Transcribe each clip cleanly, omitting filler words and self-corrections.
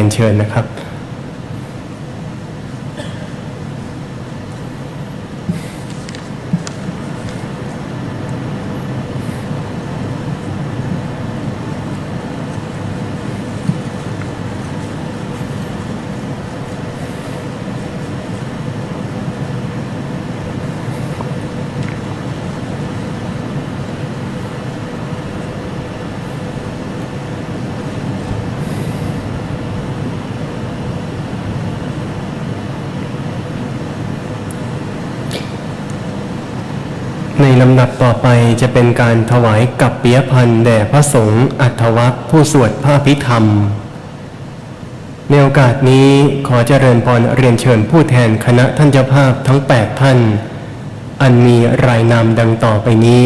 รียนเชิญนะครับในลำดับต่อไปจะเป็นการถวายกัปปิยพันธ์แด่พระสงฆ์อัฏฐวัคผู้สวดพระอภิธรรมในโอกาสนี้ขอเจริญพรเรียนเชิญผู้แทนคณะท่านเจ้าภาพทั้ง8ท่านอันมีรายนามดังต่อไปนี้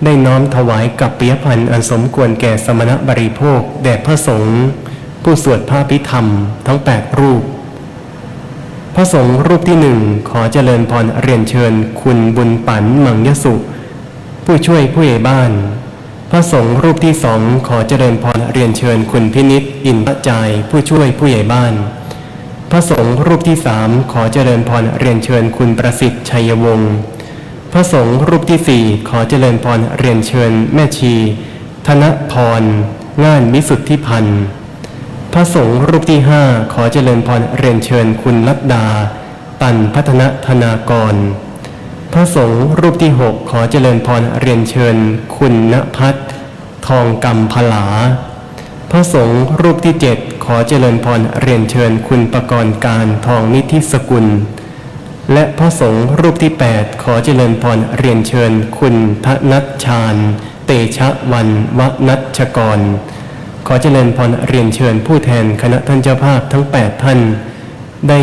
ได้น้อมถวายกัปปิยพันธ์อันสมควรแก่สมณบริโภคแด่พระสงฆ์ผู้สวดพระอภิธรรมทั้ง8รูปพระสงฆ์รูปที่1ขอเจริญพรเรียนเชิญคุณบุญปันมังยสุผู้ช่วยผู้ใหญ่บ้านพระสงฆ์รูปที่2ขอเจริญพรเรียนเชิญคุณพินิจอินทจายผู้ช่วยผู้ใหญ่บ้านพระสงฆ์รูปที่3ขอเจริญพรเรียนเชิญคุณประสิทธิ์ชัยวงศ์พระสงฆ์รูปที่4ขอเจริญพรเรียนเชิญแม่ชีธนพรง่านมิสุทธิพันธ์พระสงฆ์รูปที่5ขอเจริญพรเรียนเชิญคุณลัดดาตันพัฒนธนากรพระสงฆ์รูปที่6ขอเจริญพรเรียนเชิญคุณณภัทรทองกำพลาพระสงฆ์รูปที่7ขอเจริญพรเรียนเชิญคุณประกรณ์การทองนิธิสกุลและพระสงฆ์รูปที่8ขอเจริญพรเรียนเชิญคุณธนัชชาญเตชะวันวนัชกรขอเจริญพรเรียนเชิญผู้แทนคณะท่านเจ้าภาพทั้ง8ท่านได้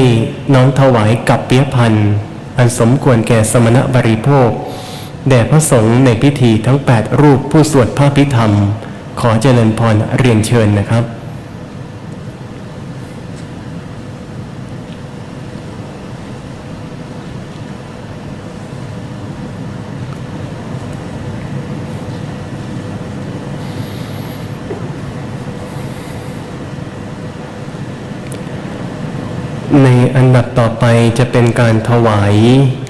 น้อมถวายกัปปิยพันธ์อันสมควรแก่สมณบริโภคแด่พระสงฆ์ในพิธีทั้ง8รูปผู้สวดพระอภิธรรมขอเจริญพรเรียนเชิญนะครับในอันดับต่อไปจะเป็นการถวาย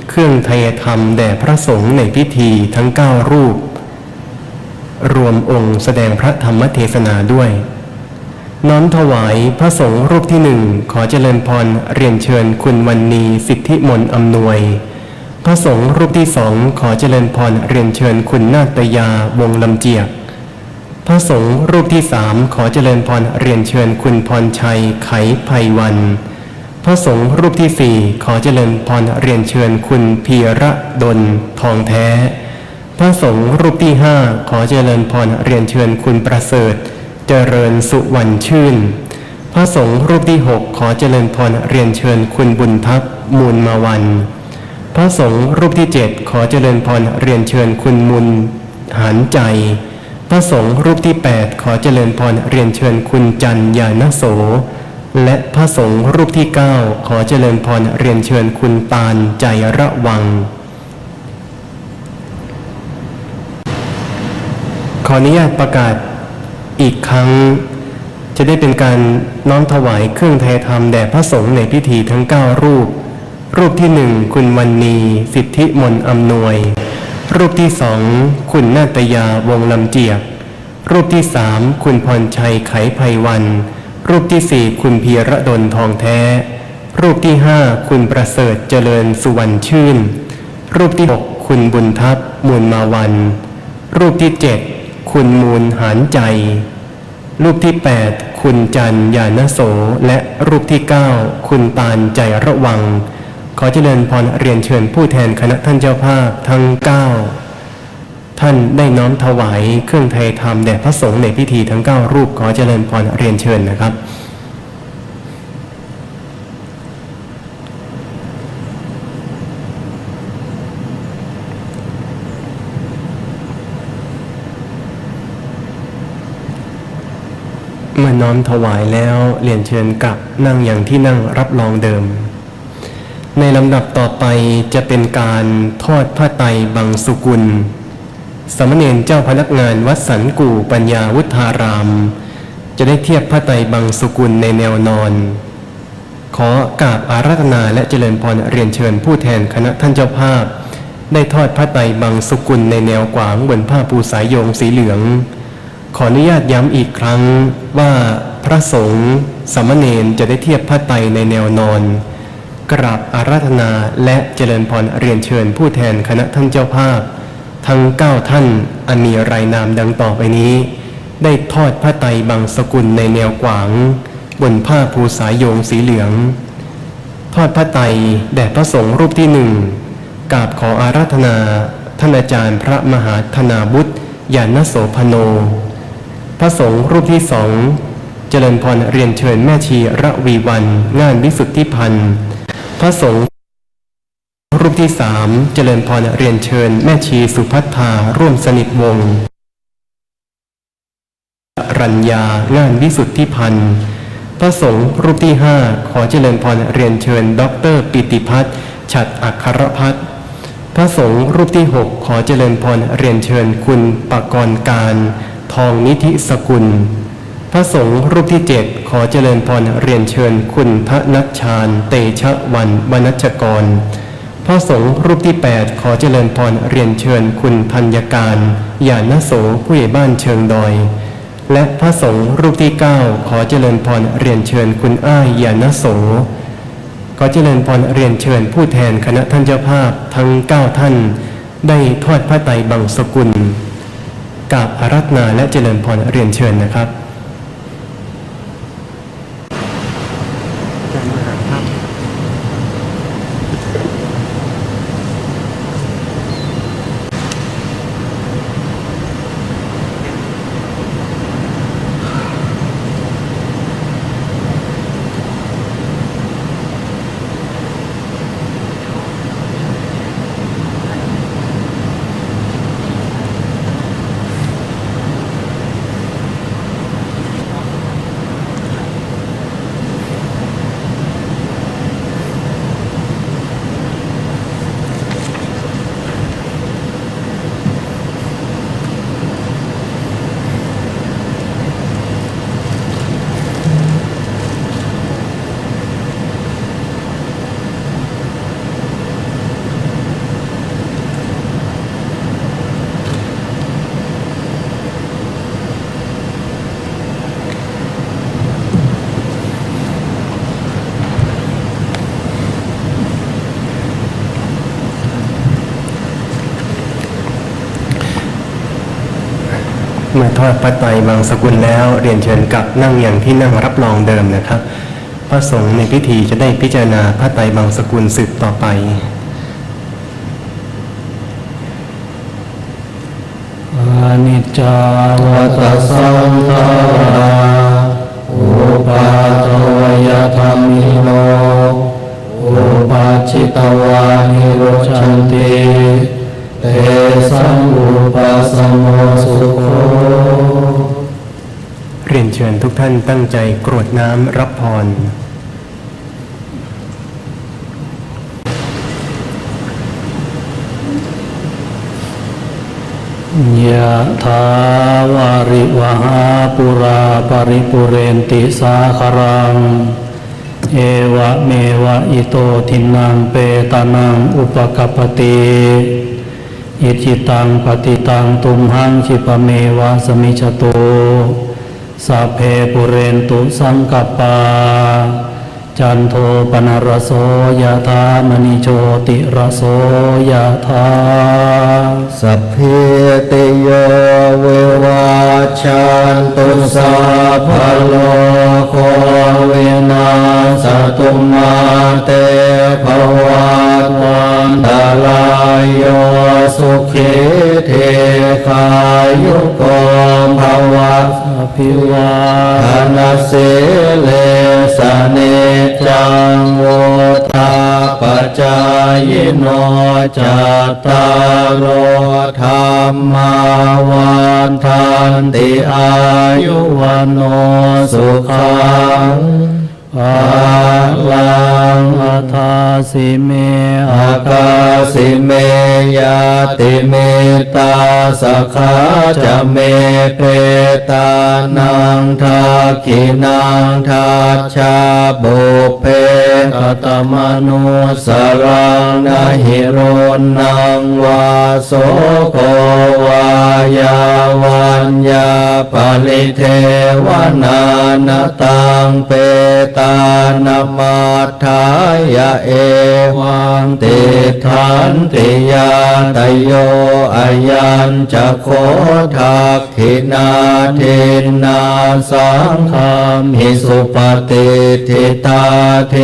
เครื่องไทยธรรมแด่พระสงฆ์ในพิธีทั้ง9รูปรวมองค์แสดงพระธรรมเทศนาด้วยน้อมถวายพระสงฆ์รูปที่1ขอเจริญพรเรียนเชิญคุณวรรณีสิทธิมนต์อำนวยพระสงฆ์รูปที่2ขอเจริญพรเรียนเชิญคุณนาตยาวงลำเจียกพระสงฆ์รูปที่3ขอเจริญพรเรียนเชิญคุณพรชัยไขไพวันพระสงฆ์รูปที่4ขอเจริญพรเรียนเชิญคุณพีระดลทองแท้พระสงฆ์รูปที่5ขอเจริญพรเรียนเชิญคุณประเสริฐเจริญสุวรรณชื่นพระสงฆ์รูปที่6ขอเจริญพรเรียนเชิญคุณบุญทัพมูลมาวันพระสงฆ์รูปที่7ขอเจริญพรเรียนเชิญคุณมุนหานใจพระสงฆ์รูปที่8ขอเจริญพรเรียนเชิญคุณจันยานโสและพระสงฆ์รูปที่9ขอเจริญพรเรียนเชิญคุณตาลใจระวังขออนุญาตประกาศอีกครั้งจะได้เป็นการน้อมถวายเครื่องไทยธรรมแด่พระสงฆ์ในพิธีทั้ง9รูปรูปที่1คุณวรรณีสิทธิมนต์อำนวยรูปที่2คุณนาตยาวงลำเจียกรูปที่3คุณพรชัยไขไพวันรูปที่4คุณพีระดลทองแท้รูปที่5คุณประเสริฐเจริญสุวรรณชื่นรูปที่6คุณบุญทัพมูลมาวันรูปที่7คุณมูลหานใจรูปที่8คุณจันยานโสและรูปที่9คุณตาลใจระวังขอเจริญพรเรียนเชิญผู้แทนคณะท่านเจ้าภาพทั้ง9ท่านได้น้อมถวายเครื่องไทยธรรมแด่พระสงฆ์ในพิธีทั้ง9รูปขอเจริญพรเรียนเชิญนะครับเมื่อน้อมถวายแล้วเรียนเชิญกลับนั่งอย่างที่นั่งรับรองเดิมในลำดับต่อไปจะเป็นการทอดผ้าไตรบังสุกุลสามเณรเจ้าพนักงานวัดสันกู่ปัญญาวุฒารามจ จะได้เทียบพระไตรบังสุกุลในแนวนอน ขอกราบอาราธนาและเจริญพรเรียนเชิญผู้แทนคณะท่านเจ้าภาพได้ทอดพระไตรบังสุกุลในแนวกวางบนผ้าปูสายโยงสีเหลืองขออนุญาตย้ำอีกครั้งว่าพระสงฆ์สามเณรจะได้เทียบพระไตรในแนวนอนกราบอาราธนาและเจริญพรเรียนเชิญผู้แทนคณะท่านเจ้าภาพทั้ง9ท่านอันมีรายนามดังต่อไปนี้ได้ทอดพระไตรบังสกุลในแนวกวางบนผ้าภูสายโยงสีเหลืองทอดพระไตรแด่พระสงฆ์รูปที่1กราบขออาราธนาท่านอาจารย์พระมหาธนาบุตรญาณโสพโนพระสงฆ์รูปที่2เจริญพรเรียนเชิญแม่ชีระวีวันงานวิสุทธิพันธ์พระสงฆ์รูปที่3เจริญพรเรียนเชิญแม่ชีสุภัทธาร่วมสนิทวงศ์รัญญางานวิสุทธิพันธ์พระสงฆ์รูปที่5ขอเจริญพรเรียนเชิญดร.ปิติพัฒน์ฉัตรอัครพัฒน์พระสงฆ์รูปที่6ขอเจริญพรเรียนเชิญคุณปกรณ์การทองนิธิสกุลพระสงฆ์รูปที่7ขอเจริญพรเรียนเชิญคุณทนัชชาญเตชะวันวนัชกรพระสงฆ์รูปที่8ขอเจริญพรเรียนเชิญคุณธัญการญาณโสผู้ใหญ่บ้านเชิงดอยและพระสงฆ์รูปที่9ขอเจริญพรเรียนเชิญคุณอ้ายญาณโสขอเจริญพรเรียนเชิญผู้แทนคณะท่านเจ้าภาพทั้ง9ท่านได้ทอดพระไตรบังสกุลกราบอาราธนาและเจริญพรเรียนเชิญนะครับเมื่อทอดพระไตรบังสกุลแล้วเรียนเชิญกลับนั่งอย่างที่นั่งรับรองเดิมนะครับพระสงฆ์ในพิธีจะได้พิจารณาพระไตรบังสกุลสืบต่อไปอนิจจาวัฏสังขาราอุปาทวยธรรมิโนอุปาจิตวานิโรชันติเตสังอุปสมโมสุโขเรียนเชิญทุกท่านตั้งใจกรวดน้ำรับพรยะถาวาริวหาปุราปริปุเรนติสาครังเอวะเมวะอิโตทินังเปตานังอุปกัปปติอิจิตังปฏิตังตุมหังคิปะเมวะสมิจโตสัพเพปุเรนตุสังกัปปาจันโทปนรโสยะถามณิโชติรโสยะถาสัพเพติโยวิวัชชันตุสัพพะโลกโควินาศตุมาเตภวัตวันตรายโยสุขิเทขายุโกภวะอภิวาทนาสิเลสเนจังโวตาปัจจายโนจัตตารโอธรรมาวันทันติอายุวันโนสุขังภา ลังอัฏฐาสิเม อากาสิเมยาติเมตาสกขาจะเมเปตานังทักขินังทัชชาบุพเพกตมนุสรังนะหิโรนังวาโสโกวายาวันยาปลิเทวนานาตังเปตานมัฏฐายะเอวังติทันติยาตโยอายัญจะโคทักขินาทินนาสังฆามิสุปฏิทิตาเท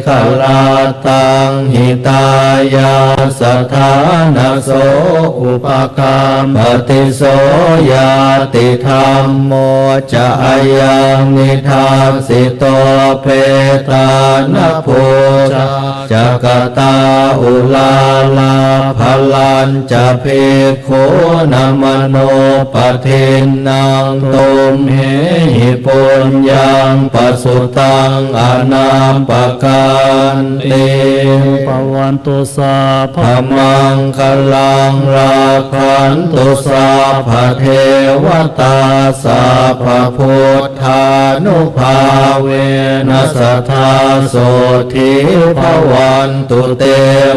ขลาตังหิตายาสถานโสอุปกรรมปฏิโสยาติธรรมโมจะอายังนิทัสสิโตเปตานโพจะกตาอุลาลาภลันจะภิกขุนมโนปทินนางตุมเหหิปุญญังปสุตังอนามปการติปวันตุสาภ พมังคลังราคันตุสาภเทวตาสาภพุทธานุภาเวนัสทธาโสทิภวันตุเต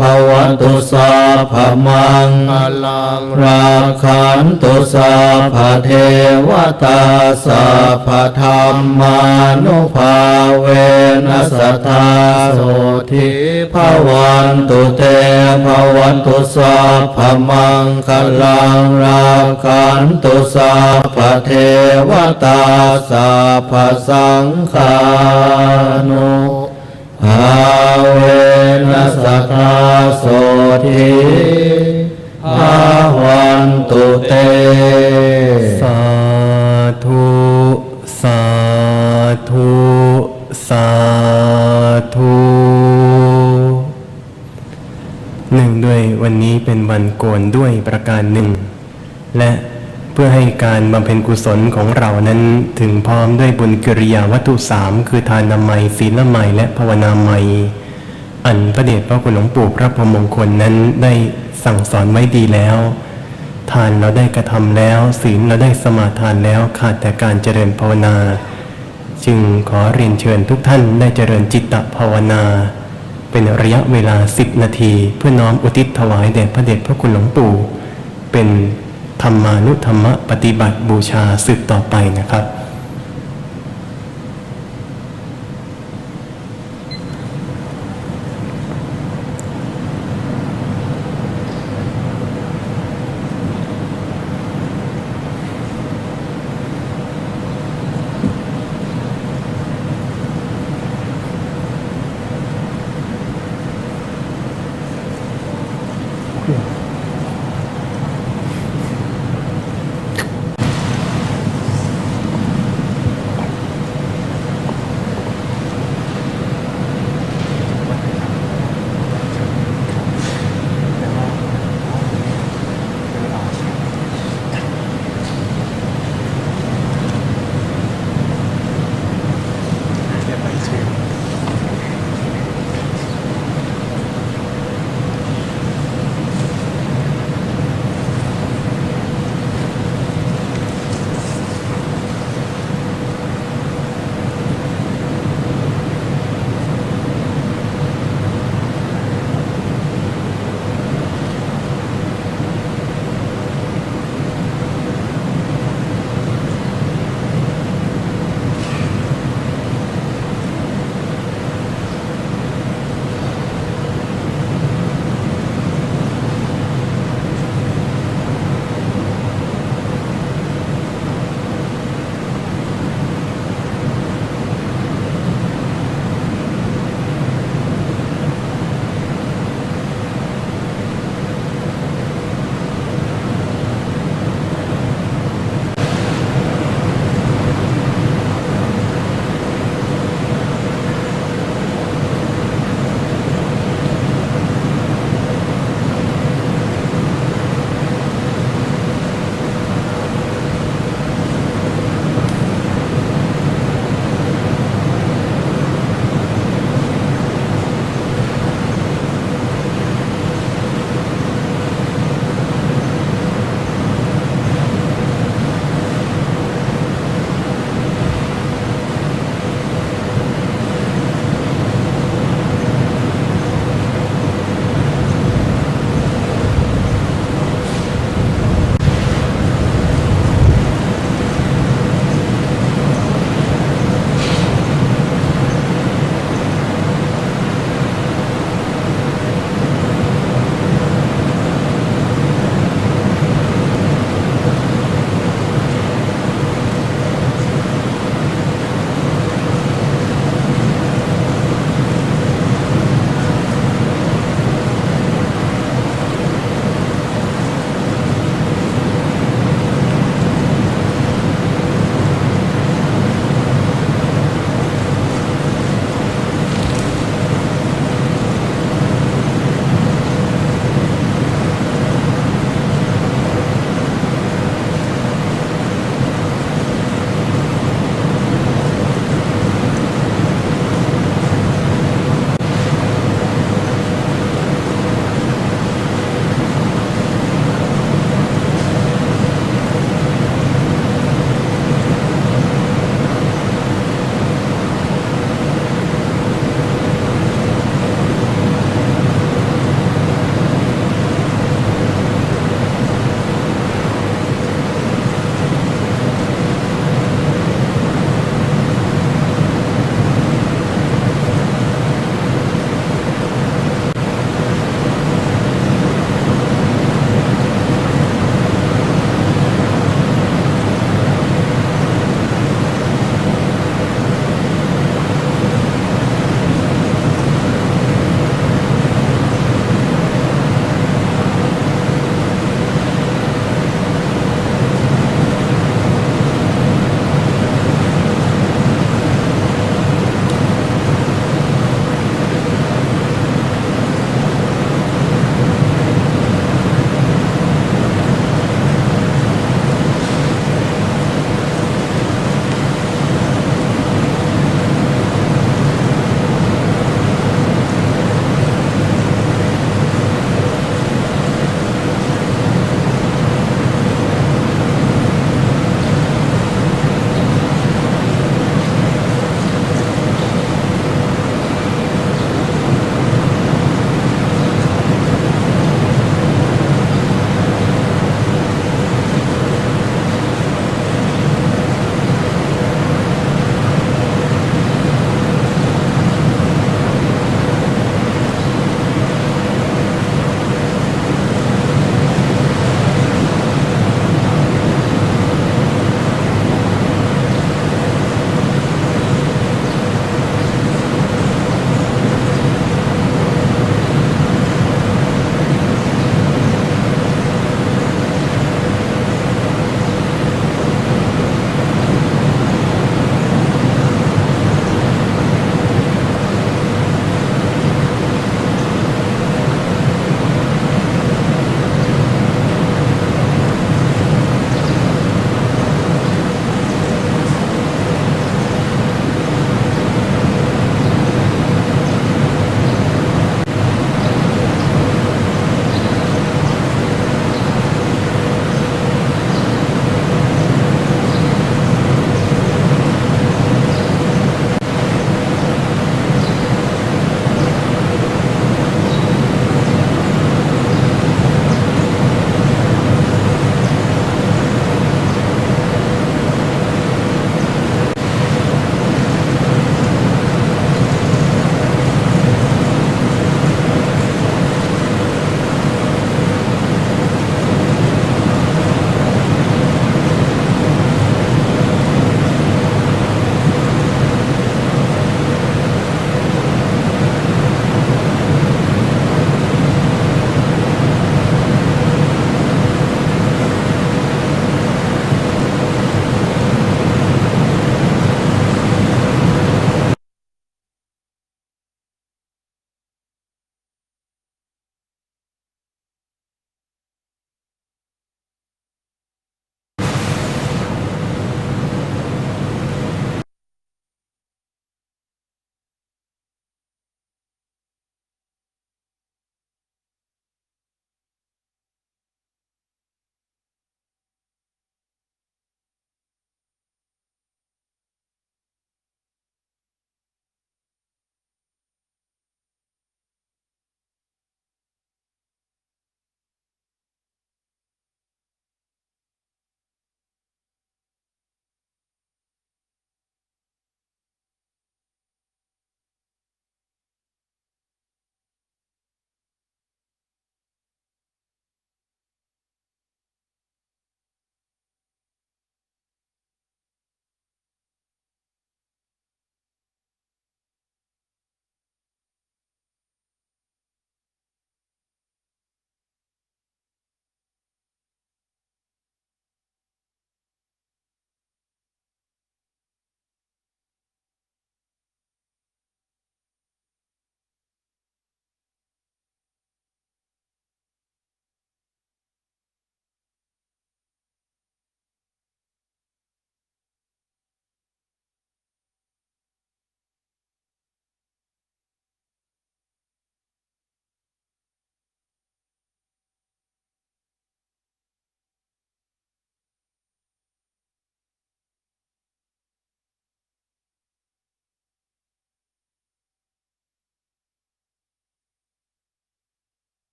ภวันตุสาภมังคลังราคันตุสาภเทวตาสาภธรรมานุภาเวนัสทธาโสทิภวันตุเตภวันตุสาภมังคลังราคันตุสาภเทวตาสาภสังฆานุภาเวนัสทธาโสทิภวันตุเตสาธุสาธุสาธุเนื่องด้วยวันนี้เป็นวันโกนด้วยประการหนึ่งและเพื่อให้การบำเพ็ญกุศลของเรานั้นถึงพร้อมด้วยบุญกิริยาวัตถุสามคือทานนามัยศีลนามัยและภาวนามัยอันพระเดชพระคุณหลวงปู่พระพรหมมงคลนั้นได้สั่งสอนไว้ดีแล้วทานเราได้กระทำแล้วศีลเราได้สมาทานแล้วขาดแต่การเจริญภาวนาจึงขอเรียนเชิญทุกท่านได้เจริญจิตตภาวนาเป็นระยะเวลา10 นาทีเพื่อน้อมอุทิศถวายแด่พระเดชพระคุณหลวงปู่เป็นธรรมานุธรรมปฏิบัติบูชาสืบต่อไปนะครับ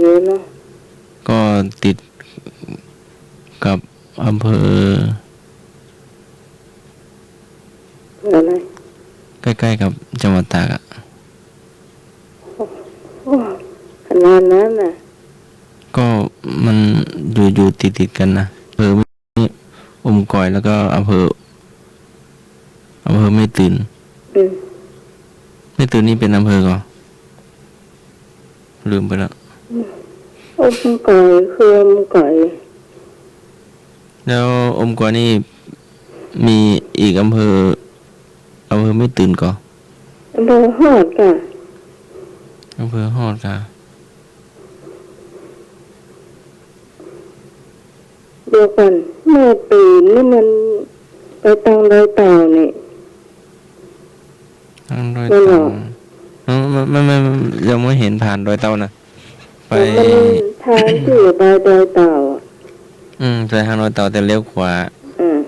อยู่เนาะ ก็ติดกับอำเภอ อะไร ใกล้ๆกับจังหวัดตากอะ โอ้ขนาดนั้นน่ะ ก็มันอยู่ติดกันนะอำเภออมก่อยแล้วก็อำเภอไม่ตื่น อืม ไม่ตื่นนี่เป็นอำเภอก่อนลืมไปแล้ว อมก่อยคืออมก่อย แล้วอมก่อยนี่มีอีกอำเภอไม่ตื่นก่อน อำเภอฮอดค่ะ อำเภอฮอดค่ะ เดี๋ยวก่อนแม่ปีนนี่มันไปตังดอยเต่านี่ ทางดอย ไม่หร เต่า อก ไม่ยังไม่เห็นผ่านดอยเต่านะไป มันทางที่อยู่ไปดอยเต่าอ่ะ ไปทางดอยเต่าแต่เลี้ยวขวา อ่า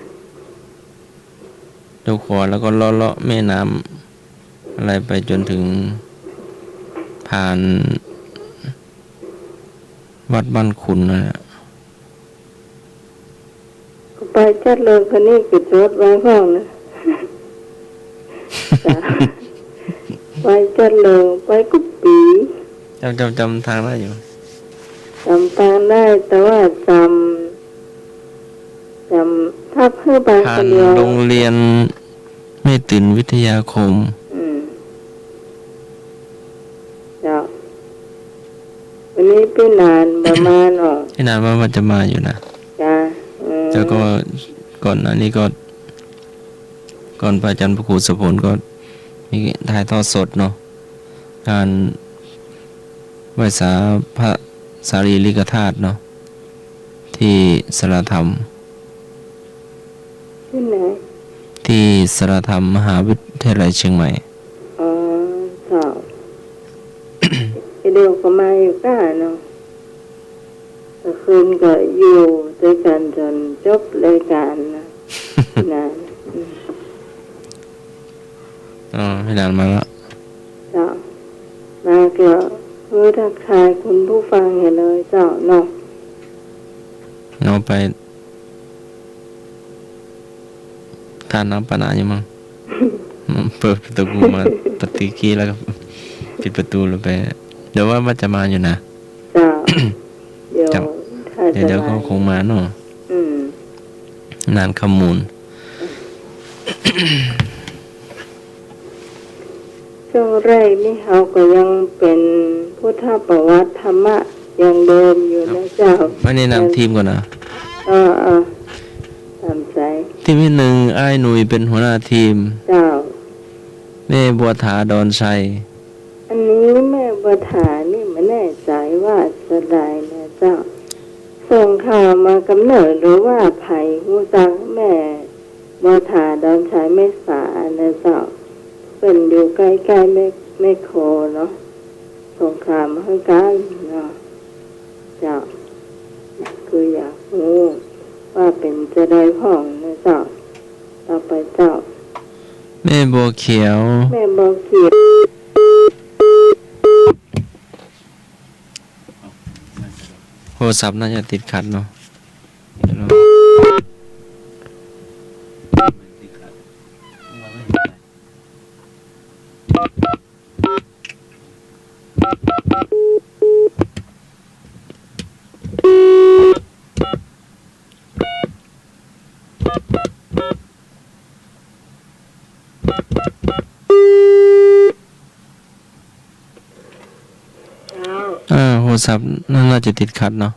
เลี้ยวขวาแล้วก็เลาะแม่น้ำอะไรไปจนถึงผ่านวัดบ้านขุนนะ ไปจัดเลยคนนี้กิดรถไว้ห้องนะ จ้ะไปจัดเลยไปกุ๊บปี จำทางได้อยู่ จำทางได้แต่ว่าจถ้าเพื่อไป ผ่า คน นเดียว โรงเรียนไม่ตื่นวิทยาคม จ้ะวันนี้พี่นานประมาณออก ที่นานว่ามันจะมาอยู่นะ จ้ะ แล้วก็ก่อนหน้านี้ก็ ก่อนพระอาจารย์พระครูสพลก็มีถ่ายทอดสดเนาะการไหว้สาพระสารีริกธาตุเนาะที่สารธรรม ที่ไหน ที่สารธรรมมหาวิทยาลัยเชียงใหม่ อ๋อจ้ะ เดี๋ยวก็มาอยู่ก้าเนาะแต่คืนก็อยู่ด้วยกันจนจบรายการนะนาน ให้นานมาแล้ว เจ้ามาเกี่ยวเพื่อทักทายคุณผู้ฟังเห็นเลยเจ้าเนาะ เราไปทานน้ำปานะอยู่มั้ง เปิดประตูมาปฏิกี้แล้วก็ปิดประตูแล้วไป เดี๋ยวว่ามันจะมาอยู่นะ เจ้า เดี๋ยว ครับ ถ้า เดี๋ยว จะ ก็คงมาเนาะ อืม นานขมูล ช่วงแรกนี่เขาก็ยังเป็นพุทธประวัติธรรมะยังเดิมอยู่นะเจ้า ไม่แนะนำทีมก่อนนะ ตามใจ ทีมที่หนึ่งอ้ายหนุ่ยเป็นหัวหน้าทีม เจ้า แม่บัวถาดอนชัย อันนี้แม่บัวถานี่ไม่แน่ใจว่าสลายนะเจ้า ส่งข่าวมากำเนิดหรือว่าไผ่หูจังแม่บัวถาดอนชัยไม่สานะเจ้าเป็นอยู่ใกล้ๆไม่โคเนาะส่งข่าวมาให้กันเนาะเจ้าคืออยากรู้ว่าเป็นจะได้ห้องนะเจ้าต่อไปเจ้า แม่บัวเขียว แม่บอกเขียน โทรศัพท์น่าจะติดขัดเนาะเดี๋ยวเราโทรศัพท์น่าจะติดขัดเนาะ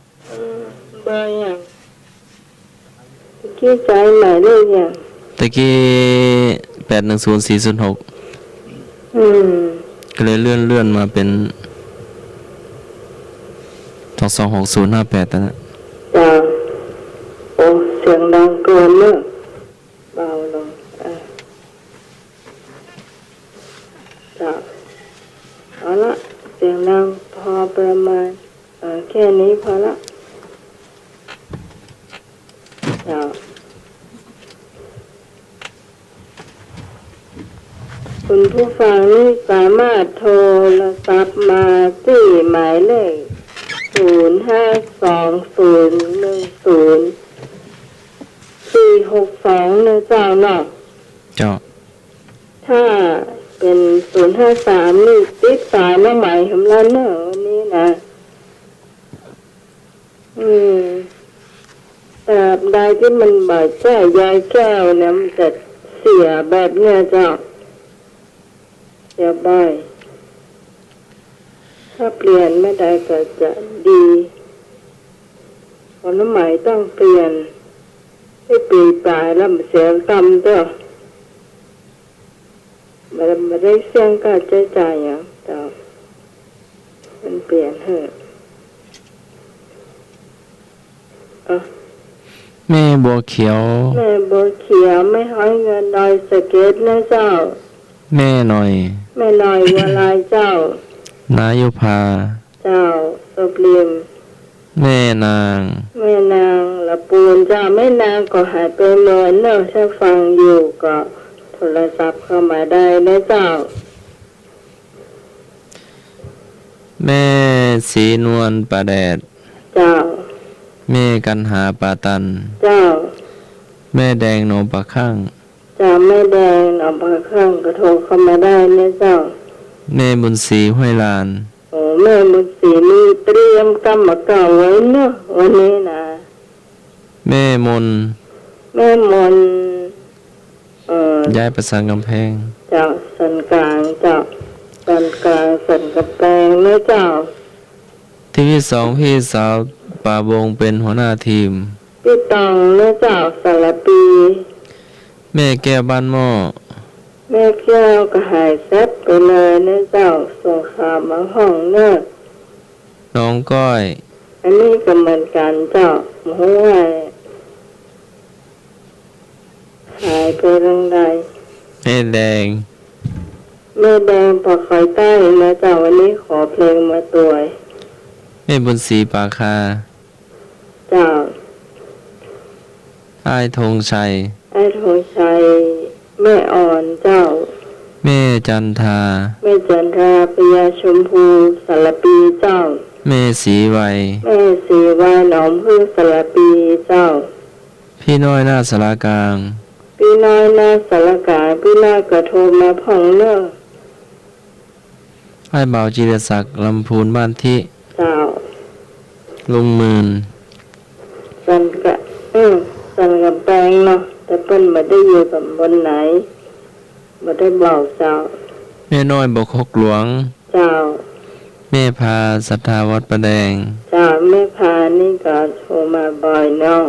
เบอร์อย่างตะกี้ใจหมายเลขอย่าง ตะกี้810406 ก็เลยเลื่อนมาเป็น226058ตอนนั้น จ้าโอ้เสียงดังเกินเนอะเบาลงจ้าเอาละเสียงดังพอประมาณแค่นี้พอละจ้าคุณผู้ฟังนี่สามารถโทรศัพท์มาที่หมายเลข 0520104662นะเจ้าเนาะ เจ้า ถ้าเป็น053นี่ติดสายมาใหม่สำหรับเนอะวันนี้นะแต่ใดที่มันบาดแก้ยายแก้วเนี่ยมันจะเสียแบบเนี้ยเจ้าเสียบ่อยถ้าเปลี่ยนไม่ได้ก็จะดีคนใหม่ต้องเปลี่ยนให้ปีตายแล้วมันเสียกรรมเจ้าไม่ได้เสี่ยงค่าใช้จ่ายอย่างเจ้ามันเปลี่ยนเถอะแม่บัวเขียว แม่บัวเขียวไม่ห้อยเงินดอยสะเก็ดนะเจ้า แม่หน่อย แม่ลอยวลายเจ้า นายุพา เจ้าสบเลียม แม่นาง แม่นางละปูนเจ้าแม่นางก็หายไปเมินเนอะถ้าฟังอยู่ก็โทรศัพท์เข้ามาได้นะเจ้า แม่สีนวลปลาแดด เจ้า แม่กันหาปลาตัน เจ้า แม่แดงโหนมปลาข้าง เจ้าแม่แดงเอาปากเครื่องก็โทรเข้ามาได้นะเจ้า แม่บุญศรีห้วยลาน โอ้แม่บุญศรีมีเตรียมกรรมเก่าไว้เนอะวันนี้นะ แม่มน แม่มน ย้ายประสานกำแพง เจ้าสันกลางเจ้าสันกลางสันกระแปงนะเจ้า ที่สองพี่สาวป่าบงเป็นหัวหน้าทีม พี่ตองนะเจ้าสารปี แม่แก้วบ้านหม้อ แม่แก้วก็หายแซ่บไปเลยนะเจ้าส่งข่าวมาห้องเนอะ น้องก้อย อันนี้ก็เหมือนกันเจ้าหัวหายไปตรงใด แม่แดง แม่แดงปอกคอยใต้นะเจ้าวันนี้ขอเพลงมาตัว แม่บุญศรีปาคา เจ้า อ้ายธงชัย ไอ้ธงชัยแม่อ่อนเจ้า แม่จันทา แม่จันทราพยาชมพูสารปีเจ้า แม่สีไว แม่สีวายหนอมพึ่งสารปีเจ้า พี่น้อยหน้าสารากลาง พี่น้อยนาสารกาพี่น้อยกระโทรมาพ่องเนอะ อ้ายบ่าวจิรศักดิ์ลำพูนบ้านที่ เจ้า ลุงหมื่น สันกะสันกับแปงเนาะแต่เปิ้นมาได้อยู่กับบนไหนมาได้บอกเจ้า แม่น้อยบกหกหลวง เจ้า แม่พาศรัทธาวัดประแดง เจ้าแม่พานี่ก็โทรมาบ่อยเนาะ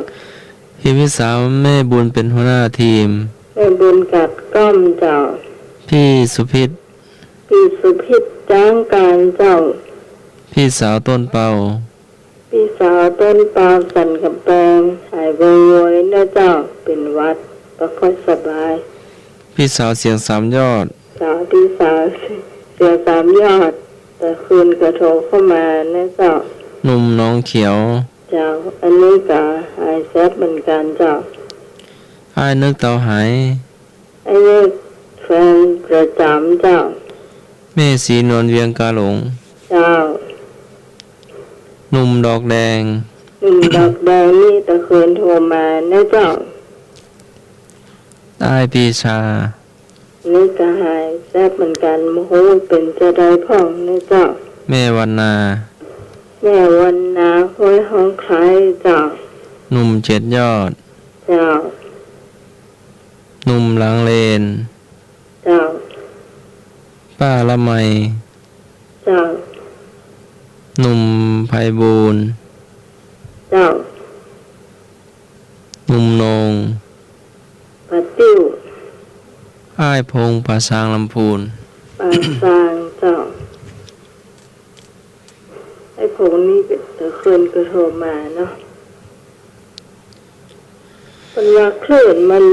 พี่สาวแม่บุญเป็นหัวหน้าทีม แม่บุญกัดก้อมเจ้า พี่สุพิษ พี่สุพิษจ้างการเจ้า พี่สาวต้นเปา พี่สาวต้นปาล์มสันกับแปงหายโวยๆนะเจ้าเป็นวัดก็ค่อยสบาย พี่สาวเสียงสามยอด สาวพี่สาวเสียสามยอด แต่คืนกระโทรเข้ามานะเจ้า หนุ่มน้องเขียว เจ้าอันนี้ก็หายแซดเหมือนกันเจ้า อ้ายนึกเตาหาย ไอ้นี่แฟนประจำเจ้า แม่สีนวลเวียงกาหลง เจ้า หนุ่มดอกแดง หนุ่มดอกแดงนี่ตะคืนโทรมานะเจ้า อ้ายปีชา นี่ก็หายแซดเหมือนกันโมโหเป็นจะได้พ่องนะเจ้า แม่วันนา แม่วันนาห้อยห้องใครเจ้า หนุ่มเจ็ดยอด เจ้า หนุ่มหลังเลน เจ้า ป้าละไม เจ้า หนุ่มไพบูลย์ เจ้า หนุ่มโหนง ปาติ้ว อ้ายพงป่าช้างลำพูน ปางซางเจ้าไอ้ผมนี่ก็ตะคืนก็โทรมาเนาะมันว่าคลื่นมัน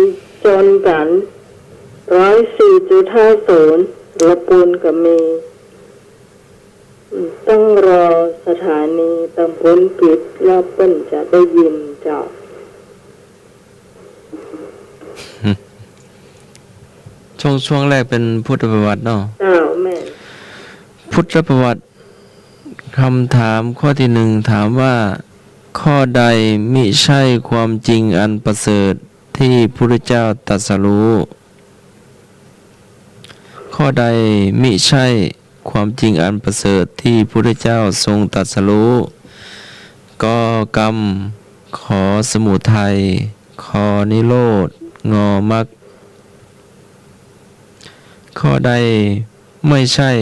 จนกัน104.50ละปูนก็มีต้องรอสถานีตำบลปิดแล้วเปิ้นจะได้ยินเจ้า ช่วงแรกเป็นพุทธประวัติเนาะ เจ้าแม่ พุทธประวัติ คำถามข้อที่หนึ่งถามว่า ข้อใดมิใช่ความจริงอันประเสริฐที่พระพุทธเจ้าตรัสรู้ ข้อใดมิใช่ความจริงอันประเสริฐที่พระพุทธเจ้าทรงตรัสรู้กกรรมขอสมุทัยคอนิโรธงอมรรคข้อใดไม่ใช่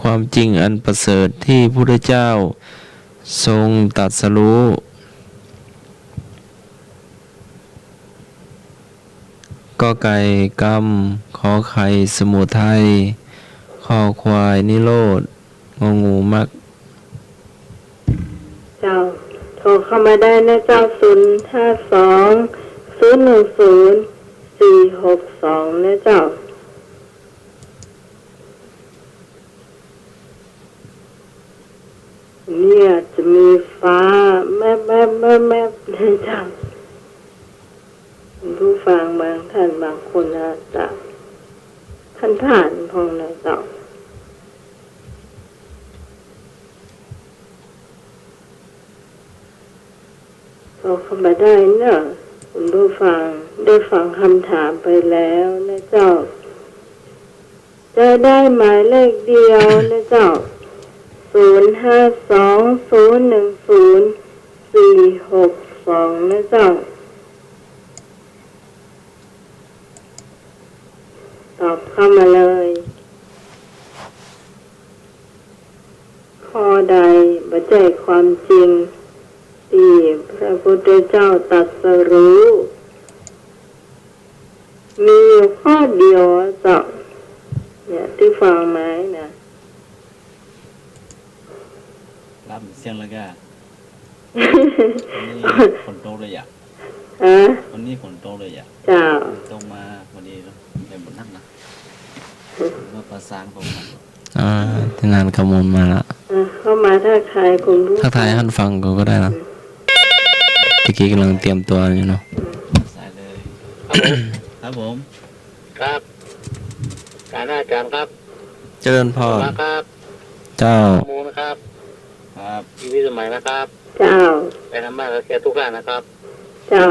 ความจริงอันประเสริฐที่พระพุทธเจ้าทรงตรัสรู้กไก่กรรมขอไข่สมุทัยคอควายนิโรธงองูมรรค เจ้าโทรเข้ามาได้นะเจ้า052 010 462นะเจ้าเนี่ยจะมีฟ้าแม่นะเจ้าผู้ฟังบางท่านบางคนนะเจ้าท่านผ่านพงนะเจ้าเราเข้ามาได้เนอะคุณผู้ฟังได้ฟังคำถามไปแล้วนะเจ้าจะได้หมายเลขเดียวนะเจ้า052 010 462นะเจ้าตอบเข้ามาเลยข้อใดบัจจัยความจริงที่พระพุทธเจ้าตรัสรู้มีอยู่ข้อเดียวเจ้าเนี่ยที่ฟังไหมนะ รับเสียงแล้วก็วันนี้ฝนตกเลยอ่ะ ฮะ วันนี้ฝนตกเลยอ่ะ เจ้า ตกมาวันนี้เนาะเป็นบนนั่งนะมาประสานผมกัน ที่นานขมูลมาละ เข้ามาถ้าใครคุณผู้ ถ้าทายท่านฟังก็ได้นะตะกี้กำลังเตรียมตัวอยู่เนาะ สายเลย ครับผม ครับผม ครับการอาจารย์ครับ เจริญพร มาครับ เจ้า ข้อมูลนะครับ ครับ ชีวิตสมัยนะครับ เจ้า ไปทำบ้านกับแกทุกท่านนะครับ เจ้า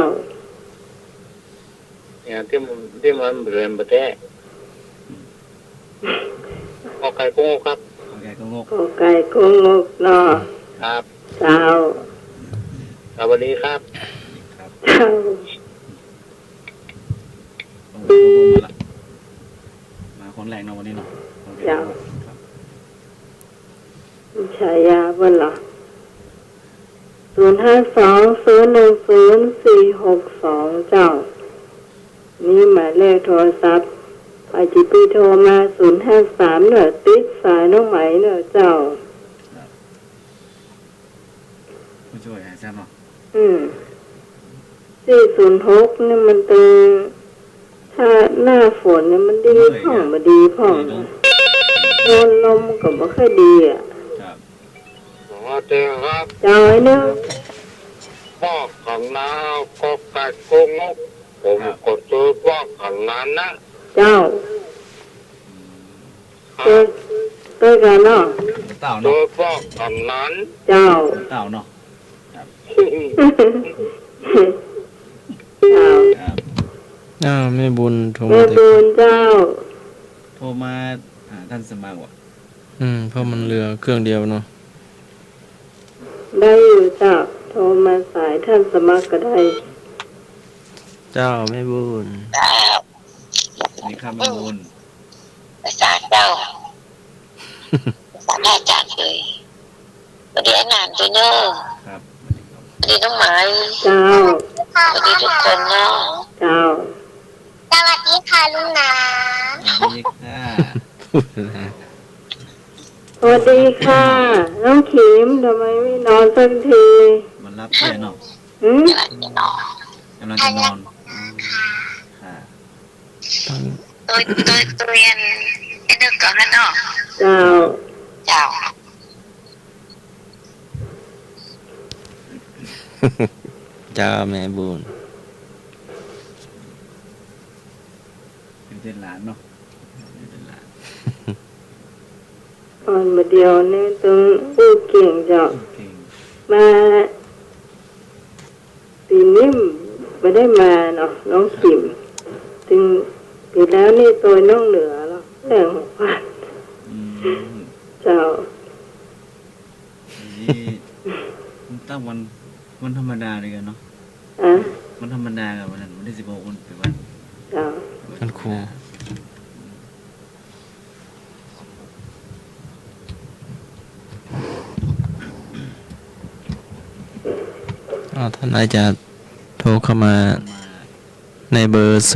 อย่างที่มันเรียนประเทศขอไก่กุ้งครับ โอเคก็งก กอไก่กงงกนอ ครับ เจ้า สวัสดีครับ ครับ เจ้า โอ้โหมาละมาคนแรกเนาะวันนี้เนาะโอเคครับ ฉายาบนหรอ052 010 462เจ้านี่หมายเลขโทรศัพท์ไปจีปีโทรมา053เนอะติดสายน้องไหมเนอะเจ้า ผู้ช่วยหายแซ่บเนาะ 406นี่มันตึงถ้าหน้าฝนเนี่ยมันดีพ่องมาดีพ่องโดนลมก็บ่ค่อยดีอ่ะ ครับ สวัสดีครับ เจ้าไอ้เนอะ พ่อขังนาก็ไก่กุ้งผมก็ซื้อพ่อขังนานะ เจ้าเต้ยกันเนาะ เต่า ซื้ เนาะ อพ่อขังนั้น เจ้า เต่าเนาะ เจ้า ครับ แม่บุญโทร แม่ มา บุญเจ้า โทรมาหาท่านสมัครว่ะ เพราะมันเรือเครื่องเดียวเนาะ ได้อยู่เจ้าโทรมาสายท่านสมัครก็ได้ เจ้าแม่บุญ นี่ข้ามมาบน ประสานเจ้าประสานอาจารย์เลยสวัสดีอาจารย์ตัวเนอร์ ครับ สวัสดีน้องไม้ เจ้า สวัสดีทุกคนเนาะ เจ้า สวัสดีค่ะลุงนา สวัสดีค่ะ พูดนะ สวัสดีค่ะ น้องขิมทำไมไม่นอนสักที มันรับเพื่อนเนาะ หืม กำลังจะนอนค่ะ ตั้ง ตัวเรียนไอ้นึกก่อนนะเนาะ เจ้า เจ้า เจ้าแม่บุญ เป็นหลานเนาะเป็นหลาน อ่อนมาเดียวเนี่ยต้องอู้เก่งเจ้า เก่ง มาปีนี้ไม่ได้มาเนาะน้องขิมถึงปีแล้วนี่ตัวน้องเหนือแล้วแรง6,000 อืม เจ้า นี่มันตั้งวันธรรมดาเลยกันเนาะ อ่ะ วันธรรมดากับวันนั้นวันที่16มันเป็นวัน เจ้า วันครูท่านอาจารย์โทรเข้ามา มา ในเบอร์ 0520104462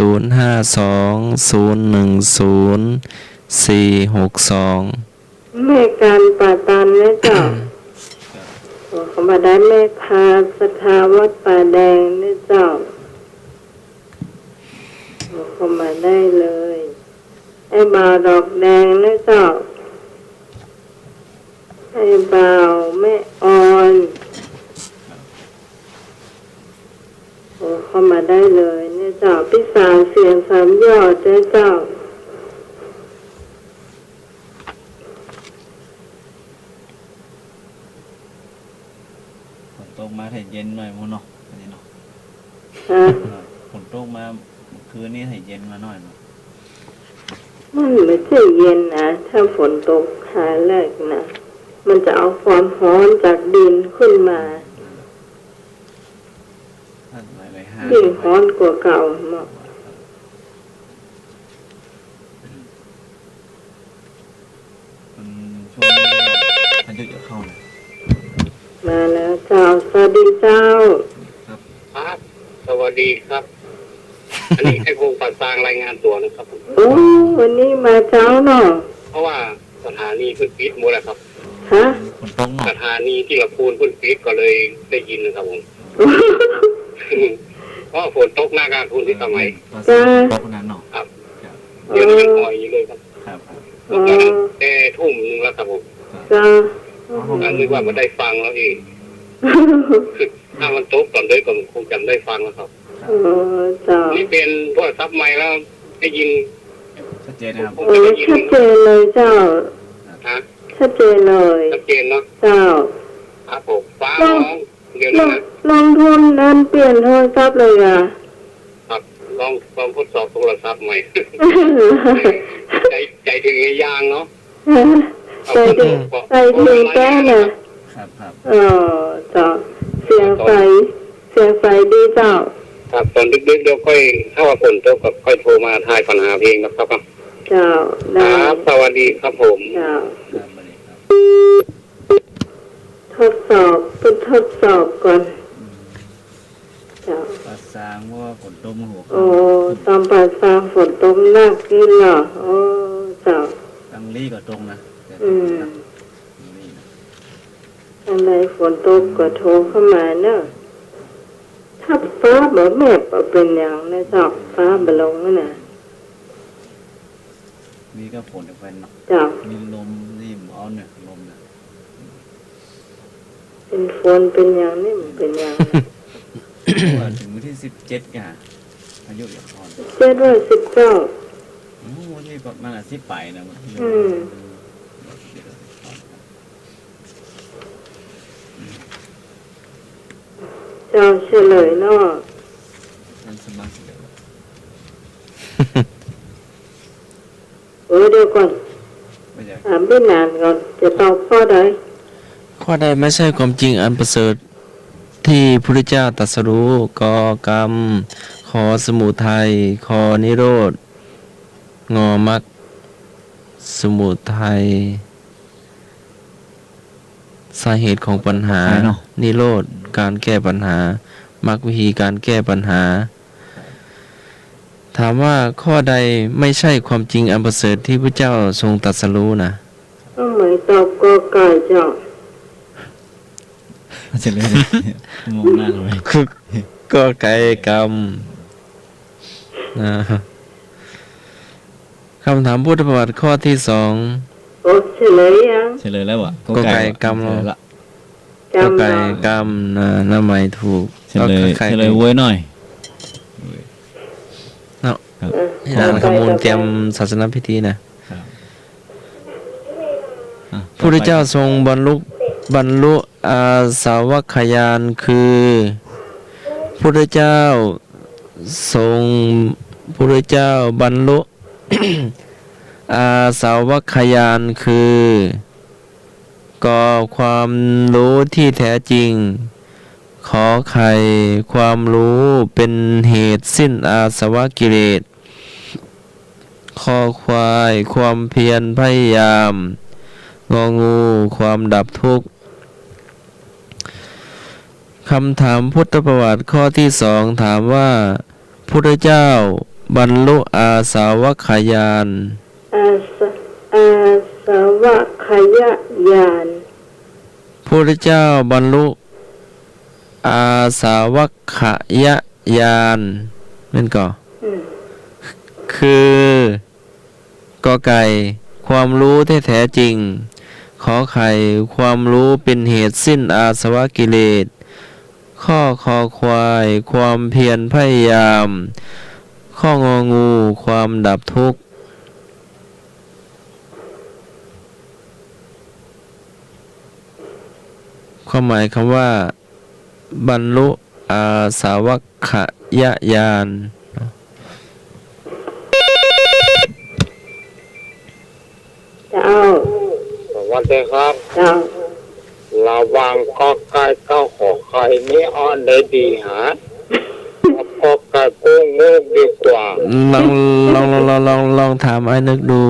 แม่การป่าตันนะเจ้าเขามาได้แม่พาสถาวัดป่าแดงนะเจ้าเขามาได้เลยไอ้บ่าวดอกแดงนะเจ้าไอ้บ่าวแม่ออนเข้ามาได้เลยเนี่ยเจ้าพิสารเสียง3 ยอดเนี่ยเจ้า ฝนตกมาให้เย็นหน่อยมั้งเนาะอันนี้เนาะ ฮะ ฝนตกมาคืนนี้ให้เย็นมาหน่อยเนาะ มันไม่ใช่เย็นนะถ้าฝนตกหาแรกนะมันจะเอาความร้อนจากดินขึ้นมา ถ้าหลายๆห้า ยิ่งร้อนกว่าเก่าเนาะ มันช่วงนี้พายุจะเข้าเลย มาแล้วเจ้าสวัสดีเจ้า ครับ ครับสวัสดีครับ อันนี้ให้พงศ์ปัดสร้างรายงานตัวนะครับผม โอ้วันนี้มาเช้าเนาะ เพราะว่าสถานีเพื้นปิดหมดแล้วครับ ฮะ ฝนตกเนาะ สถานีที่ละพูนเพื้นปิดก็เลยได้ยินนะครับผม เพราะฝนตกหน้าการทุนที่ทำไม จ้าตกนั้นเนาะ ครับเดี๋ยวนี้ปล่อยอยู่เลยครับ ครับครับ ตกแล้วแต่ทุ่มนึงแล้วครับผม จ้า อันนึกว่ามันได้ฟังแล้วเองถ้ามันตกก่อนเลยก็คงจำได้ฟังแล้วครับ โอ้เจ้า นี่เป็นโทรศัพท์ใหม่แล้วได้ยิน ชัดเจนนะครับ ผม โอ้ ไม่ได้ยิน ชัดเจนเลยเจ้า ฮะ ชัดเจนเลย ชัดเจนเนาะ เจ้า ครับผมฟ้าร้องเดี๋ยวนี้นะ ลงทุนนั้นเปลี่ยนโทรศัพท์เลยอ่ะ ครับลองทดสอบโทรศัพท์ใหม่ ใจถึงยางเนาะ ใจถึงแก้น่ะ ครับครับ เจ้าเสียงไฟดีเจ้า ครับตอนดึกๆเดี๋ยวค่อยถ้าว่าฝนตกก็ค่อยโทรมาทายปัญหาเพลงนะครับครับ เจ้า ค ได้ รับสวัสดีครับผม เจ้า ครับมาเลยครับ ทดสอบเป็นทดสอบก่อนเจ้า ปัดสร้างว่าฝนตกมาหัว โอ้ตอนป่าซางฝนตกหนักกินเหรอโอ้เจ้า ตั้งลี่ก็ตรงนะแต่ อืม นี่นะ อะไรฝนตกก็โทรเข้ามาเนอะถ้าฟ้าแบบแม่ปะเป็นอย่างนะเจ้าฟ้าบลงน่ะ นี่ก็ฝนจะเป็นเนาะ เจ้า มีลมนี่มเอาเนี่ยลมนะ เป็นฝนเป็นอย่างนี้มันเป็นอย่างนะ ว่าถึงวันที่17กันอายุอย่าพอน 719 โอ้โหนี่ประมาณ10ไปนะมัน อืม เจ้าเฉลยเนาะ มันสมัครเดี๋ยว เดี๋ยวก่อน ไม่อยาก ถามไม่นานก่อนจะตอบข้อใด ข้อใดไม่ใช่ความจริงอันประเสริฐที่พระพุทธเจ้าตรัสรู้กอกรรม ขอสมุทัยขอนิโรธงอมรรคสมุทัยสาเหตุของปัญหา นิโรธการแก้ปัญหามรรควิธีการแก้ปัญหา ถามว่าข้อใดไม่ใช่ความจริงอันประเสริฐที่พระเจ้าทรงตรัสรู้นะ ก็หมายตอบก็ไก่เจ้า จะเลยมองหน้าทำไม คือก็ไกลกรรมนะคำถามพุทธประวัติข้อที่2 โอ้เฉลยยัง เฉลยแล้ววะ ก็ไก่กรรม เฉลยละ จำ ไก่ เนาะ กรรมนะนั่นหมายถูก เฉลย ก็ไก่ เฉลยเว้ยหน่อย เนาะ ครับ ให้นางขมูลเตรียมศาสนพิธีนะ อ่ะ พุทธเจ้าทรงบรรลุอาสาวัคยานคือพุทธเจ้าทรงพุทธเจ้าบรรลุ อาสาวัคยานคือก่อความรู้ที่แท้จริงขอไข่ความรู้เป็นเหตุสิ้นอาสวะกิเลสคอควายความเพียรพยายามงองูความดับทุกข์คำถามพุทธประวัติข้อที่สองถามว่าพุทธเจ้าบรรลุอาสาวัคยาน อาสวะขยญาณ พุทธเจ้าบรรลุอาสาวัคยญาณเป็นก่อคือกอไก่ความรู้ที่แท้จริงขอไข่ความรู้เป็นเหตุสิ้นอาสวะกิเลสข้อคอควายความเพียรพยายามข้ององูความดับทุกข์ความหมายคำว่าบรรลุอาสาวัคยญาณ เจ้า สวัสดีครับ เจ้า ระวังก็ไก่เก้าขอไข่นี่อ่อนได้ดีฮะก็ไก่กู้งูดีกว่า ลองถามไอ้นึกดู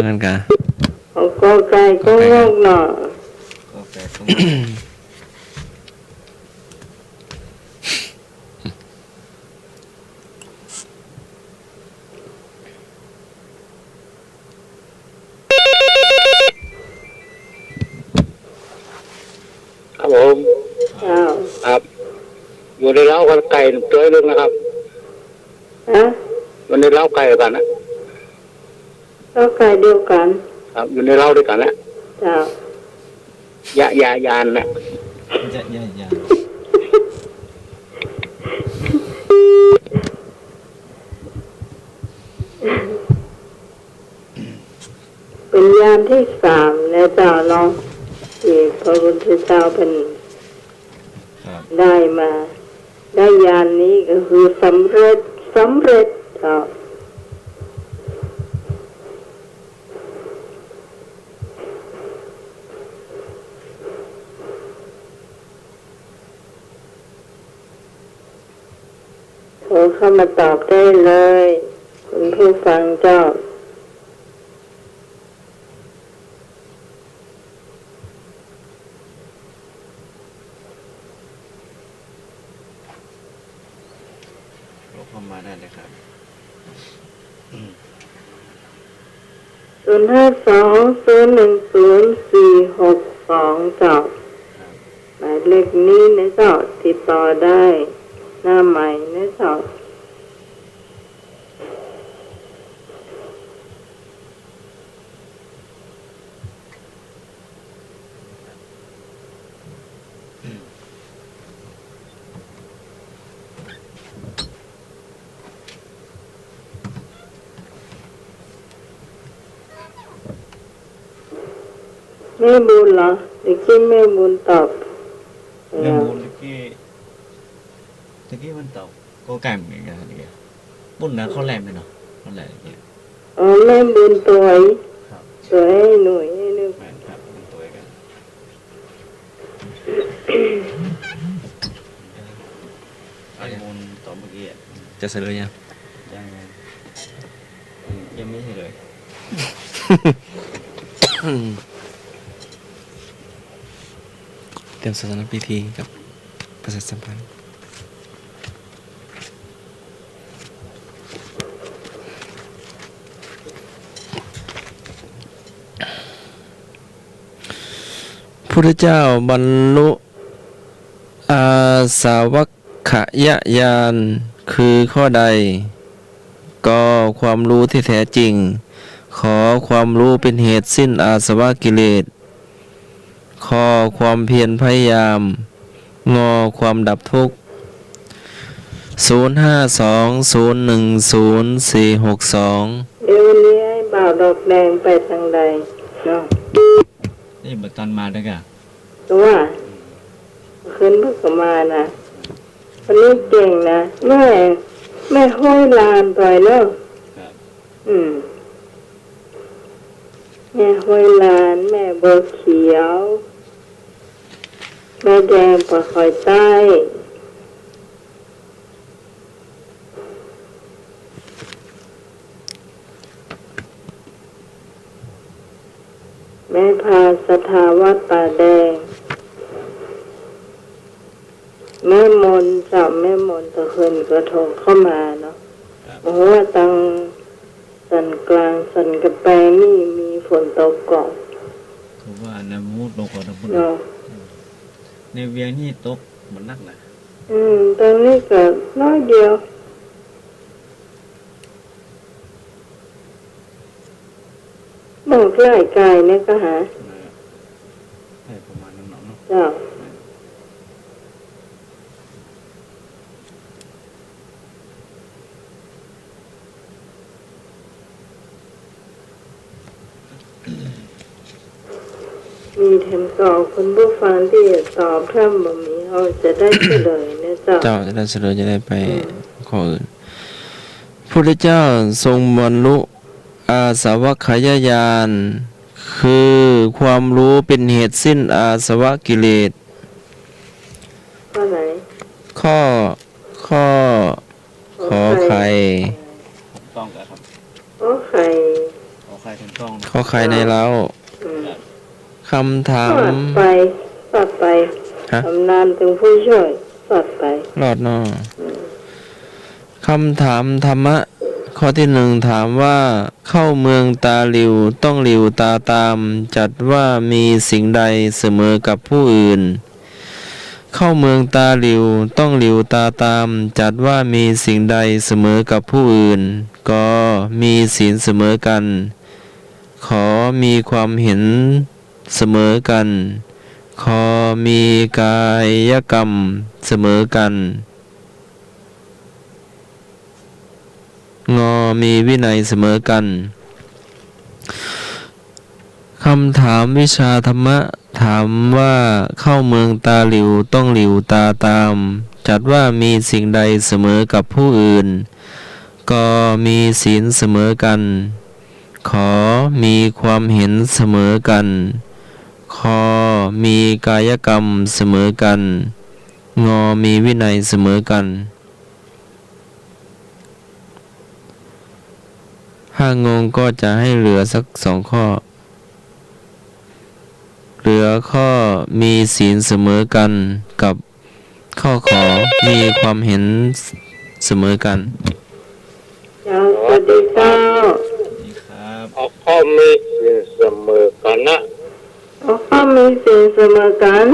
นั่นกะ ของกอไก่ก็งอกหน่อ ครับผม เจ้า ครับอยู่ในเล้ากันไก่ตัวนึงนะครับ ฮะ อยู่ในเล้าไก่กันนะ ก็ไก่เดียวกัน ครับอยู่ในเล้าด้วยกันนะ เจ้าย านนะ เป็นยานที่สามแล้วเจ้าเนาะที่พระพุทธเจ้าเป็นได้มา ได้ยานนี้ก็คือสำเร็จเจ้าโทรเข้ามาตอบได้เลยคุณผู้ฟังเจ้า เข้ามาได้เลยครับ 052010462เจ้าหมายเลขนี้นะเจ้าติดต่อได้หน้าใหม่นะเจ้าแม่บุญเหรอเด็กที่แม่บุญตอบ เรื่องบุญตะกี้มันตอบก็ไก่เหมือนกันตะกี้บุญนะเขาแรงไปเนาะเขาแรงอย่างเงี้ย อ๋อแม่บุญตัว ครับ สวยให้หน่วยให้นึก แม่นครับเป็นตัวกันไอ้บุญตอบเมื่อกี้อะ จะเสร็จเลยยัง ยังไม่ใช่เลย เตรียมศาสนพิธีกับประชาสัมพันธ์พุทธเจ้าบรรลุอาสาวัคยญาณคือข้อใดก็ความรู้ที่แท้จริงขอความรู้เป็นเหตุสิ้นอาสวะกิเลสข้อความเพียรพยายามงอความดับทุกข์ 0520104462 เดี๋ยววันนี้ให้บ่าวดอกแดงไปทางใดเนาะ นี่บัตรมาด้วยกัน แต่ว่าคืนเพิ่งมานะวันนี้เก่งนะแม่ห้อยลานต่อยเนาะแม่ห้อยลานแม่บัวเขียวแม่แดงปะคอยใต้แม่พาสถาวัดป่าแดงแม่มนจับแม่มนตะเคินกระทงเข้ามาเนาะโอ้โหตังสันกลางสันกระแปงนี่มีฝนตกก่อน คือว่าในมูดลงก่อนทั้งหมด เนาะ ในเวียงนี่ตกมันนักนะ ตอนนี้ก็น้อยเดียวบอกไล่กายเนี่ยก็หา ใช่ประมาณนั้นเนาะ เจ้ามีเทมตอบคุณผู้ฟังที่ตอบถ้าบ่มีเขาจะได้เฉลยนะเจ้า เจ้าจะได้เสด็จจะได้ไปข้ออื่นพุทธเจ้าทรงบรรลุอาสวัคยญาณคือความรู้เป็นเหตุสิ้นอาสวะกิเลส ข้อไหน ข้อขอไข่ ต้องกันครับ โอ้ไข่ ขอใครถึงต้อง ข้อไข่ในเล้า อืม คำถาม สอดไป ฮะ ทำนานถึงผู้ช่วยสอดไป รอดเนอคำถามธรรมะ ข้อที่หนึ่งถามว่าเข้าเมืองตาหลิวต้องหลิวตาตาม จัดว่ามีสิ่งใดเสมอกับผู้อื่น เข้าเมืองตาหลิวต้องหลิวตาตาม จัดว่ามีสิ่งใดเสมอกับผู้อื่น ก็มีศีลเสมอกัน ขอมีความเห็นเสมอกัน ขอมีกายกรรมเสมอกัน งอมีวินัยเสมอกันคำถามวิชาธรรมะถามว่าเข้าเมืองตาหลิวต้องหลิวตาตาม จัดว่ามีสิ่งใดเสมอกับผู้อื่น ก็มีศีลเสมอกัน ขอมีความเห็นเสมอกัน ขอมีกายกรรมเสมอกัน งอมีวินัยเสมอกันถ้างงก็จะให้เหลือสัก2 ข้อ เหลือข้อมีศีลเสมอกันกับข้อขอมีความเห็นเสมอกัน เจ้าสวัสดีเจ้า นี่ครับ เอาข้อมีสิ่งเสมอกันนะ โอ้ข้อมีสิ่งเสมอกัน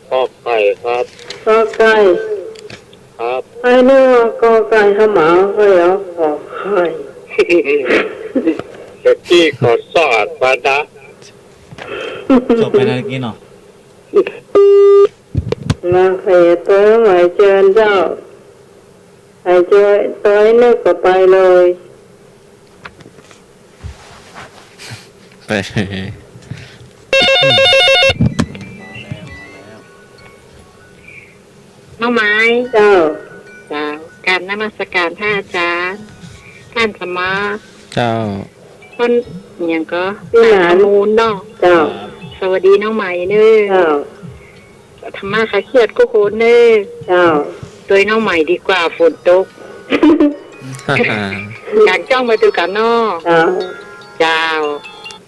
ข้อไก่ครับ กอไก่ ครับ ให้เนื้อกอไก่ขมาก็เอาขอไข่ เมื่อกี้ก็สอดปะดะ จบไปนาทีเนาะ มาเขยตัวใหม่เชิญเจ้าไอ้เจอตัวนี้ก็ไปเลย ไป น้องไม้ เจ้า จ้าการนมัสการท่านอาจารย์ท่านสมมา เจ้า ต้นอย่างก็ พี่หลาน มูลเนาะ เจ้า สวัสดีน้องใหม่เน้อ เจ้า ธรรมะขาเครียดก็โคนเน้อ เจ้า โดยน้องใหม่ดีกว่าฝนตกอยากจ้องมาดูกันเนาะ เจ้า เจ้า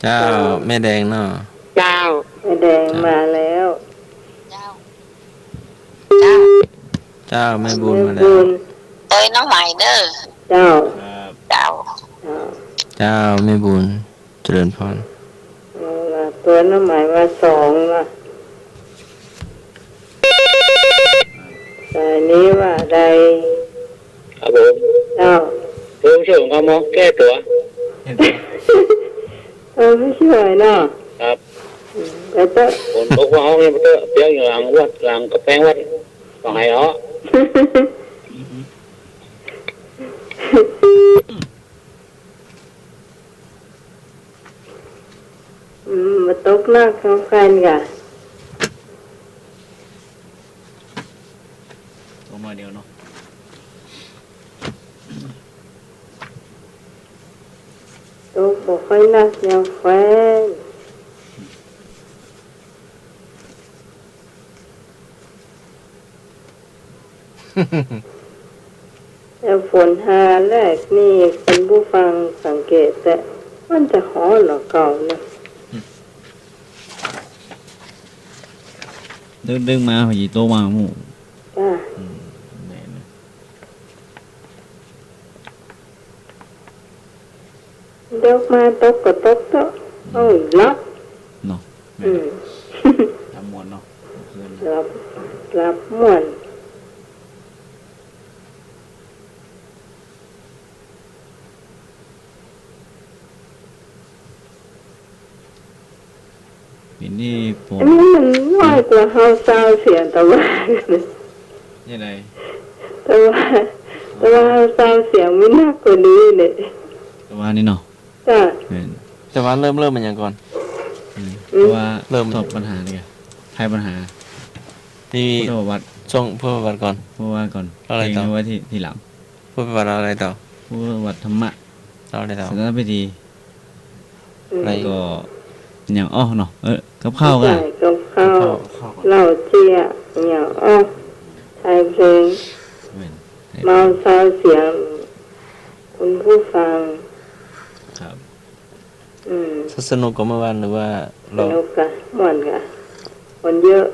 เจ้าแม่แดงเนาะ เจ้า ไอ้แดงมาแล้ว เจ้า เจ้า เจ้าแม่บุญมาแล้ บุ ว ญ โดยน้องใหม่เด้อ เจ้า ครับ เจ้า เจ้า เจ้าแม่บุญเจริญพร เอาล่ะตัวน้ำหมายว่า2ล่ะสายนี้ว่าใด ครับผม เจ้า เรื่องเชื่อของเขามองแก้ตัว เห็นไหม ไม่ช่วยเนาะ ครับ แต่ก็ คนบอกว่าห้องนี้มันก็เปี้ยงอยู่หลังวัดหลังกระแพงวัดฝั่งไหนเนาะ มาตกหน้าข้างกันกะ ตกมาเดียวเนาะ ตกบอกค่อยนักแนวแฟนแต่ฝนหาแรกนี่เป็นผู้ฟังสังเกตแต่มันจะหอหรอเก่านะ ดึงมาพอดีโตมาหมู่ จ้า แม่น เดี๋ยวมาตกก็ตกเถอะเอารับ เนาะแม่ อื น ม ทำมวนเนาะเพื่อน รับม่วน ปีนี้ผม อันนี้มันน้อยกว่าเฮาซาวเสียงแต่ว่า ยังไง แต่ว่าเฮาซาวเสียงไม่น่ากว่านี้เนี่ย แต่ว่านี่เนาะ จ้า แม่น แต่ว่าเริ่มมันยังก่อน เพราะว่า เริ่ม ตอบปัญหานี่ไงไทยปัญหา ที่ พุทธประวัติ ช่วงเพื่อประวัติก่อน เพราะว่าก่อน อะไรต่อ เงไว้ที่หลัง เพื่อประวัติอะไรต่อ พุทธประวัติธรรมะ เราอะไรต่อ สนพิธี อะไร ก็อย่างอ้อเนาะกับข้าวกัน ใส่กับข้าวเหล้าเจียอย่างอ้อไทยเพลง แม่น เมาซาวเสียงคุณผู้ฟัง ครับ สนุกกว่าเมื่อวานหรือว่า ส เรา นุกกะม่วนกะคนเยอะ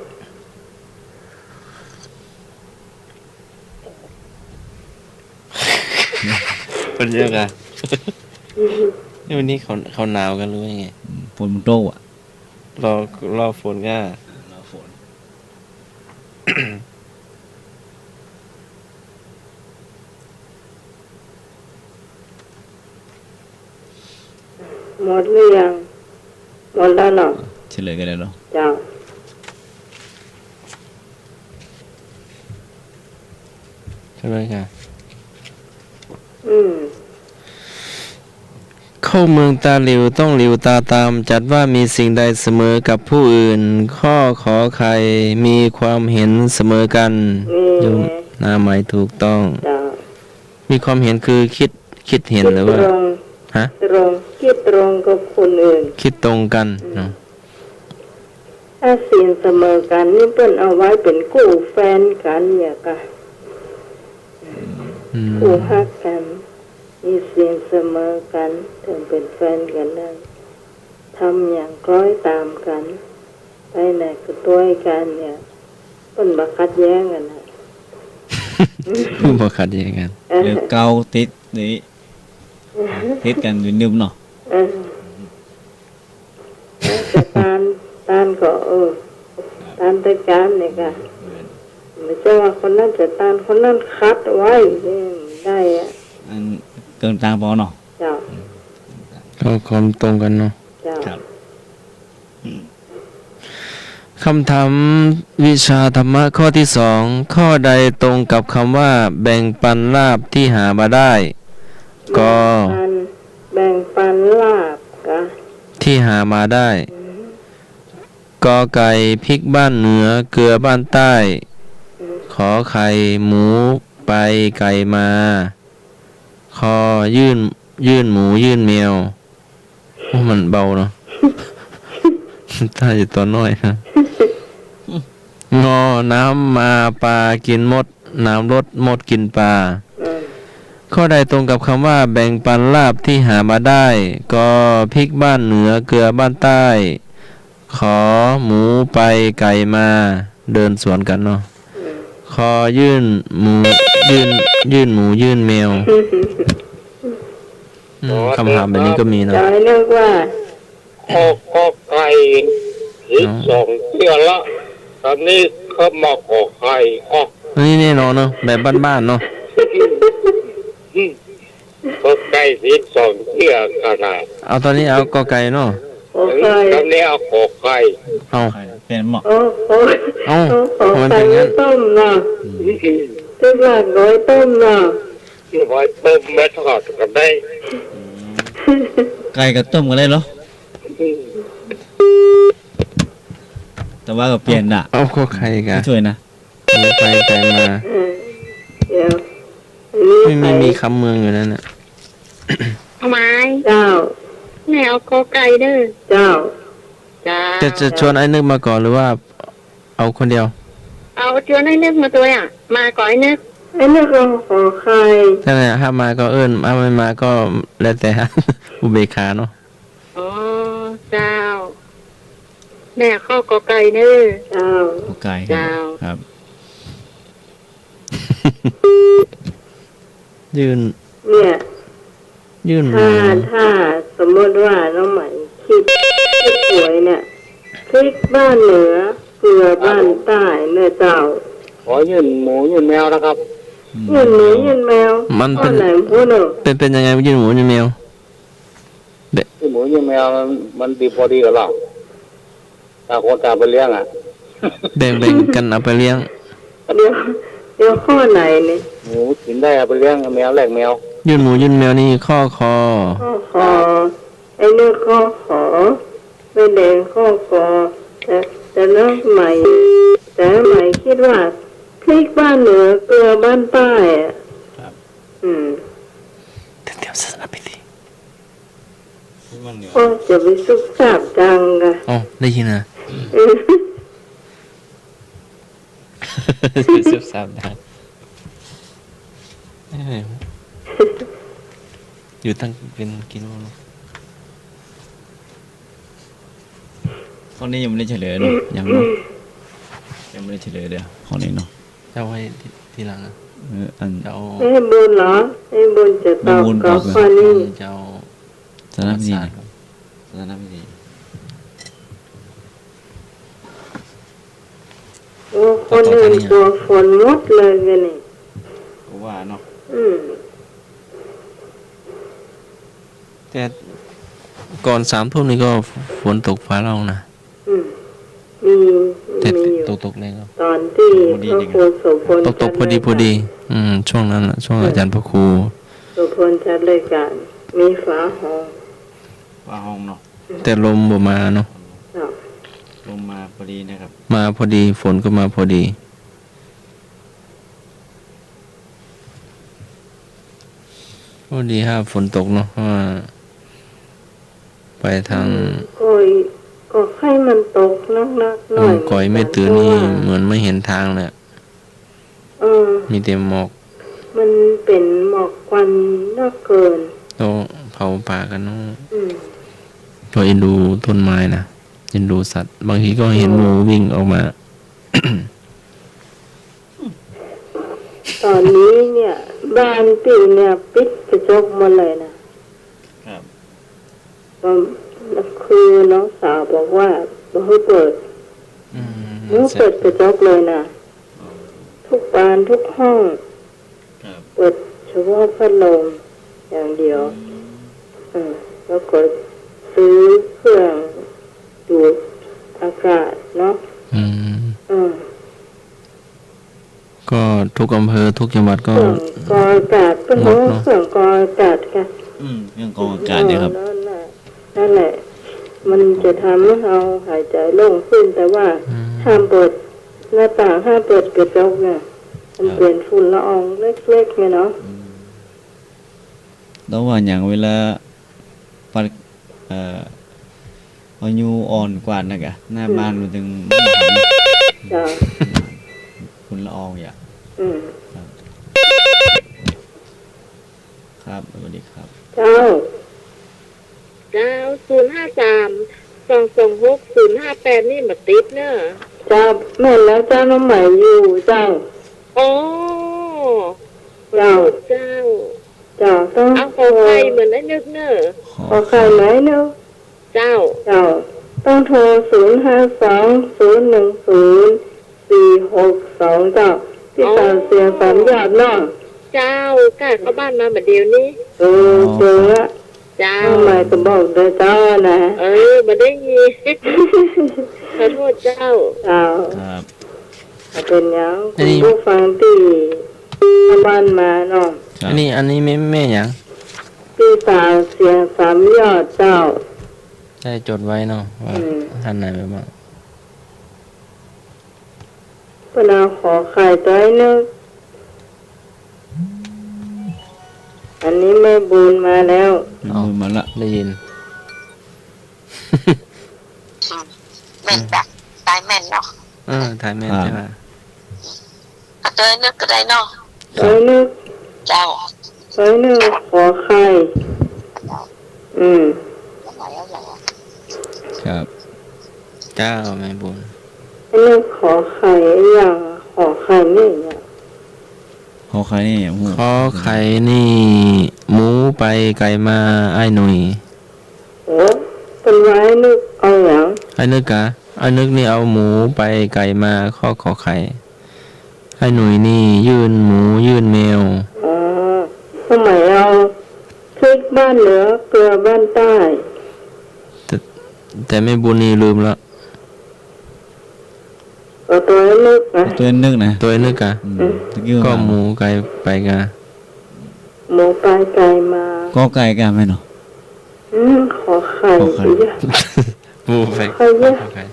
เป็นเยอะกัน นี่วันนี้เขาหนาวกันหรือว่ายังไง ฝนมันโตอ่ะ รอฝนก็ เราฝน หมดหรือยังหมดแล้วเนาะ เฉลยกันเลยเนาะ เจ้า ใช่ไหมคะ อืม เข้าเมืองตาหลิวต้องหลิวตาตาม จัดว่ามีสิ่งใดเสมอกับผู้อื่น ข้อขอใครมีความเห็นเสมอกัน นี่ โยมหน้าหมายถูกต้อง เจ้า มีความเห็นคือคิดเห็นหรือว่า ตรง ฮะ ตรงคิดตรงกับคนอื่น คิดตรงกันเนาะ ถ้าศีลเสมอกันนี่เปิ้นเอาไว้เป็นคู่แฟนกันเนี่ยกะ อืม คู่ฮักกัน มีศีลเสมอกันถึงเป็นแฟนกันได้ทำอย่างคล้อยตามกัน ไปไหนก็ตัวกันเนี่ยเปิ้นบัคัดแย้งกันนะ บ่ขัดแย้งกัน เดี๋ยวเกาติดนี่ติดกันอยู่นิ่มเนาะ เออแต่ตานก็ตานตะการเนี่ยกะไม่ใช่ว่าคนนั้นจะตานคนนั้นคัดไว้ได้อะ อันเกินตางพอเนาะ เจ้า ก็ความตรงกันเนาะ เจ้า ครับ คำถามวิชาธรรมะข้อที่สองข้อใดตรงกับคำว่า แบ่งปันลาภที่หามาได้ ก็ แบ่งปันลาบกะ ที่หามาได้กอไก่พริกบ้านเหนือเกลือบ้านใต้ ขอไข่หมูไปไก่มาคอยื่นหมูยื่นแมวโอ้มันเบาเนาะ ถ้าอยู่ตัวน้อยนะงอน้ำมาปลากินมดน้ำลดมดกินปลาข้อใดตรงกับคำว่า แบ่งปันลาบที่หามาได้ ก็พริกบ้านเหนือเกลือบ้านใต้ ขอหมูไปไก่มาเดินสวนกันเนาะขอยื่นหมูยื่นหมูยื่นแมวคำถามแบบนี้ก็มีเนาะ จอยนึกว่า ก็ไก่อีกสองเที่ยวละตอนนี้เขามาขอไข่ก็ นี่แน่นอนเนาะแบบบ้านๆเนาะ ก็ไก่อีกสองเที่ยวขนาด เอาตอนนี้เอากอไก่เนาะ โอ้ไข่ ตอนนี้เอาขอไข่ เอา ใครเป็นหมอ โอ้โอ้ เอ้า โอ้ ทำไม ไข่ เป็นงั้น ต้มเนาะตึกหลักร้อยต้มเนาะ ที่ไว้ต้มแม่ทอดกันได้ ไก่กับต้มกันเลยเหรอแต่ว่าก็เปลี่ยนอ่ะ เอาข้อไข่กะ ช่วยนะ มีไปไก่มา เดี๋ยว ไม่มีคำเมืองอยู่นั่นน่ะ เอาไม้ เจ้า แม่เอากอไก่เด้อ เจ้า จ้า จะชวนไอ้นึกมาก่อนหรือว่าเอาคนเดียว เอาชวนให้นึกมาตัวอ่ะมาก่อนให้นึก ไอ้นี่ก็ขอใคร ถ้าเนี่ยถ้ามาก็เอิ้นถ้าไม่มาก็แล้วแต่ อุเบกขาเนาะ อ๋อเจ้า แม่เข้ากอไก่เด้อ เจ้า โอไก่ เจ้า ครับ ยื่น เนี่ย ยื่น ถ้าสมมติว่าน้องใหม่คิดสวยเนี่ยพริกบ้านเหนือเกลือบ้านใต้เนี่ยเจ้า ขอยื่นหมูยื่นแมวนะครับ ยืนหมูยืนแมว มัน ข้อ เป็น ไหนพูดเนอะ เป็นยังไงยื่นหมูยื่นแมว ยื่นหมูยื่นแมวมันดีพอดีกับเราถ้าคนตามไปเลี้ยงอ่ะ แบ่งกันเอาไปเลี้ยง เดี๋ยวข้อไหนเนี่ย หมูกินได้เอาไปเลี้ยงแมวแลกแมว ยื่นหมูยื่นแมวนี่ข้อคอ ข้อคอไอ้นี่ข้อขอไม่แดงข้อคอแต่น้องใหม่แต่ใหม่คิดว่าพริกบ้านเหนือเกลือบ้านใต้อ่ะเตรียมศาสนาพิธี ก็จะไปซุกซาบจังกะ อ๋อได้ยินนะ สืบสาวได้อยู่ตั้งเป็นกิโลเนอะ ข้อนี้ยังไม่ได้เฉลยเนาะยังเนาะยังไม่ได้เฉลยเดี๋ยวข้อนี้เนาะ จะเอาไว้ทีหลังนะ อัน จะเอา ไอ้บุญเหรอไอ้บุญจะตอบกับข้อนี้ จะเอา สารพิธี ศาสตร์ สารพิธี โอ้คนอื่นกลัวฝนหมดเลยกันนี่ ก็ว่าเนาะ แต่ก่อน3 ทุ่มนี่ก็ฝนตกฟ้าร้องนะ มี แต่ อยู่ ตกเลยครับ ตอนที่พระครูโสพล ตกพอดี ช่วงนั้นน่ะช่วงอาจารย์พระครู โสพลจัดรายการมีฝาห้อง ว่าห้องเนาะ แต่ลมบ่มาเนาะ เนาะ ลงมาพอดีนะครับ มาพอดีฝนก็มาพอดีถ้าฝนตกเนาะเพราะว่าไปทาง ก็ให้มันตกนักๆหน่อย ก่อยไม่ตื่นนี่เหมือนไม่เห็นทางเลยอะมีแต่หมอก มันเป็นหมอกควันน่าเกิน เราเผาป่ากันเนาะก็เอ็นดูต้นไม้นะเอ็นดูสัตว์ บางทีก็เห็นงูวิ่งออกมา ตอนนี้เนี่ยบ้านปิ่นเนี่ยปิดกระจกหมดเลยนะครับ คือน้องสาวบอกว่าบ่ให้เปิดไม่เปิดกระจกเลยนะทุกบานทุกห้องเปิดเฉพาะพัดลมอย่างเดียวแล้วก็ซื้อเครื่องดูดอากาศเนาะก็ทุกอำเภอทุกจังหวัดก็ เครื่องกรองอากาศก็รู้เครื่องกรองอากาศค่ะ เรื่องกองอากาศเนี่ยครับ นั่นแหละมันจะทำให้เราหายใจโล่งขึ้นแต่ว่าห้ามเปิดหน้าต่างห้ามเปิดกระจกเนี่ยมันเป็นฝุ่นละอองเล็กๆไงเนาะ แล้วว่าอย่างเวลาปัดเอายูอ่อนกว่านะกะหน้าบ้านมันถึง จ้า คุณละอองอย่าครับสวัสดีครับ เจ้า 053-226-058นี่มาติดเนอะ เจ้าแม่แล้วเจ้าน้องใหม่อยู่เจ้า อ๋อ เจ้า เจ้า เจ้าต้อง เอาขอไข่เหมือนได้นึกเนอะ ขอใครไหมเนาะ เจ้า เจ้าต้องโทร052-010-462เจ้าที่ตามเสียงสามหยาดเนาะ เจ้ากล้าเข้าบ้านมาแบบเดียวนี้ เจอละ เจ้า น้องใหม่ก็บอกเด้อเจ้านะ มาได้ยิน ขอโทษเจ้า เจ้า ครับ เป็นยังคุณผู้ฟังที่บ้านมาเนาะ ค อันนี้แม่หยัง พี่สาวเสียงสามยอดเจ้า ได้จดไว้เนาะว่าท่านไหนไปบ้าง ปนาขอไข่ตัวนึงอันนี้แม่บุญมาแล้ว มือมาละ ได้ยิน แม่นแบบตายแม่นเนาะ ถ่ายแม่นใช่ไหม เอาตัวนึกก็ได้เนาะ ตัวนึง เจ้า ตัวนึงขอไข่ ไหนเอาอย่าง ครับ เจ้าแม่บุญ อันนี้ขอไข่อย่างขอไข่นี่เนี่ย ขอใครนี่หู ขอไข่นี่หมูไปไก่มาไอ้หนุ่ย โอ้เป็นไว้นึกเอาอย่าง ไอ้นึกนี่เอาหมูไปไก่มาข้อขอไข่ไอ้หนุ่ยนี่ยื่นหมูยื่นแมว อ๋อสมัยเอาพริกบ้านเหนือเกลือบ้านใต้ แต่แม่บุญนี่ลืมแล้ว เอาตัวนึกนะ ตัวนึกนะ ตัวไอ้นึกอะ ตะกี้ ก็ ว่า หมูไก่ไปกะ หมูปลายไก่มา ก็ไก่กันไหมเนาะ ขอไข่ ขอไข่ อีกอะ หมูไป ไข่เยอะ ไข่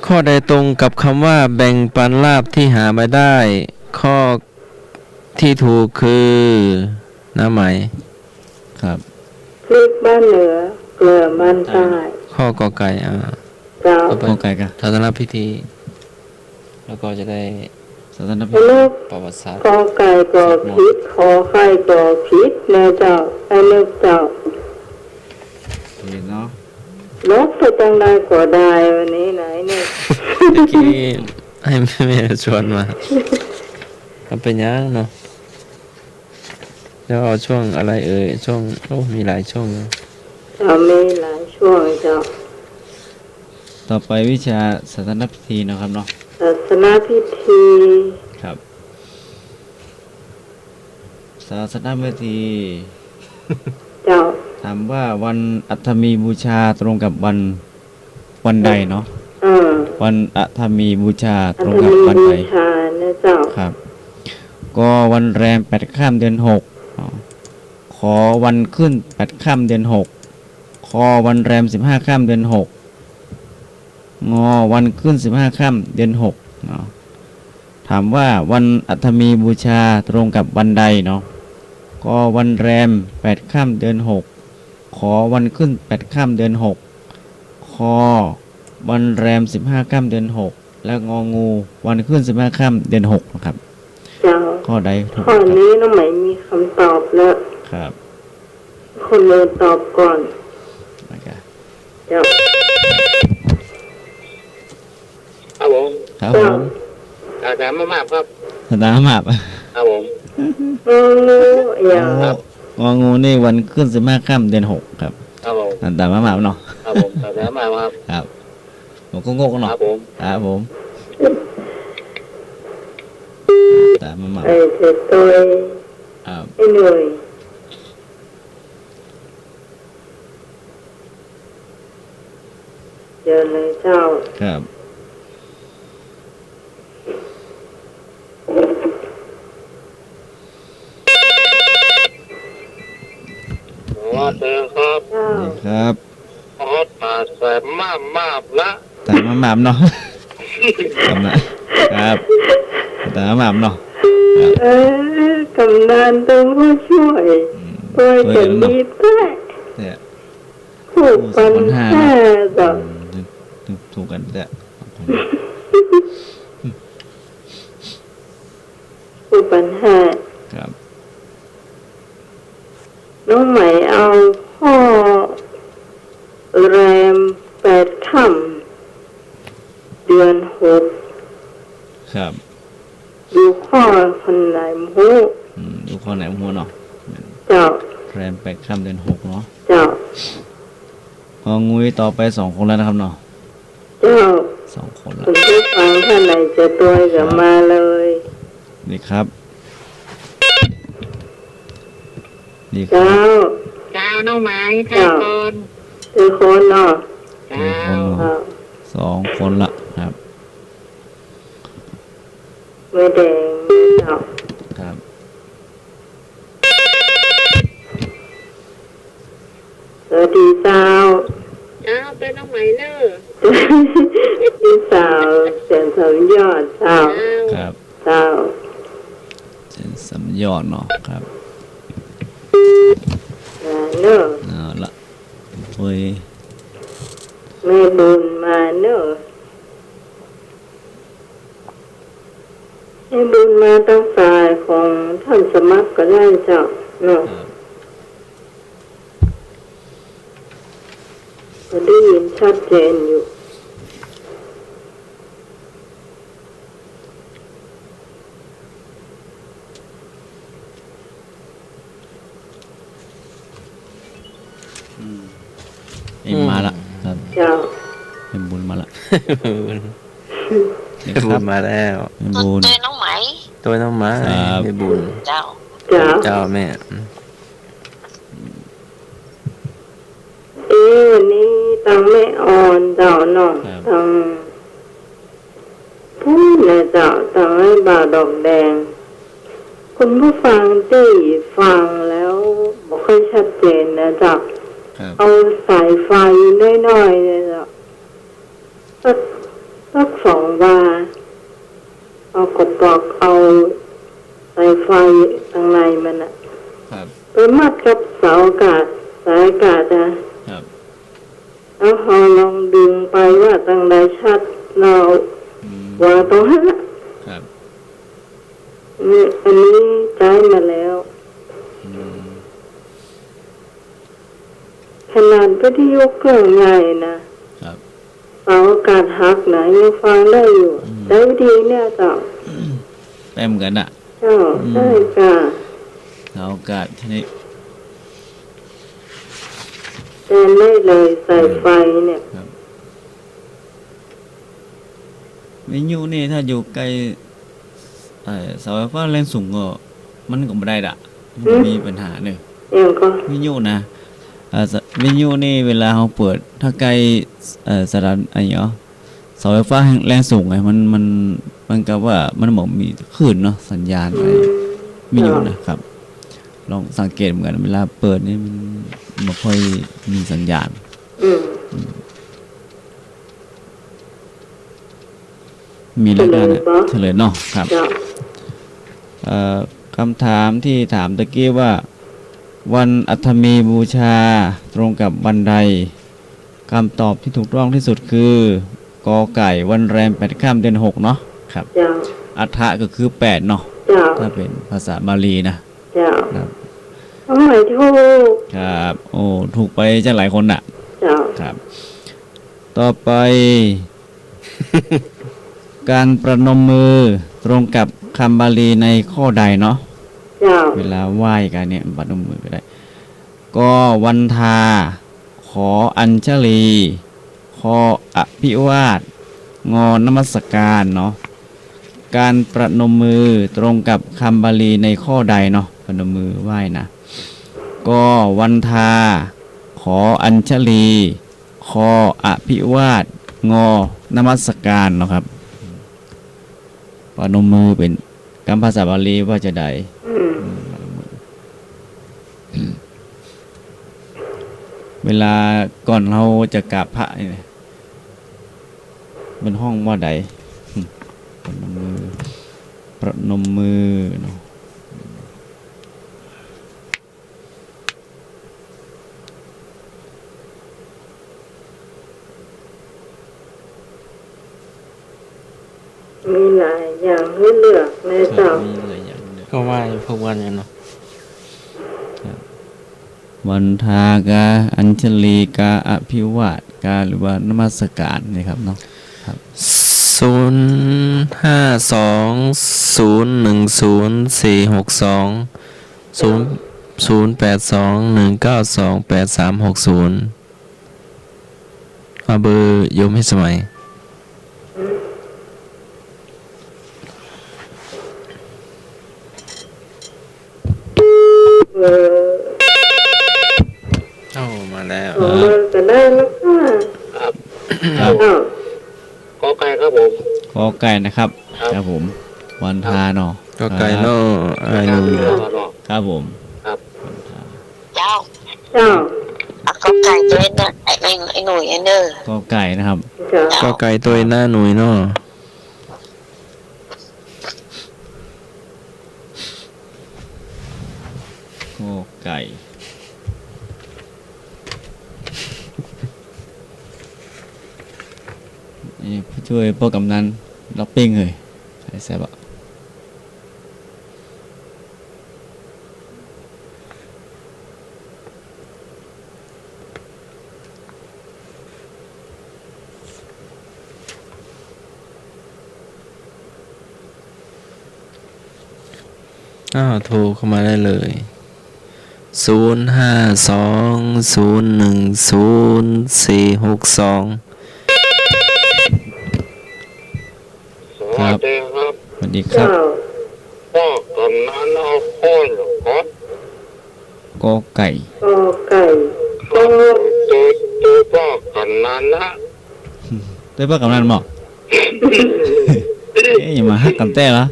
ข้อใดตรงกับคำว่าแบ่งปันลาภที่หามาได้ ข้อที่ถูกคือน้ำไหม ครับ พริกบ้านเหนือเกลือบ้านใต้ ข้อกอไก่เจ้า เอาไป ก็ไก่กัน ศาสนพิธี แล้วก็จะได้ ศาสนา ไอ้ลูก ประวัติศาสตร์ กอไก่กอพิษขอไข่กอพิษนะเจ้าไอ้ลูกเจ้า เนาะ นกไปจังใดก็ได้วันนี้ไหนเนี่ย เมื่อกี้ให้แม่ชวนมาเอาเป็นยังเนาะแล้วเอาช่วงอะไรช่วงมีหลายช่วงนะ จะมีหลายช่วงเจ้า ต่อไปวิชาศาสนพิธีนะครับเนาะ ศาสนาพิธี ครับ ศาสนพิธี เจ้า ถามว่าวันอัฐมีบูชาตรงกับวันใดเนาะ วันอัฐมีบูชาต อั รง ต กับ มี วัน บู ใด ชานะเจ้า ครับ ก็วันแรม8 ค่ำเดือน6ขอวันขึ้น8 ค่ำเดือน6คอวันแรม15 ค่ำเดือน6งอวันขึ้น15 ค่ำเดือน6เนาะถามว่าวันอัฐมีบูชาตรงกับวันใดเนาะก็วันแรม8 ค่ำเดือน6ขอวันขึ้น8 ค่ำเดือน6คอวันแรม15 ค่ำเดือน6และงองูวันขึ้น15 ค่ำเดือน6นะครับ เจ้า ข้อใดถูก ข้อนี้น้องใหม่มีคำตอบแล้ว ครับ คนเลยตอบก่อน นะครับ เจ้า ครับผม ครับผม อาจารย์มากครับ สนามหมาบ ครับผม งูอย่าง งองูนี่วันขึ้น15 ค่ำเดือน6ครับ ครับผม สนามหมาบเนาะ ครับผมอาจารย์มากครับ ครับผมก็งก ค เนาะ รับผม ครับผมสนามหมาบ ไอ้เสร็จตัว ครับ ไอ้เหนื่อยเจอเลยเจ้า ครับ สวัสดีครับ เจ้า ดีครับ ขอตาแสบมากละ สนามหมาบเนาะกำนะครับสนามหมาบเนาะ กำนันต้องมาช่วยช่วยจะดีแท้ เนี่ย ผูกปันแท้จ้ะ ถูกกันแต่ ผูกปันแท้ ครับ น้องใหม่เอาพ่อแรม8 ค่ำเดือน6 ครับ ดูข้อคนไหนมู ดูข้อไหนหัวเนาะ เจ้า แรม8 ค่ำเดือน6เนาะ เจ้า พองุยต่อไป2 คนแล้วนะครับเนาะ เจ้า 2 คนละ คุณผู้ฟังท่านไหนจะตัวกับมาเลย นี่ครับนี่ครั เจ้า บ เจ้าน้องไม้ไทยกร คือคนเนาะ เจ้า เจ้า 2 คนละครับ น มือแดงเจ้า ครับ สวัสดีเจ้า อ้าวเป็นน้องไหมเนอะ พี่สาวเสียงสมยอดเจ้า ครับ เจ้า เส้นสำยอดเนาะครับ เนอะ เอาละโอ้ย แม่บุญมาเนอะแม่บุญมาตั้งสายของท่านสมัครก็ได้เจ้าเนอะ ครับ ก็ได้ยินชัดเจนอยู่เอ็มมาละครับ เจ้า เอ็มบุญมาละ ได้บุญมาแล้ว เอ็ม ตัว บุญ ตัวน้องไหม ตัวน้องไม้ ครับ ได้บุญ เจ้า เจ้า เจ้าแม่ วันนี้ตังไม่อ่อนเจ้าเนาะตังพูดนะเจ้าตังให้บ่าวดอกแดงคุณผู้ฟังที่ฟังแล้วบอกค่อยชัดเจนนะเจ้า ครับ เอาสายไฟน้อยๆเลยเจ้าสัก2 วาเอากระบอกเอาสายไฟทางในมันอะ ครับ ไปมัดกับเสาอากาศสายอากาศนะครับ แล้วพอลองดึงไปว่าทางใดชัดเรา อืม วางตรงนั้นน่ะ ครับ อันนี้ใช้มาแล้ว อืม ขนาดวิทยุเครื่องใหญ่นะครับ เสาอากาศหักนะยังฟังได้อยู่ใช้วิธีเนี่ยเจ้า แต้มกันอ่ะ เจ้าใช่จ้ะ เอาโอกาสทีนี้ แทนได้เลยใส่ไฟเนี่ย วิญญูนี่ถ้าอยู่ใกล้เสาไฟฟ้าแรงสูงก็มันก็ไม่ได้ละมันมีปัญหาหนึ่ง ยังก็ วิญญูนะวิญญูนี่เวลาเขาเปิดถ้าใกล้สถานอะไรเนาะเสาไฟฟ้าแรงสูงไงมันกับว่ามันบอกมีคลื่นเนาะสัญญาณอะไรวิญญูนะครับ ลองสังเกตเหมือนกันเวลาเปิดนี่มันไม่ค่อยมีสัญญาณ อืม มีแล้วกันนะเฉลยเนาะครับ เจ้า คำถามที่ถามตะกี้ว่า วันอัฐมีบูชาตรงกับวันใดคำตอบที่ถูกต้องที่สุดคือกอไก่วันแรม8 ค่ำเดือน 6เนาะครับ เจ้า อัฐะก็คือ8เนาะ เจ้า ถ้าเป็นภาษาบาลีนะ เจ้า ครับ ทำไมถูก ครับโอ้ถูกไปจะหลายคนน่ะ เจ้า ครับ ต่อไป การประนมมือตรงกับคำบาลีในข้อใดเนาะ เจ้า เวลาไหว้กันเนี่ยประนมมือก็ได้ ก็วันทา ขออัญชลีขออภิวาทงอนมัสการเนาะการประนมมือตรงกับคำบาลีในข้อใดเนาะประนมมือไหว้นะก็วันทา ขออัญชลีขออภิวาทงอนมัสการเนาะครับประนมมือเป็นคำภาษาบาลีว่าจะใด เวลาก่อนเราจะกราบพระนี่เป็นห้องว่าใดประนมมือเนาะ มีหลายอย่างให้เลือกแม่เจ้า มีหลายอย่างเลย ก็ไหว้พวกวันกันเนาะ วันทากาอัญชลีกาอภิวาทกาหรือว่านมัสการนะครับเนาะ 0520104620821928360เอาเบอร์โยมให้สมัย เข้ามาแล้ว ออกมาก็ได้แล้วค่ะ ครับ อ้าว ขอไก่ครับผม ขอไก่นะครับ ครับผม วันทาเนาะ ก็ไก่เนาะไอ้หนุ่ย ครับผม เจ้า เจ้า เอาก็ไก่ตัวนั้นไอ้หนุ่ยไอ้เนอ ก็ไก่นะครับ เจ้า ก็ไก่ตัวหน้าหนุ่ยเนาะ ก็ไก่นี่ผู้ช่วยพ่อกำนันล็อปปิ้งเลยใช่แซ่บอ่ะโทรเข้ามาได้เลย052010462 สวัสดีครับ สวัสดีครับ เจ้า พ่อกำนันเอาพ่อหรือครับ ก็ไก่ กอไก่กอ ตัวพ่อกำนันนะ ได้พ่อกำนันบอกอย่ามาฮักกันแต่ละ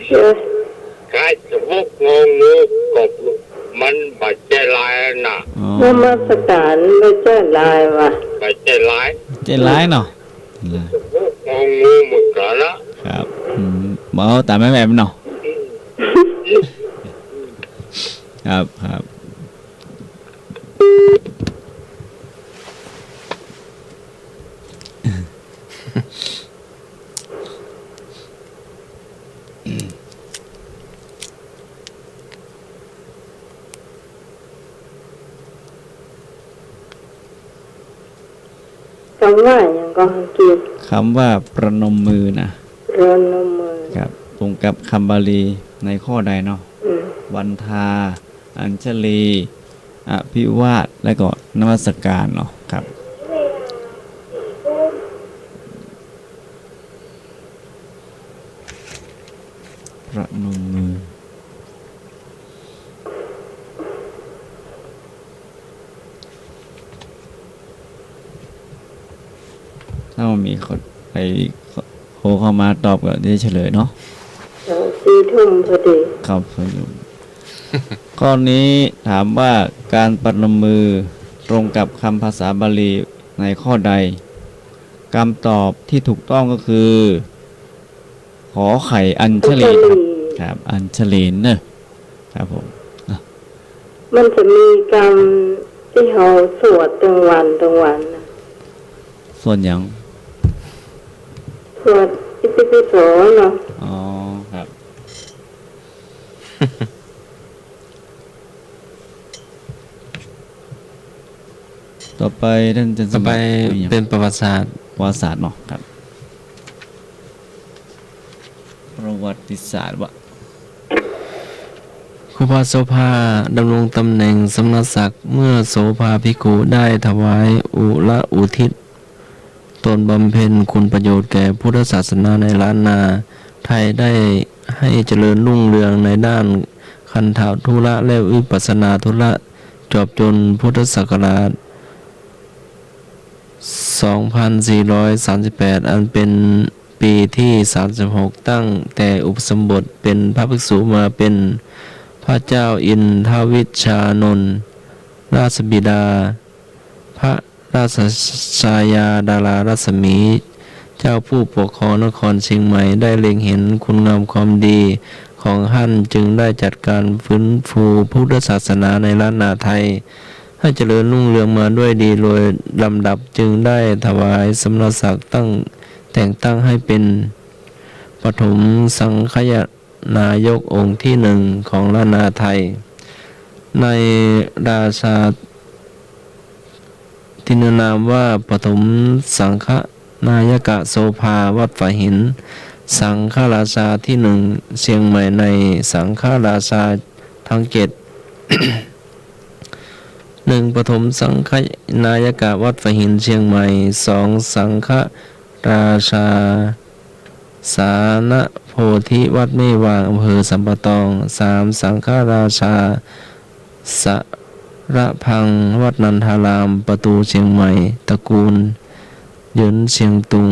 เจ้า ไก่จะพวกงงงูกบมันบาดเจ็บลายน่ะ อ๋อ นมัสการไม่เจ้าลายว่ะ บาดเจ็บลาย เจ๊ร้ายเนาะ พวกงงงูเหมือนกันนะครับ บ่เอาตามแม่แม่เนาะครับครับคำว่าอย่างก็ฮังกี คำว่าประนมมือนะ เรือนนมือ ครับตรงกับคำบาลีในข้อใดเนาะ อืม วันทา อัญชลีอภิวาทและก็นมัสการเนาะครับประนมมือถ้ามันมีคนไปโทรเข้ามาตอบก็ได้เฉลยเนาะ 4 ทุ่มพอดี ครับพยุม ข้อนี้ถามว่าการประนมมือตรงกับคำภาษาบาลีในข้อใดคำตอบที่ถูกต้องก็คือ ขอไข่อัญชลีครับอัญชลีนเนอะครับผม มันจะมีกรรมที่เขาสวดตรงวันนะ ส่วนอย่าง สวดอิติปิโสเนาะ อ๋อครับ ต่อไปท่านจะ ต่อไปเป็นประวัติศาสตร์ ประวัติศาสตร์เนาะครับประวัติศาสตร์วะ ครูบาโสภาดำรงตำแหน่งสมณศักดิ์เมื่อโสภาภิกขุได้ถวายอุทิศตนบำเพ็ญคุณประโยชน์แก่พุทธศาสนาในล้านนาไทยได้ให้เจริญรุ่งเรืองในด้านคันธธุระและวิปัสสนาธุระจบจนพุทธศักราช 2438 อันเป็นปีที่ 36 ตั้งแต่อุปสมบทเป็นพระภิกษุมาเป็นพระเจ้าอินทวิชานนท์ราชบิดา พระราชชายาดารารัศมี เจ้าผู้ปกครองนครเชียงใหม่ได้เล็งเห็นคุณงามความดีของท่านจึงได้จัดการฟื้นฟูพุทธศาสนาในล้านนาไทย ให้เจริญรุ่งเรืองมาด้วยดีโดยลำดับจึงได้ถวายสมณศักดิ์แต่งตั้งให้เป็นปฐมสังฆนายกองค์ที่ 1ของล้านนาไทย ในราชาทินนามว่าปฐมสังฆนายกโสภาวัดฝาหิน สังฆราชาที่ 1เชียงใหม่ในสังฆราชาทั้ง 7 1. ปฐมสังฆนายกวัดฝาหินเชียงใหม่ 2. สังฆราชาสานโพธิวัดไม่วางอำเภอสัมปะตอง 3. สังฆราชาสระพังวัดนันทารามประตูเชียงใหม่ตระกูลเหยินเชียงตุง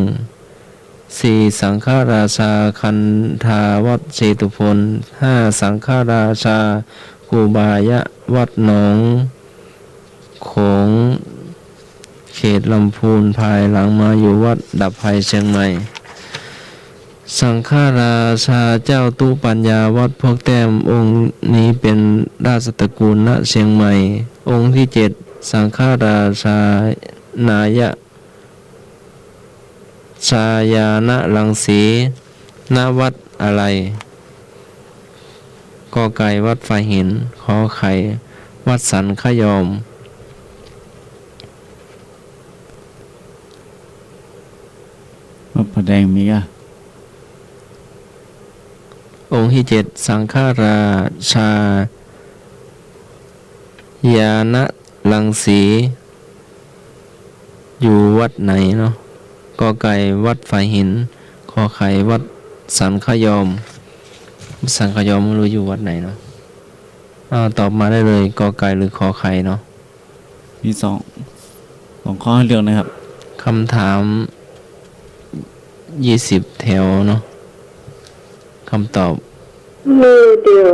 4. สังฆราชาคันธาวัดเชตุพน 5. สังฆราชากูบายะวัดหนองของเขตลำพูนภายหลังมาอยู่วัดดับภัยเชียงใหม่ สังฆราชาเจ้าตู้ปัญญาวัดพวกแต้มองค์นี้เป็นราชตระกูลณเชียงใหม่ องค์ที่ 7 สังฆราชานายะชายานะลังสีณวัดอะไรกอไก่วัดไฟหินขอไข่วัดสันขยอม วัดพระแดงมีอ่ะ องค์ที่ 7 สังฆราชายานะลังสีอยู่วัดไหนเนาะกอไก่วัดไฟหินขอไข่วัดสันขยอม สันขยอมไม่รู้อยู่วัดไหนเนาะตอบมาได้เลยกอไก่หรือขอไข่เนาะ มีสองข้อให้เลือกนะครับ คำถาม20 แถวเนาะคำตอบ มือเดียว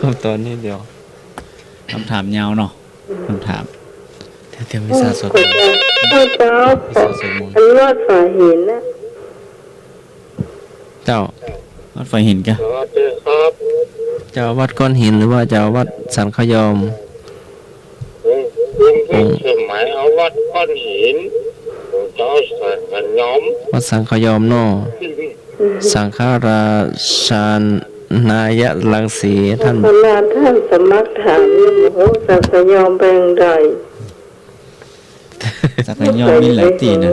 คำตอบนี่เดียว คำถามยาวเนาะคำถาม เดี๋ยววิสาสด ขอจะเจ้าขออันวัดฝ่ายหินนะ เจ้า วัดไฟหินกะ สวัสดีครับ เจ้าวัดก้อนหินหรือว่าเจ้าวัดสันขยอม ลุงเพิ่งสมัยเอาวัดก้อนหินผมเจ้าสันกันย้อม วัดสังขยอมเนาะสังฆราชานายะลังสีท่าน เวลาท่านสมัครถามนี่โอ้สักยอมเป็นไร สักยอมมีหลายตีนะ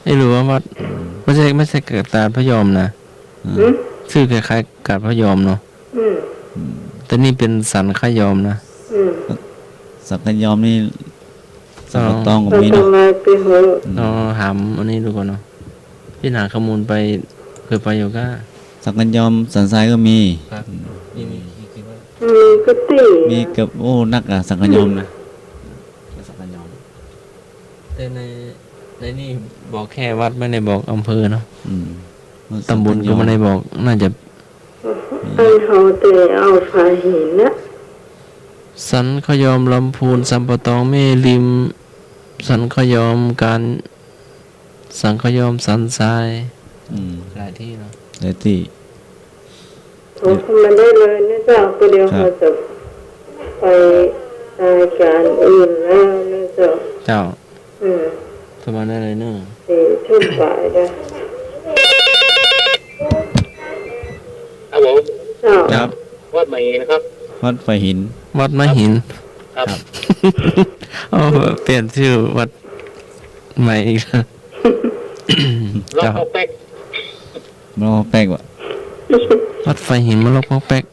ไม่รู้ว่าวัดไม่ใช่เกิดตาพระยอมนะชื่อคล้ายๆกาดพระยอมเนาะแต่นี่เป็นสันขยอมนะ สักยอมนี่สักตองก็ มัน มี ทำ เนาะ ไมไปหู เราหามอันนี้ดูก่อนเนาะพี่หาข้อมูลไปเคยไปอยู่ก็ สักยอมสันทรายก็มี ครับนี่คิดว่า มีก็ตี มีเกือบโอ้นักอ่ะสักยอมนะสักยอม แต่ในนี่บอกแค่วัดไม่ได้บอกอำเภอเนาะ ตำบลก็ไม่ได้บอกน่าจะ อันเขาเตะเอาฝ่ายหินนะ สันขยอมลำพูนสัมปะตองแม่ริม สันขยอมการสังขยอมสันทรายหลายที่เนาะ หลายตี โอ้มันได้เลยนะเจ้าก็เดี๋ยวเขาจะไปรายการอื่นแล้วนะเจ้า เจ้าโทรมาได้เลยเนอะ 4 ทุ่มบ่ายนะ ครับผม เจ้า ครับ วัดใหม่นะครับ วัดไฟหิน วัดมะหิน ครับ เอาเปลี่ยนชื่อวัดใหม่อีกแล้ว แล้ว เจ้า ก็แป๊ก รอแป้งวะ วัดไฟหินมะลกมะแป๊ก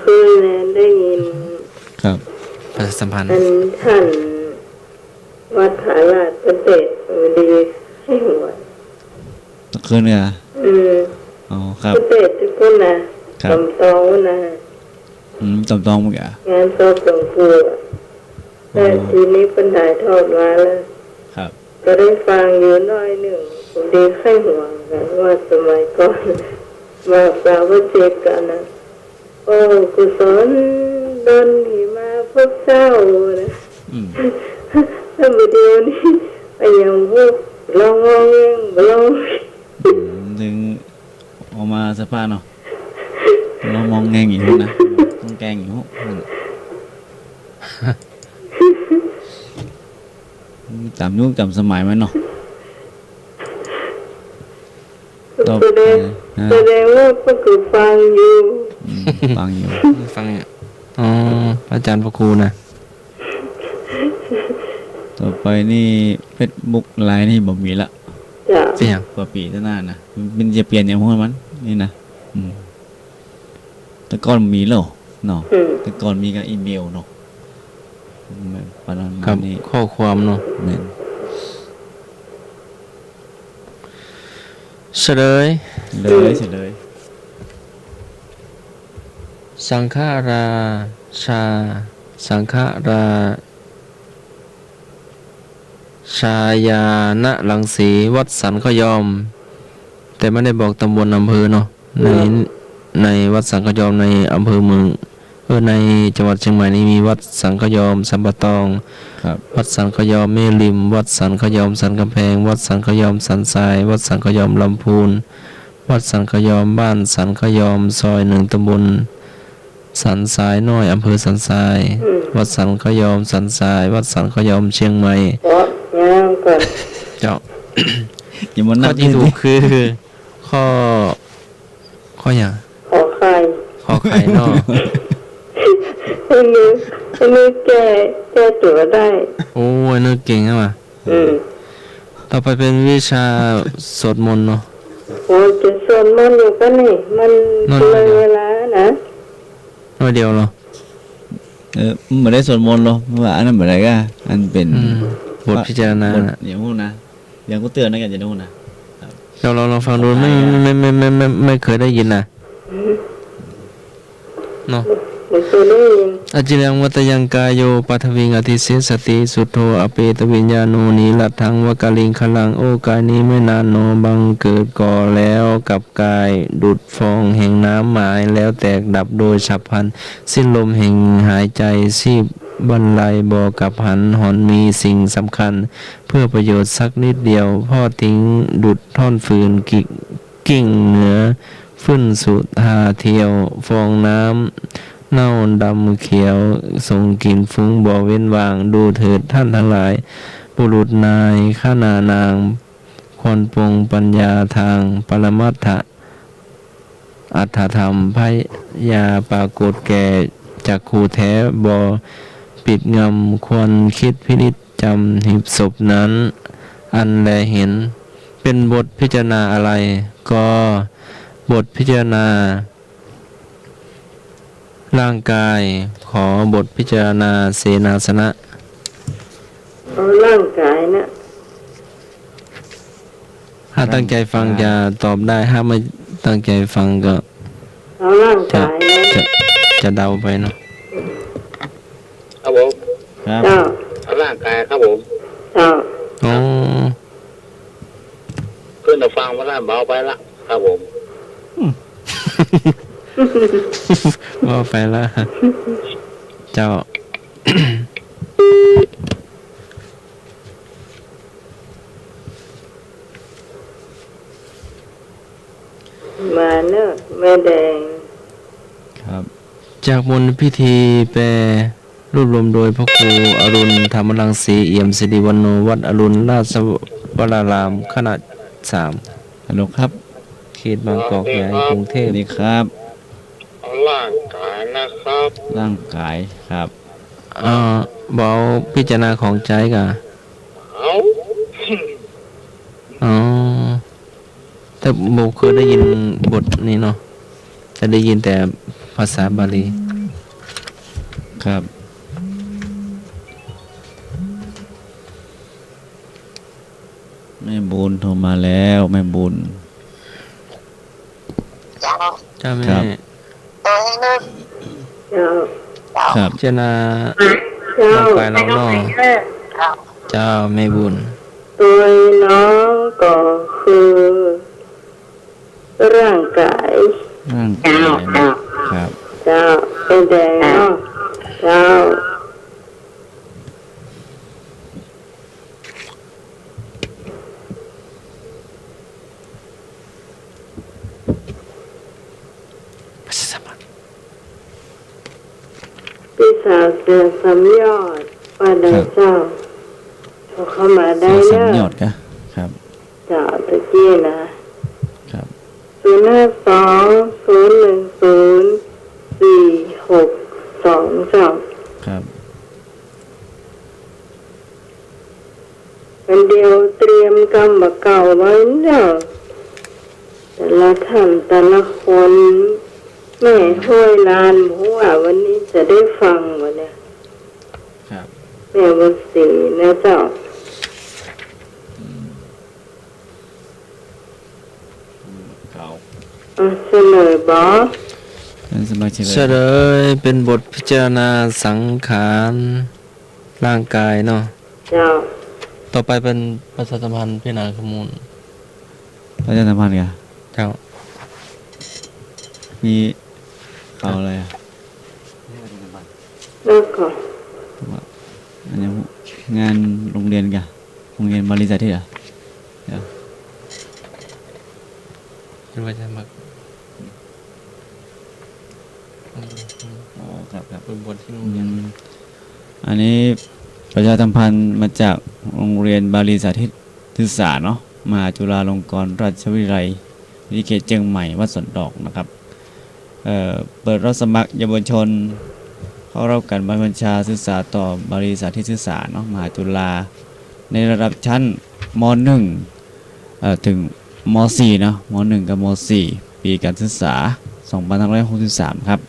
เคยได้ยิน ครับ ประชาสัมพันธ์ ท่านวัดผาลาดประเสฐดีให้หวย ตะคืนเนี่ยอ๋อครับ ประเสฐทุกคนนะครับ ตำตองนะ จำต้องมั้งอ่ะ งานศพหลวงปู่อะแต่ทีนี้เป็นถ่ายทอดมาแล้ว ครับ ก็ได้ฟังอยู่น้อยหนึ่งผมดีให้ห่วงกันว่าสมัยก่อนมาปราบเจ็บกันนะโอ้กุศลดนหิมาพวกเจ้านะถ้าไม่เดียวนี้ไปยังพวกลองมองเองลอง ถึงออกมาสภาพเนาะเรามองแงงอยู่นะต้องแกงอยู่จำยุคจำสมัยไหมเนาะ แสดงว่าก็คือฟังอยู่ ฟังอยู่ ฟังเนี่ยอ๋ออาจารย์พระครูนะ ต่อไปนี่เฟซบุ๊กไลน์นี่บ่มีละ จ้ะ เสียง กว่าปีตั้งนานนะมันจะเปลี่ยนอย่างพวกมันนี่นะแต่ก่อนมีแล้วเนาะแต่ก่อนมีกับอีเมลเนาะประมาณ ครับ นี้ ข้อความเนาะ แม่น เฉลย เลยเฉลย สังฆราชา สังฆรา ชายาณรังสีวัดสันขยอม แต่ไม่ได้บอกตำบลอำเภอเนาะในวัดสังขยอมในอำเภอเมืองในจังหวัดเชียงใหม่นี้มีวัดสังขยอมสัมปะตอง ครับ วัดสันขยอมแม่ริม วัดสันขยอมสันกำแพง วัดสันขยอมสันทราย วัดสันขยอมลำพูน วัดสันขยอมบ้านสันขยอมซอยหนึ่งตำบลสันทรายน้อยอำเภอสันทราย วัดสันขยอมสันทราย วัดสันขยอมเชียงใหม่ เพราะยังก่อน เจ้า อย่ามา ข้ นั อบ ที่ถูกคือข้ออย่าง ขอใคร ข้อไข่นอก อันนี้แก้ตัวได้ โอ้ยนึกเก่งอะว่ะ ต่อไปเป็นวิชาสวดมนต์เนาะ โอ้จะสวดมนต์อยู่กันนี่มันเลยเวลานะ น้อยเดียวเหรอ ไม่ได้สวดมนต์หรอกว่าอันนั้นเหมือนอะไรก็อันเป็น บทพิจารณา บทอย่างพูดนะอย่างกูเตือนนะกันจะพูดนะ เราฟังดูไม่เคยได้ยินนะเนาะ ไม่เคยได้ยิน อจิรังวัตยังกายโยปัทวิงอธิเสสติสุโธอเปตวิญญาโนนีลัทธังวกาลิงคลังโอกายนี้ไม่นานโนบังเกิดก่อแล้วกับกายดุดฟองแห่งน้ำหมายแล้วแตกดับโดยฉับพลันสิ้นลมแห่งหายใจชีพบรรลัยบ่อกับหันหอนมีสิ่งสำคัญ เพื่อประโยชน์สักนิดเดียวพ่อทิ้งดุดท่อนฟืนกิ่งเหนือฟื้นสุธาเทียวฟองน้ำเน่าดำเขียวส่งกลิ่นฟุ้งบ่เว้นวางดูเถิดท่านทั้งหลายบุรุษนายข้านานางควรปรงปัญญาทางปรมัตถะอัตถธรรมพยาปรากฏแก่จักขูแท้บ่ปิดงำควรคิดพินิจจำหีบศพนั้น อันแลเห็นเป็นบทพิจารณาอะไร ก็บทพิจารณาร่างกายขอบทพิจารณาเสนาสนะ เอาร่างกายนะ ถ้าตั้งใจฟังจะตอบได้ถ้าไม่ตั้งใจฟังก็ เอาร่างกายนะ จะเดาไปเนาะ ครับผม ครับ เจ้า เอาร่างกายครับผม เจ้า อ๋อ ขึ้นมาฟังว่าร่างเบาไปละครับผม ว่าไปแล้วเจ้า มาเนอะแม่แดง ครับ จากมนต์พิธีแปลรวบรวมโดยพระครูอรุณธรรมรังสีเอี่ยมสิริวัฒโนวัดอรุณราชวรารามขนาด3 ฮัลโหลครับ เขตบางกอกใหญ่กรุงเท ส พ วัสดีครับ เอาร่างกายนะครับ ร่างกายครับ บอกพิจารณาของใจกะ เอา อ๋อแต่โมเคยได้ยินบทนี้เนาะจะได้ยินแต่ภาษาบาลี ครับแม่บุญโทรมาแล้วแม่บุญ เจ้า เจ้าแม่ ครับ ตัวให้นึก เจ้า ครับ พิจารณา เจ้า ร่างกายเราเนาะ เจ้า เจ้าแม่บุญ ตัวน้องก็คือร่างกาย ร่างกายนะครับ เจ้าเป็นแดงเนาะเจ้า พี่สาวเสือสำยอดป้าได้เจ้าโทรเข้ามาได้ เสีย เน สัญญอ อะ ดกะครับ เจ้าตะกี้นะครับ 052-010-4622เจ้า ครับ วันเดียวเตรียมกรรมเก่าไว้เนอะแต่ละท่านแต่ละคนแม่ห้วยลานบอกว่าวันนี้จะได้ฟังวันเนี่ย ครับ แม่วันศรีนะเจ้า เก่า เฉลยบอ เป็นสมาชิก เฉลยเป็นบทพิจารณาสังขารร่างกายเนาะ เจ้า ท ต่อไปเป็นประชาสัมพันธ์พิจารณาข้อมูล ประชาสัมพันธ์กัน เจ้า มีข่าวอะไรอ่ะ แล้วก็ อันนี้งานโรงเรียนกันโรงเรียนบริษัทที่เหรอเดี๋ยว คิดว่าจะมา อ๋อครับครับ เป็นบนที่โรง อื เรียน มอันนี้ประชาสัมพันธ์มาจากโรงเรียนบาลีสาธิตศึกษาเนาะมหาจุฬาลงกรณราชวิทยาลัยวิทยาเขตเชียงใหม่วัดสวนดอกนะครับเปิดรับสมัครเยาวชนเข้ารับการบัญชาศึกษาต่อบาลีสาธิตศึกษาเนาะมหาจุฬาในระดับชั้นม .1 ถึงม .4 เนาะม .1 กับม .4 ปีการศึกษา2563ครับ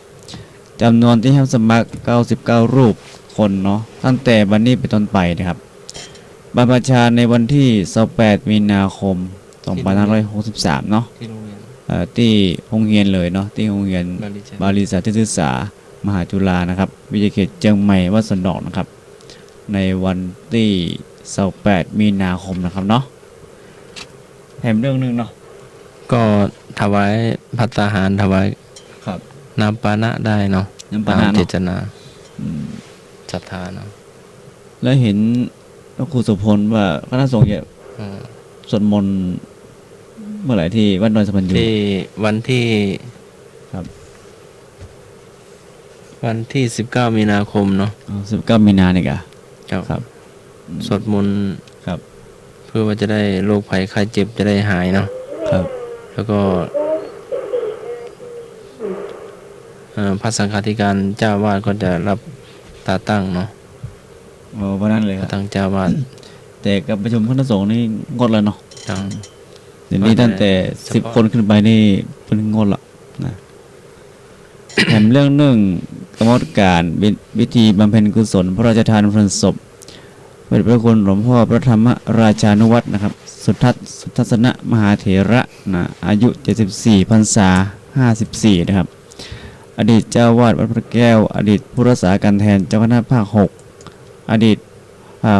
จำนวนที่รับสมัคร99รูปคนเนาะตั้งแต่วันนี้เป็นต้นไปนะครับบัตรประชาในวันที่28มีนาคม2563เนาะ ที่โรงเรียน ที่โรงเรียนเลยเนาะที่โรงเรียนบาลีสาธิตศึกษามหาจุฬานะครับวิทยาเขตเชียงใหม่วัดสวนดอกนะครับในวันที่28มีนาคมนะครับเนาะแถมเรื่องหนึงเนาะ ก็ถวายภัตตาหารถวาย ครับ น้ำปานะได้เนาะ น้ำปานะ เจ เนาะ ตนา อืม ศรัทธาเนาะ แล้วเห็นพระครูสุพลว่าคณะสงฆ์เนี่ย อืม สวดมนต์เมื่อไหร่ที่วัดดอยสะพันยู ที่วันที่ ครับ วันที่19มีนาคมเนาะ 19มีนาเนี่ยกะ เจ้า ครับ สวดมนต์ ครับ เพื่อว่าจะได้โรคภัยไข้เจ็บจะได้หายเนาะ ครับ แล้วก็พระสังฆาธิการเจ้าวาดก็จะรับตาตั้งเนาะ โอ้เพราะนั้นเลยค ตา รับ ตั้งเจ้าวาด แต่กับประชุมคณะสงฆ์นี่งดแล้วเนาะ จัง เดี๋ยวนี้ตั้งแต่ เฉพาะ 10 คนขึ้นไปนี่เป็นงดละนะ แถมเรื่องหนึ่งกรรมการวิธีบำเพ็ญกุศลพระราชทานเพลิงศพเป็นพระคุณหลวงพ่อพระธรรมราชานุวัตรนะครับ สุทัศนะมหาเถระนะอายุ 74 พรรษา 54 นะครับ อดีตเจ้าวาดวัดพระแก้ว อดีตผู้รักษาการแทนเจ้าคณะภาค 6 อดีต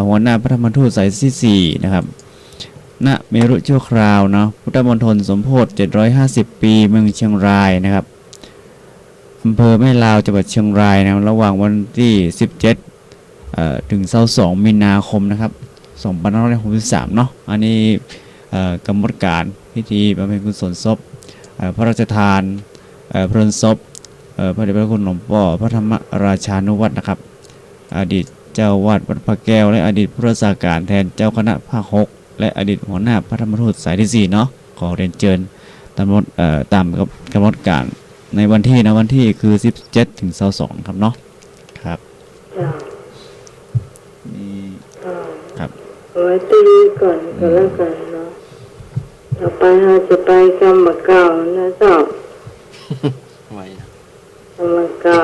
หัวหน้าพระธรรมทูตสายที่ 4 นะครับ ณ เมรุชั่วคราวเนาะพุทธมณฑลสมโพธิ750 ปีเมืองเชียงรายนะครับอำเภอแม่ลาวจังหวัดเชียงรายนะครับระหว่างวันที่ 17 ถึง22มีนาคมนะครับ2563เนาะอันนี้กรรมการพิธีบำเพ็ญกุศลศพพระราชทานเพลิงศพพระเดชพระคุณหลวงพ่อพระธรรมราชานุวัตรนะครับอดีตเจ้าวาดวัดพระแก้วและอดีตผู้รักษาการแทนเจ้าคณะภาค 6 และอดีตหัวหน้าพระธรรมทูตสายที่ 4 เนาะขอเรียนเชิญตามกับกำหนดการในวันที่คือ 17 ถึง 22 ครับเนาะครับ จ้า นี่ อ่า ครับ เอาไว้ตีก่อนก็แล้วกันเนาะต่อไปเราจะไปกรรมเก่านะเจ้า ไหวนะ กรรมเก่า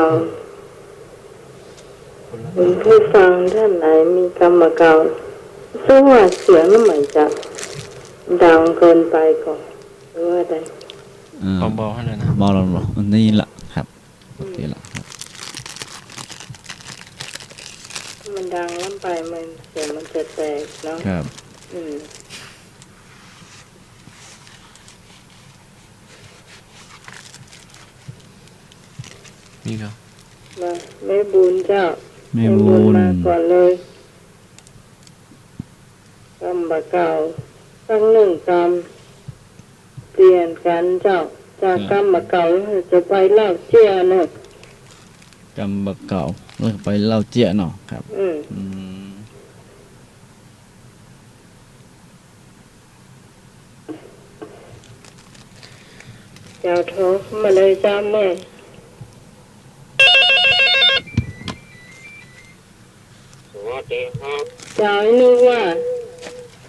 คุณผู้ฟังท่านไหนมีกรรมเก่าซึ่งว่าเสียงนี่เหมือนจะดังเกินไปก่อนหรือว่าใด เบาๆให้เลยนะ บอลหรออันนี้ละครับปกติละครับ มันดังล้ำไปมันเสียงมันจะแตกเนาะ ครับ อืม นี่ก็ มาแม่บุญเจ้า แม่บุญ มาก่อนเลยกรรมเก่าตั้งหนึ่งกรรมเปลี่ยนกันเจ้าจากกรรมเก่าจะไปเล่าเจียเนอะ กำบักเก่าแล้วไปเล่าเจี๊ยเนาะครับ อืม อืม เจ้าโทรมาเลยจ้าแม่ สวัสดีครับ เจ้านึกว่า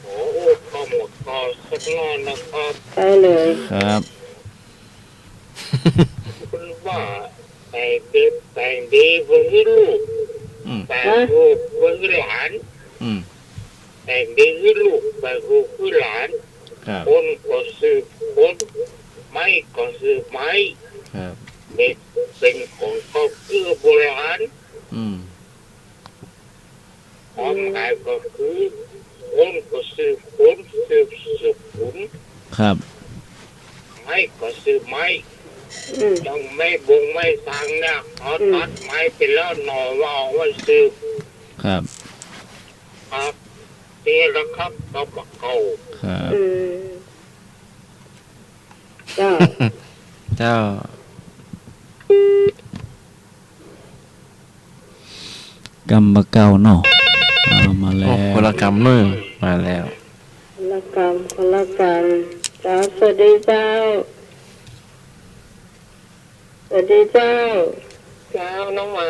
โอ้โหข้อหมดข้อสักหน่อยนะครับ ไปเลย ครับ คุณว่าแต่งดีเพื่อลูก อืม แต่งลูกเพื่อหลาน อืม แต่งดีเพื่อลูกแต่งลูกเพื่อหลาน ครับ คนก็สืบคนไม่ก็สืบไม่ ครับ เด็กเป็นของครอบครัวโบราณ อืม ความหมายก็คือ คุณก็ซื้อคุณซื้อคุณ ครับ ไม้ก็ซื้อไม้ อืม ยังไม่บุงไม่ทางเนี่ยเขาตัดไม้ไปแล้วหน่อว่าเอาไว้ซื้อ ครับ ครับนี่แหละครับกำบักเก่า ครับ อืมเจ้า เจ้าก ำมะเก่าเนาะเอามา โอ้ แล้ว พลกรรมนึ่งมาแล้ว พละกรรมพละกรรมเจ้าสวัสดีเจ้าสวัสดีเจ้า เจ้าน้องไหม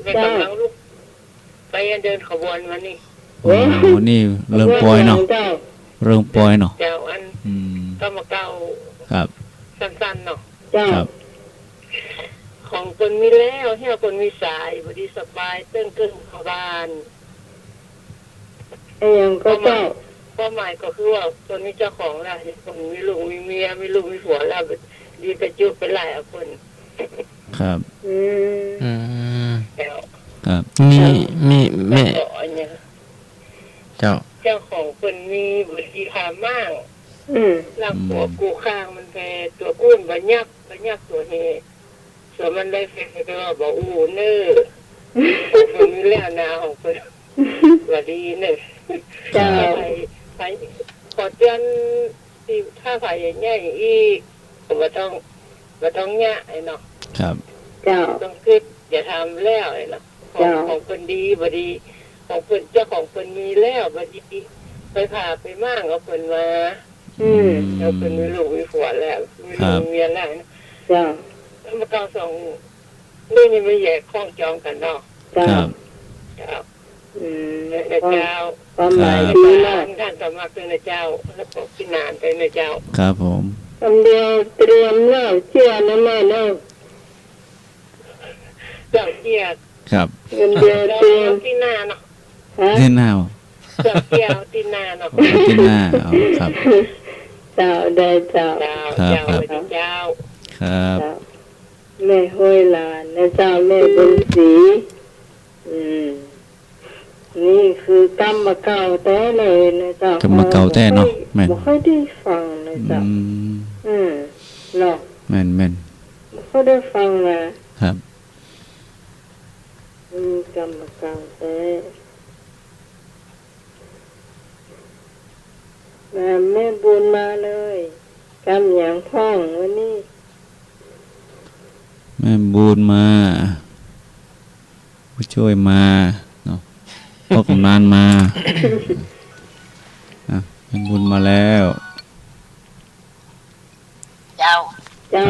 ได้กำลังลุกไปเดินขบวนมานี่ โอ้โหนี่เริ่มปล่อยเนาะ เจ้า เริ่มปล่อยเนาะ เจ้าอัน อืม ก็มาเก่า ครับ สั้นๆเนาะ เจ้า ครับ ของคนมีแล้วเฮียคนมีสายบดีสบายเต้นเกินขบาน ไอ้ยังก็เจ้า เป้าหมายก็คือว่าคนมีเจ้าของแล้วคนมีลูกมีเมียมีลูกมีผัวแล้วดีไปจุบเป็นหลายคน ครับ อืม อืม แล้ว ครับ มีแม่ ก็อันเนี้ย เจ้า เจ้าของคนมีบุตรีพามาก อืม ร่างหัวกูข้างมันแพตัวกุ้นบัญญักตัวเฮส่วนมันได้เฟซก็บอกอู้เน้อคนมีแล้วนาของคนว่าดีเน้อ เจ้า ไปขอเตือนที่ถ้าฝ่ายใหญ่อีกก็ต้องแย่ไอ้เนาะ ครับ เจ้า ต้องคิดอย่าทำแล้วไอ้เนาะของคนดีบดีของคนเจ้าของคนมีแล้วบดีไปผ่าไปมั่งเอาคนมา อืม เอาคนมีลูกมีผัวแล้วมีลูกมีเมียแล้วนะ เจ้า แล้วมาเก้าสองนี่ไม่แยกข้องจองกันเนาะ เจ้า ครับ เจ้า อืม เจ้า ความหมาย ท่ ดีมาก านสมัครเป็นเจ้า แล้วก็พินานเป็นเจ้า ครับผม คำเดียวเตรียมเล่าเชื่อนะแม่เนาะ เจ้าเกียรติ ครับ เงินเดียว เรา เตรียม ที่หน้าเนาะ ฮะ เล่นหน้าบ่ เจ้าเกียรติที่หน้าเนาะ เล่นหน้าเอาครับ เจ้าได้เจ้า เจ้า ครับ เจ้า ครับ เจ้าแม่ห้วยลานนะเจ้าแม่บุญศรีอืมนี่คือกรรมเก่าแต่เลยนะเจ้าก รรมเก่าแต่เนาะแม่น บ่ค่อยได้ฟังนะ อื เจ้าม เนาะ แม่นแม่น บ่ค่อยได้ฟังนะครับ กรรมเก่าแต่แม่บุญมาเลยกำอย่างพ่องวันนี้ แม่บูนมาผู้ช่วยมาเนาะพ่อกำนันมาอ่ะแม่บูนมาแล้ว เจ้า เจ้า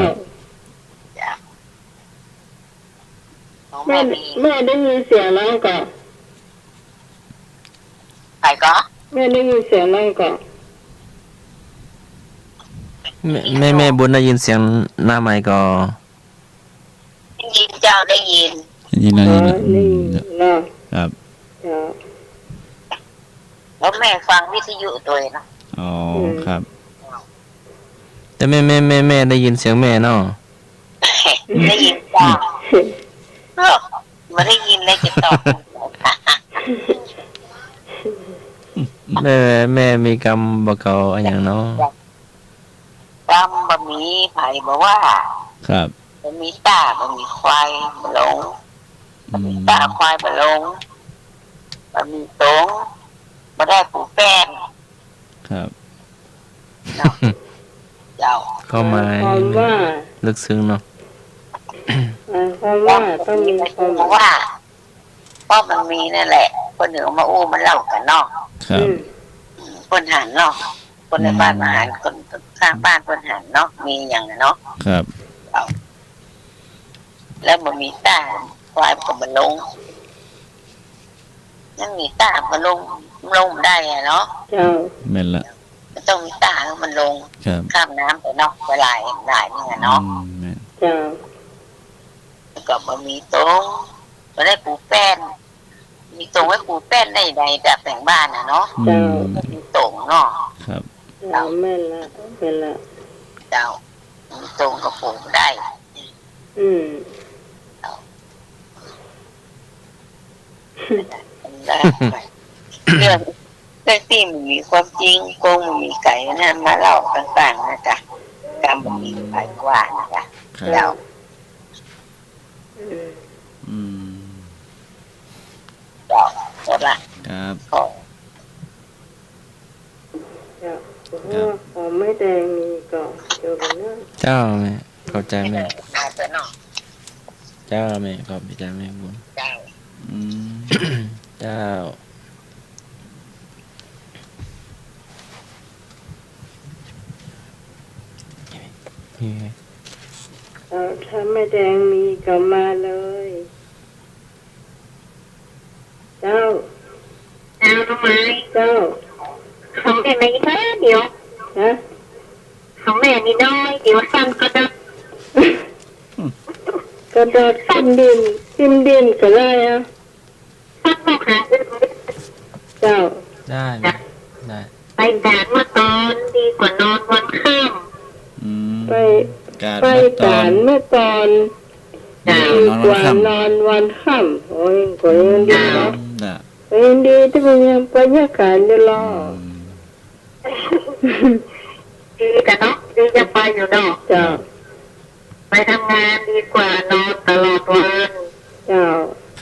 ของ แม่ แม่มี แม่ได้ยินเสียงน้องก่อน ใครก็ แม่ได้ยินเสียงน้องก่อน แม่บุญได้ยินเสียงหน้าไมค์ก็ ได้ยินเจ้าได้ยิน ยินดี อ๋อ นะ นี่เนาะ ครับ เจ้า แล้วแม่ฟังวิทยุตัวเนาะ อ๋อครับ แต่แม่ได้ยินเสียงแม่เนาะ ได้ยินเจ้าเออไม่ได้ยินเลยจะตอบ แม่มีกรรมบ่เก่าอะไรอย่างเนาะ ตามบะหมี่ไผ่บอกว่า ครับ บะหมี่ตาบะหมี่ควายบะหลง อืม ตาควายบะหลงบะหมี่ตงบ่ได้ปูแป้ง ครับ เนาะเจ้า เข้ามา ความว่า ลึกซึ้งเนาะ ความว่าต้องมีความ บอกว่าพ่อมันมีนั่นแหละ คนเหนือมาอู้มันเล่ากันเนาะ ครับ คนหันเนาะคนในบ้านมาหันคนข้างบ้านคนหันเนาะมีอย่างนั้นเนาะ ครับ แล้วมันมีตาควายก็มันลงนั่นมีตามันลงได้อะเนาะ เจ้า แม่นละ มันต้องมีตาแล้วมันลง ครับ ข้ามน้ำไปเนาะไปหลายนี่ไงเนาะ แม่น เจ้า แล้วก็มันมีตรงมาได้ปูแป้นมีตรงไว้ปูแป้นในแบบแต่งบ้านอะเนาะ อืม มีตรงเนาะ ครับ เจ้าแม่นละแม่นละ เจ้ามีตรงก็ปลูกได้ อืม ได้เรื่อง แต่ที่มันมีความจริงโกงมันมีไก่นั่นมาเล่าต่างๆนะจ๊ะกรรมมันมีหลายกว่านะจ๊ะ ครับ เรา อืม ใช่ปะ ครับ ขอ จ้ะขอไม่แดงมีก่อนเจอกันเนาะ เจ้าแม่เข้าใจแม่ มาเถอะเนาะ เจ้าแม่ขอบใจแม่บุญ เจ้า อืม เจ้า ถ้าไม่แดงมีก็มาเลย เจ้า ทำไม เจ้า ของแม่ไม่ได้เดี๋ยว ฮะ ของแม่นี่น้อยเดี๋ยวสั้นก็ได้ กระโดดขึ้นดินก็ได้อะ สั้นมากหา เจ้า ได้แม่ได้ ไปแดดเมื่อตอนดีกว่านอนวันข้าม อืม ไป การ ไป เมื่อตอ ศาน ลเมื่อตอน น ดี อน ก วัน ว่า ค่ำ นอนวันค่ำโอ้ยก็ยังดีเนาะ น่ะ ก็ยังดีที่มันยังบรรยากาศจะรอ ดีแต่เนาะดีจะไปอยู่เนาะ เจ้า ไปทำงานดีกว่านอนตลอดวัน เจ้า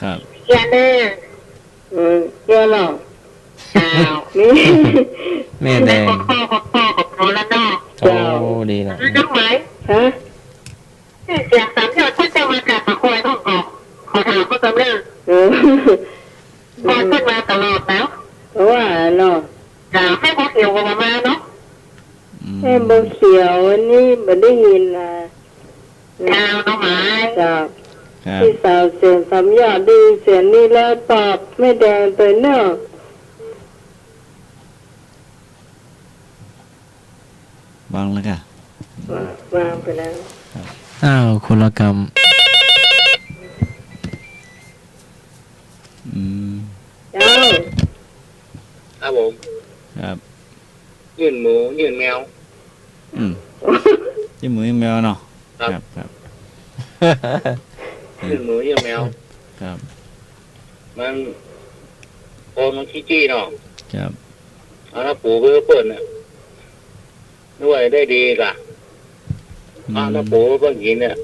ครับ เฮียเน่ เยอะหรอ เจ้า นี่ แม่แดง พ่อกับหนูแล้วเนาะ โอ้ดีละ รู้จักไหม ฮะ เสียงสามยอดท่านจะมากัดมาคอยท้องออกขอถามก็จำได้ เออ พอขึ้นมาตลอดแล้ว เพราะว่าเนาะ จะให้พอเขียวกว่ามาเนาะ อืม แม่บงเขียวอันนี้ไม่ได้ยินนะ ดาวน้องไม้ จาก ครับ พี่สาวเสียงสามยอดดีเสียงนี้แล้วตอบไม่แดงตัวเนาะ วางแล้วค่ะ วางไปแล้ว อ้าวคนละกรรม อืม เจ้า ครับผม ครับ ยื่นหมูยื่นแมว อืมจิ้มมือแมวเนาะ ครับ ครับ ยื่นหมูยื่นแมว ครับ มันโอนมันขี้จี้เนาะ ครับ เอาละปู่เพื่อเปิดน่ะด้วยได้ดีกะเอาละปู่เพื่อกินเนี่ย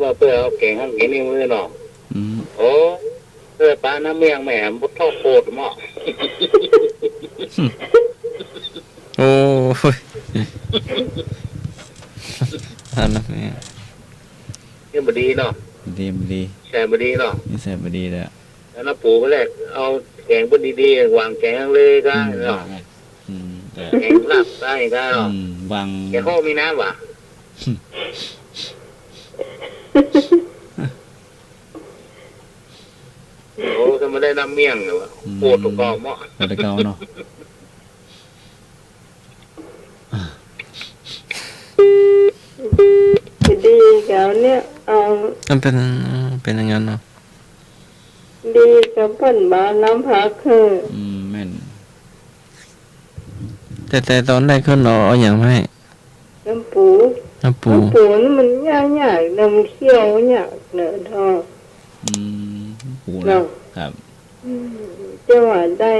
ว่าเพื่อเอาแกงข้างกินนี่มือเนาะ อืม โอ้เพื่อปลาน้ำเมียงแหม่บุตรทอดโคตรเหมาะ โอ้ยอันนั้นแม่ นี่บดีเนาะ ดีบดี แช่บดีเนาะ นี่ใส่บดีเลยอะ แล้วนะปู่ก็แรกเอาแกงบนดีๆวางแกงเลยก็เนาะ อืมแต่ แกงลาบได้ก็เนาะ อืมวาง แกงข้อมีน้ำว่ะโอ้ถ้าไม่ได้น้ำเมี่ยงเนี่ยวะโคตรถูกต้องเหมาะ โปรตุเกาเนาะ จะดีกับเนี่ยเอา มันเป็นอย่างนั้นเนาะ ดีกับเปิ้นบานน้ำผักคือ อืมแม่น แต่ตอนแรกเขาหนอเอาอย่างไม่ น้ำปู น้ำปู น้ำปูนี่มันยากๆน้ำเคี่ยวยากเนื้อทอด อืมปู เนาะ นะครับ จะหวานได้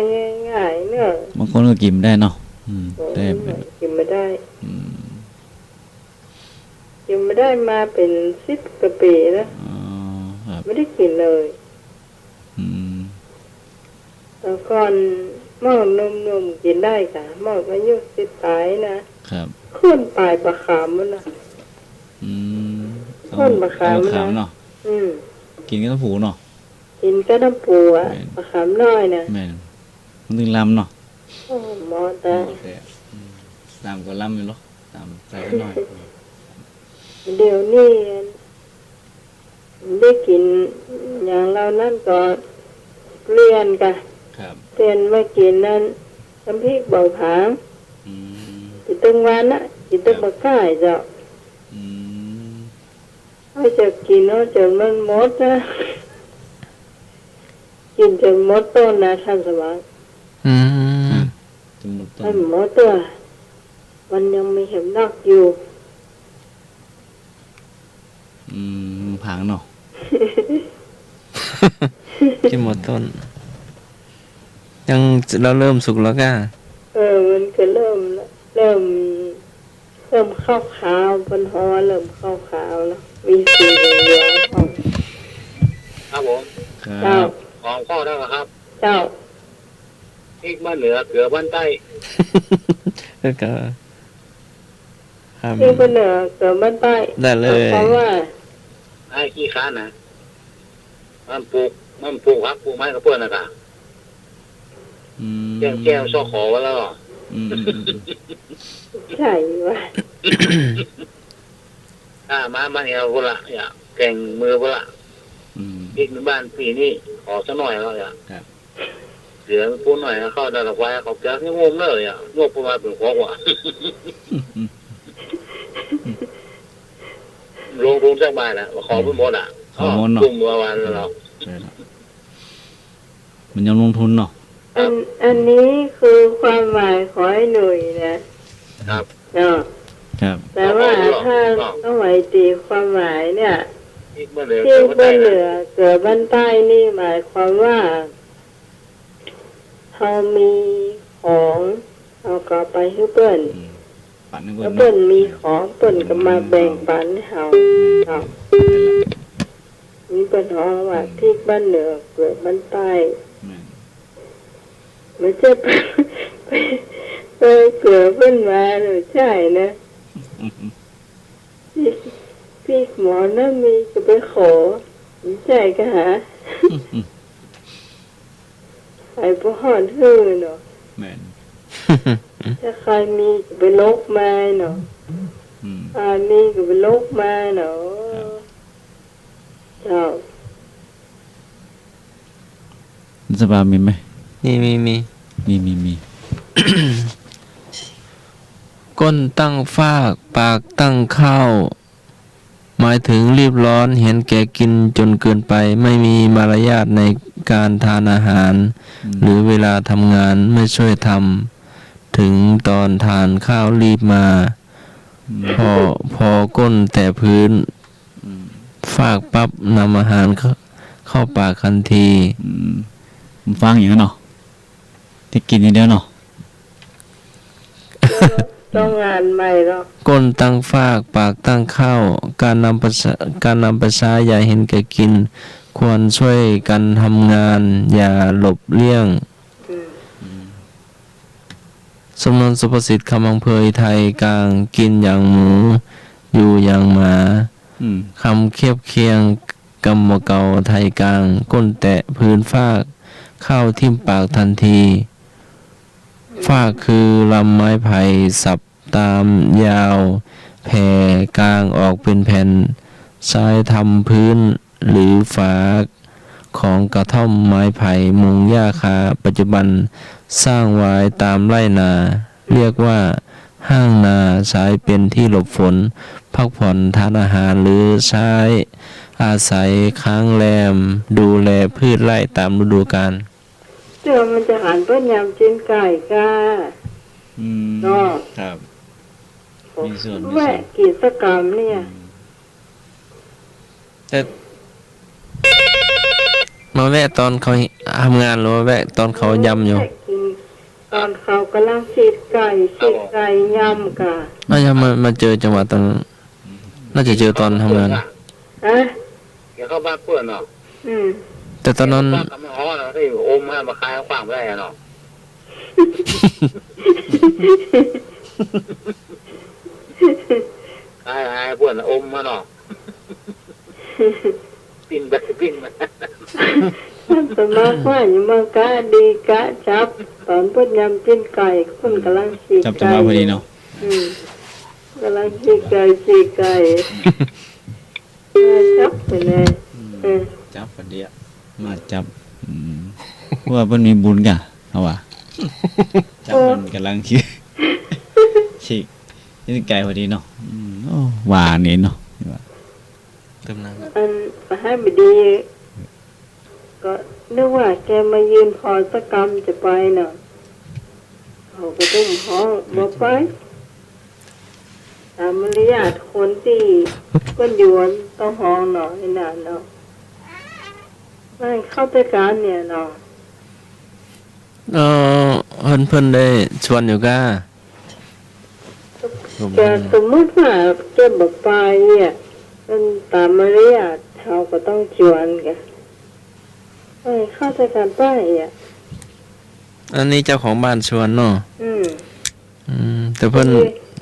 ง่ายๆเนอะ บางคนก็กินได้เนาะอืมได้เป็น กินไม่ได้ อืม กินไม่ได้มาเป็น10 กว่าปีแล้ว อ๋อครับ ไม่ได้กินเลย อืม แต่ก่อนหม้อนุ่มๆกินได้ค่ะหม้ออายุสิตายนะครับ ขึ้นปลายประคามมันนะ อืม ต้นมะขาม ต้นมะขาม นะ เนาะ อืม กินกับน้ำผูเนาะ กินก็น้ำปูอ่ะประคามน้อยนะ แม่นมันถึงลำเนาะ โอ้หมอตา โอเคอืมลำก็ลำอยู่เนาะลำใส่หน่อย เดี๋ยวนี้ได้กินอย่างเรานั่นก็เปลี่ยนกัน ครับ เปลี่ยนมากินนั่นน้ำพริกเบาผาง อืม กินตั้งวันนะกินตั้งบะก่ายเจ้า อืม เอาจะกินเอาจนมันหมดนะกินจนหมดต้นนะท่านสมัคร อืม จนหมดต้ ให้ น หมดตัวมันยังมีเห็มนักอยู่ อืมผังเนาะ ที่หมดต้น ยังเราเริ่มสุกแล้วก็ มันก็เริ่มขาวๆบนหอเริ่มขาวๆแล้วมีสีเหลืองๆออก ครับผม ครั เจ้า บ ของข้อได้ครับ เจ้า พริกบ้านเหนือเกลือบ้านใต้ ก็ครับ ที่บนเหนือเกิดบ้านใต้ ได้เลย เพราะว่า ไอ้ขี้ค้านนะมันปลูกครับปลูกไม้กับเพื่อนนะกะ อืม แก้วซอกขอไว้แล้ว อืม ใช่ว่า มาเนี่ยพวกละอย่าแข่งมือพวกละ อืม พริกในบ้านปีนี้ขอสักหน่อยแล้วอย่า ครับ เหลือพูดหน่อยเข้าได้ละไว้เขาแก้วนี่งงเลยอ่ะงงประมาณเป็นหัวกว่าลงทุนสักบาทนะขอเพิ่มหมดอ่ะตุ้มวันแล้ว ใช่ครับมันยังลงทุนเนาะ อันนี้คือความหมายของไอ้หนุ่ยนะครับ เนาะ ครับ แต่ว่าถ้าต้องไหวตีความหมายเนี่ย พริกบ้านเหนือ ที่ เกลือบ้าน บ้านเห ใต้ นือเกิดบ้านใต้นี่หมายความว่าเขามีของเอากลับไปให้เปิ้น ปั่นให้ แล้ว เพิ่ เปิ้ น นมีของเปิ้นก็มาแบ่งปันให้เขาครับมีเปิ้นฮ้องว่าที่บ้านเหนือเกิดบ้านใต้ไม่ใช่ไปเกิดเปิ้นมาหรือใช่นะพี่หมอนั่นมีก็ไปขอไม่ใช่ก็หาไอ้พวกห่อนหื้อเนาะ แม่น ถ้าใครมีก็ไปลกมาเนาะ อืม อันนี้ก็ไปลกมาเนาะเจ้า สบายมีไหม มี มี ก้นตั้งฟากปากตั้งข้าวหมายถึงรีบร้อนเห็นแก่กินจนเกินไปไม่มีมารยาทในการทานอาหาร หรือเวลาทำงานไม่ช่วยทำถึงตอนทานข้าวรีบมา พอก้นแต่พื้นฟากปั๊บนำอาหารเข้าปากทันที อืมผมฟังอย่างนั้นเนาะที่กินอย่างเดียวเนาะ ต้องงานใหม่เนาะ ก้นตั้งฟากปากตั้งข้าวการนำประชาอย่าเห็นแก่กิน ควรช่วยกันทำงาน อย่าหลบเลี่ยง สำนวนสุภาษิตคำพังเพยไทยกลางกินอย่างหมูอยู่อย่างหมา อืม คำเคียบเคียงกำมะเก่าไทยกลาง ก้นแตะพื้นฟากเข้าทิ่มปากทันที ฟากคือลำไม้ไผ่สับตามยาวแผ่กลางออกเป็นแผ่นใช้ทำพื้นหรือฝาของกระท่อมไม้ไผ่มุงหญ้าคาปัจจุบันสร้างไว้ตามไร่นา เรียกว่าห้างนาใช้เป็นที่หลบฝน พักผ่อนทานอาหารหรือใช้อาศัยค้างแรมดูแลพืชไร่ตามฤดูกาล เดี๋ยวมันจะหันเปิ้นยำจิ้นไก่กา อืม เนาะ ครับ มีส่วน แวะกิจกรรมเนี่ย แต่มาแวะตอนเขาทำงานหรือว่าแวะตอนเขายำอยู่ แวะกินตอนเขากำลังฉีดไก่ยำกะ น่าจะมาเจอจังหวะตอนนั้นน่าจะเจอตอนทำงาน ฮะ เดี๋ยวเข้าบ้านเพื่อนเนาะ อืม แต่ตอนนั้น บ้านกับแม่ฮ้อเนาะที่อมให้มาคายขว้างไม่ได้เนาะคายเพื่อนอมมาเนาะปิ้นไป มันสมัครว่าอยู่มังกะดีกะจับ ตอนเปิ้นยำจิ้นไก่คนกำลังฉีด จับจัง ไก่ หวะพอดีเนาะ อืมกำลังฉีดไก่จับไปเลยเออ จับพอดีอะมาจับเพราะว่าเพิ่นมีบุญกะเอาว่ะจับมันกำลังคิดฉีกนี่ไก่พอดีเนาะโอ้หวานนี่เนาะ เติมน้ำ อันไปให้บดี ก็นึกว่าแกมายืนขอสักกรรมจะไปเนาะเขาก็ต้องห้องบ่ไปตามมารยาทคนที่ก็ยวนต้องห้องเนาะไอ้นั่นเนาะไม่เข้าไปการเนี่ยเนาะ เออเพิ่นได้ชวนอยู่ก้า จะสมมติว่าจะบอกไปเนี่ยมันตามมารยาทเขาก็ต้องชวนกันเข้าใจการป้ายอ่ะ อันนี้เจ้าของบ้านชวนเนาะ แต่เพิ่น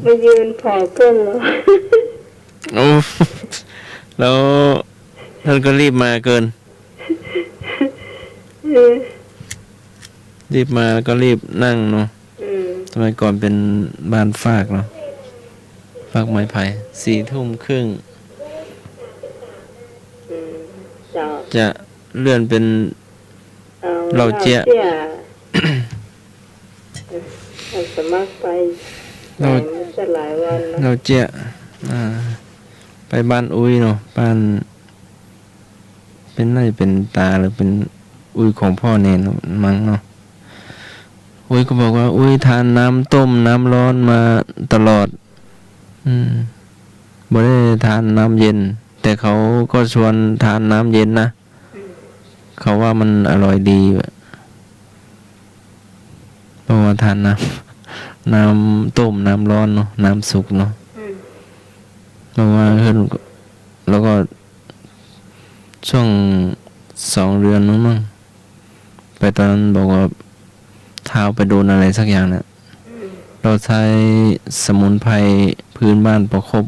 มายืนพอเพื่อนแล้ว โอ้แล้วท่านก็รีบมาเกิน รีบมาแล้วก็รีบนั่งเนาะสมัยก่อนเป็นบ้านฟากเนาะฟากไม้ไผ่4:30จะเลื่อนเป็นเราเจี๊ยสมัครไปเราจะหลายวันนะ เราเจี๊ยไปบ้านอุ้ยเนาะบ้านเป็นน่าจะเป็นตาหรือเป็นอุ้ยของพ่อเนนมั้งเนาะอุ้ยก็บอกว่าอุ้ยทานน้ำต้มน้ำร้อนมาตลอดบ่ได้ทานน้ำเย็นแต่เขาก็ชวนทานน้ำเย็นนะเขาว่ามันอร่อยดีเพราะว่าทานน้ำต้มน้ำร้อนเนาะน้ำสุกเนาะเพราะว่าแล้วก็ช่วง2 เดือนนู้นมั้งไปตอนนั้นบอกว่าเท้าไปโดนอะไรสักอย่างเนี่ยเราใช้สมุนไพรพื้นบ้านประคบ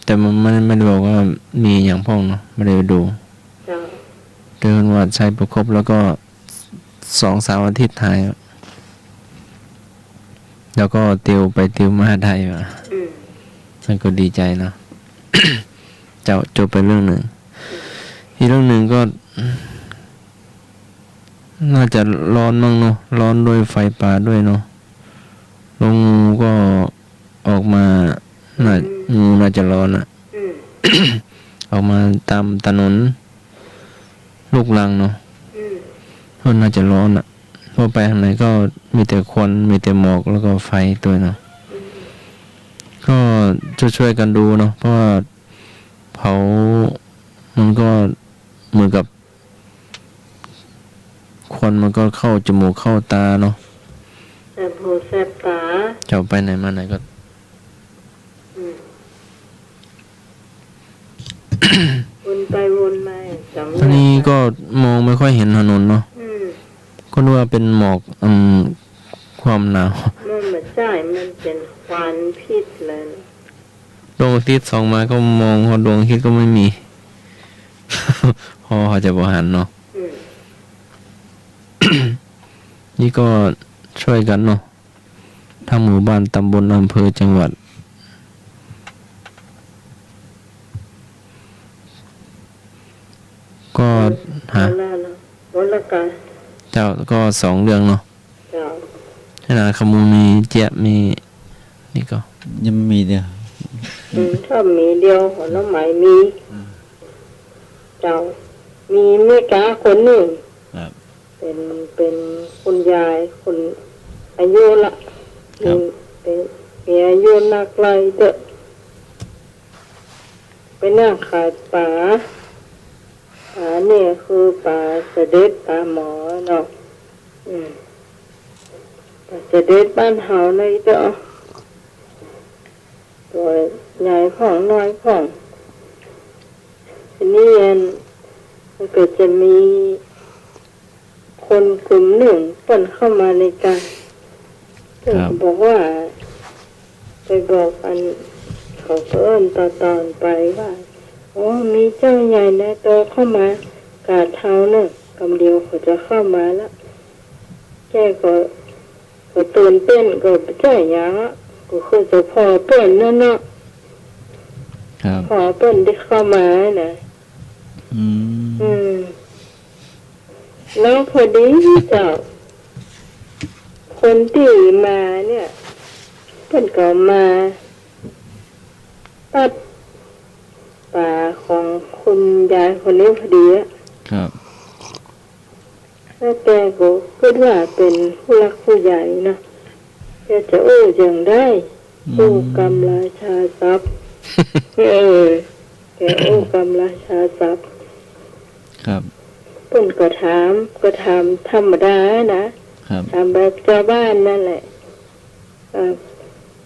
แต่มันไม่ได้บอกว่ามีอย่างพ่องเนาะไม่ได้ไปดูเดินว่าใช้ประคบแล้วก็2-3 อาทิตย์หายแล้วก็ติวไปติวมาได้มันก็ดีใจเนาะ จะจบไปเรื่องหนึ่งอีกเรื่องหนึ่งก็น่าจะร้อนมั้งเนาะร้อนด้วยไฟป่าด้วยเนาะลงงูก็ออกมางูน่าจะร้อนอ่ะ ออกมาตามถนนลูกลังเนาะก็น่าจะร้อนอ่ะพอไปทางไหนก็มีแต่ควันมีแต่หมอกแล้วก็ไฟตัวเนาะก็ช่วยกันดูเนาะเพราะว่าเผามันก็เหมือนกับควันมันก็เข้าจมูกเข้าตาเนาะแสบหูแสบตาจะไปไหนมาไหนก็วนไปวนมาจำอันนี้ก็มองไม่ค่อยเห็นถนนเนาะก็นึกว่าเป็นหมอกความหนาวมันไม่ใช่มันเป็นควันพิษเลยดวงอาทิตย์ส่องมาก็มองดวงอาทิตย์ก็ไม่มี พอเขาจะบริหารเนาะ นี่ก็ช่วยกันเนาะทั้งหมู่บ้านตำบลอำเภอจังหวัดก็หาเจ้าก็2 เรื่องเนาะขนาดขมูมีเจี๊ยบมีนี่ก็ยังมีเดียวถ้ามีเดียวของน้องไหมมีเจ้ามีแม่กาคนหนึ่งเป็นคุณยายคนอายุละมีอายุนักไล่เด้อไปนั่งขายป่าเนี่ยคือป่าเสด็จป่าหมอเนาะป่าเสด็จบ้านเฮาเลยเด้อตัวใหญ่ของน้อยของทีนี้มันก็จะมีคนกลุ่มหนึ่งเปิ่นเข้ามาในการเพิ่นบอกว่าไปบอกเขาเอิ้นตอนไปว่ามีเจ้าใหญ่นะตัวเข้ามากาดเท้าเนี่ยกำเดียวเขาจะเข้ามาแล้วแกก็ตื่นเต้นก็เจ้าหยังก็คือจะพอเปิ้นนั่นเนาะพอเปิ้นได้เข้ามานะแล้วพอดีเจ้าคนที่มาเนี่ยเพิ่นก็มาตัดป่าของคุณยายคนนี้พอดีอะครับแล้วแกก็คิดว่าเป็นผู้รักผู้ใหญ่นะแกจะอย่างได้อู้กำราชาทรัพย์แกกำราชาทรัพย์ครับไป ปุ่นก็ถามธรรมดานะครับ ถามแบบชาวบ้านนั่นแหละ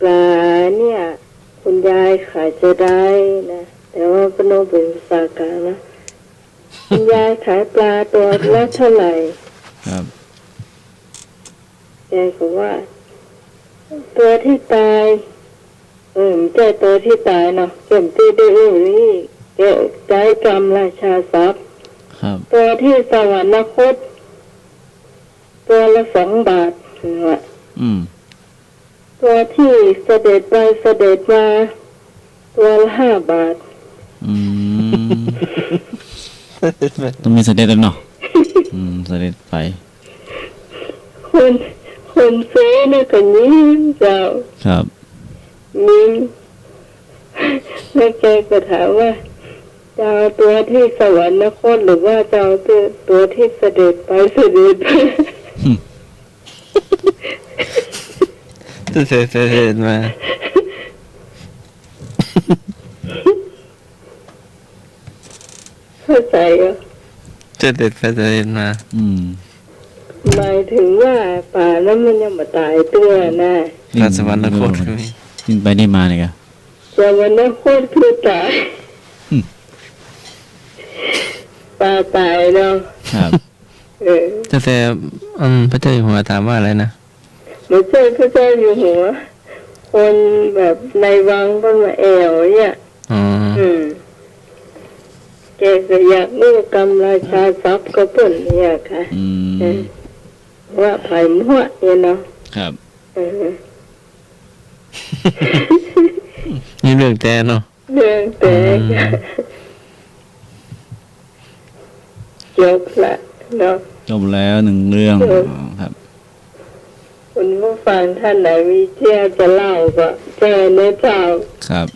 ปลาเนี่ยคุณยายขายจะได้นะแต่ว่าเป็นโนเป็นภาษากลางนะคุณยายขายปลาตัวละเท่าไหร่ ครับ ยายบอกว่า ตัวที่ตายไม่ใช่ตัวที่ตายเนาะเก็บที่ได้นี่เกี่ยวใจกรรมราชาทรัพย์ ครับ ตัวที่สวรรคตตัวละ2 บาทนะ ตัวที่เสด็จไปเสด็จมาตัวละ5 บาท ต้องมีเสด็จแล้วเนาะ เสด็จไป คนซื้อเนี่ยก็ยิ้มเจ้า ครับ ยิ้มแล้วแกก็ถามว่าจะเอาตัวที่สวรรคตหรือว่าจะเอาตัวที่เสด็จไปเสด็จไป เสด็จมา เข้าใจเหรอ เสด็จไปเสด็จมา หมายถึงว่าป่านั้นมันยังไม่ตายตัวนะ พระสวรรคตคือ ขึ้นไปได้มาเลยครับ สวรรคตคือตายป่าตายเนาะ ครับ แต่พระเจ้าอยู่หัวถามว่าอะไรนะ ไม่ใช่พระเจ้าอยู่หัวคนแบบในวังก็มาแอวเนี่ยแกก็อยากรู้กรรมราชาทรัพย์ก็เปิ่นเนี่ยค่ะว่าไผ่มั่วเนี่ยเนาะ ครับ นี่เรื่องแต่เนาะ เรื่องแต่จบละเนาะ จบแล้ว1 เรื่องครับ คุณผู้ฟังท่านไหนมีเชื่อจะเล่าก็เจอในเจ้า ครับ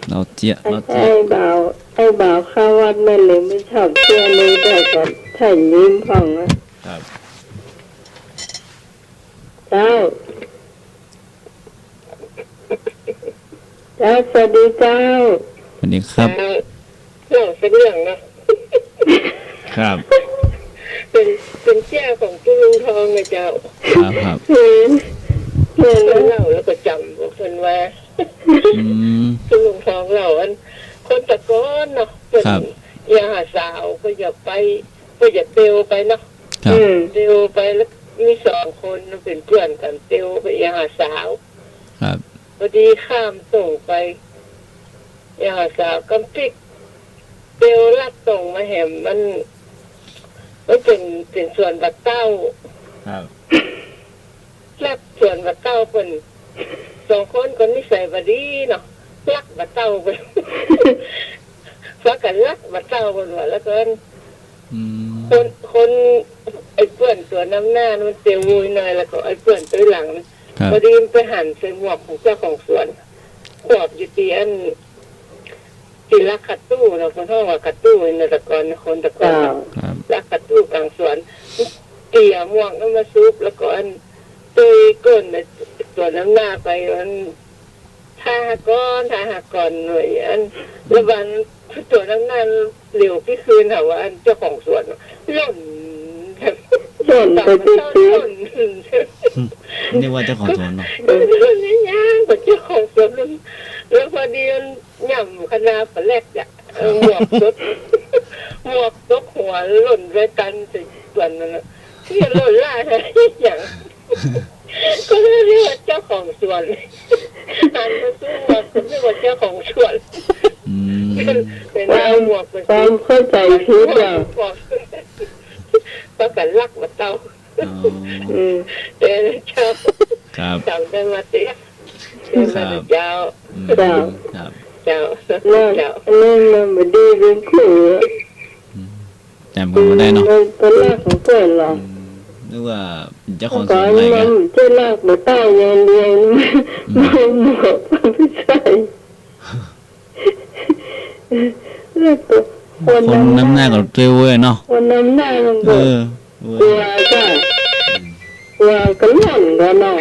เราเจี๊ย ไอ้บ่าวเข้าวัดนั่นเลยไม่ชอบเชื่อเลยแต่ก็ท่านยิ้มฟังนะครับ เจ้าสวัสดีเจ้า สวัสดีครับ เรื่องเป็นเรื่องนะครับ เป็นแจ้ของตุ้ลุงทองนะเจ้า ครับ เห็น เล่าแล้วก็จำบอกคนว่าตุ้ลุงทองเล่าอันคนตะก้อนเนาะเป็นยาหาสาวก็อย่าไปก็อย่าเตียวไปเนาะเตียวไปแล้วมี2 คนเป็นเพื่อนกันเตียวไปยาหาสาวครับพอดีข้ามส่งไปยาหาสาวกำพริกเตียวลัดส่งมาแหมมันเป็นส่วนบักเต้าครับลักส่วนบักเต้าเป็น2 คนคนนิสัยบดีเนาะลักบักเต้าไปฟักกันลักบักเต้าบนหัวแล้วก็คนไอ้เพื่อนตัวน้ำหน้ามันเตียววุยหน่อยแล้วก็ไอ้เพื่อนตัวหลังพอดีไปหันใส่หมวกของเจ้าของสวนขวบอยู่ตีอันตีลักขัดตู้เราคนห้องว่าขัดตู้ในตะกอนคนตะกอนลักขัดตู้กลางสวนเกี่ยหมวกแล้วมาซุปแล้วก็อันตุยก้นในตัวน้ำหน้าไปอันท่าก้อนหน่วยอันแล้ววันตัวน้ำหน้าเหลวพี่คืนค่ะว่าอันเจ้าของสวนหล่นไปที่นี่ว่าเจ้าของสวนเนาะนี่ย่างกับเจ้าของสวนแล้วพอดีหย่ำคณะปลาแรกจ้ะหมวกตกหัวหล่นไปกันสิส่วนนั้นที่หล่นล่าอะไรอย่างก็เรียกว่าเจ้าของสวนหันมาสู้ว่าผมเรียกว่าเจ้าของสวนเป็นเอาหมวกเป็นความเข้าใจผิดอ่ะก็กันลักมาเต้าเดินเช้าจำได้มาเตี้ยเดินมาเจ้าเรื่องมันดีเป็นคู่จำกันมาได้เนาะเป็นแรกของเพื่อนหรอนึกว่าเจ้าของสวนอะไรกันเจ้าลากมาใต้ยันเรียนไม่หมดไม่ใช่เรื่องตัวคนน้ำหน้ากับเจ้าเว้ยเนาะคนน้ำหน้ามันก็กลัวจ้ะกลัวกันหล่นกันเนาะ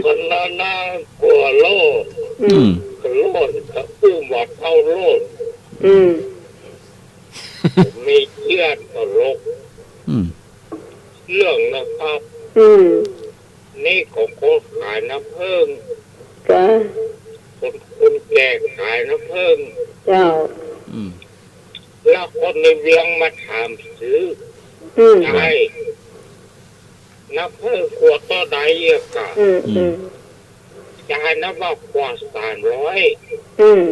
คนละหน้ากลัวโลด อืม โลดเขาอุ้มวัดเข้าโลด อืม มีเชือดตลก อืม เรื่องนะครับ อืม นี่ของคนขายน้ำผึ้ง จ้า คนแก่ขายน้ำผึ้ง เจ้า อืม แล้วคนในเวียงมาถามซื้อ อืม ใช่น้ำผึ้งขวดต่อใดเอกะ อืมอืม จ่ายน้ำว่าขวด300 อืม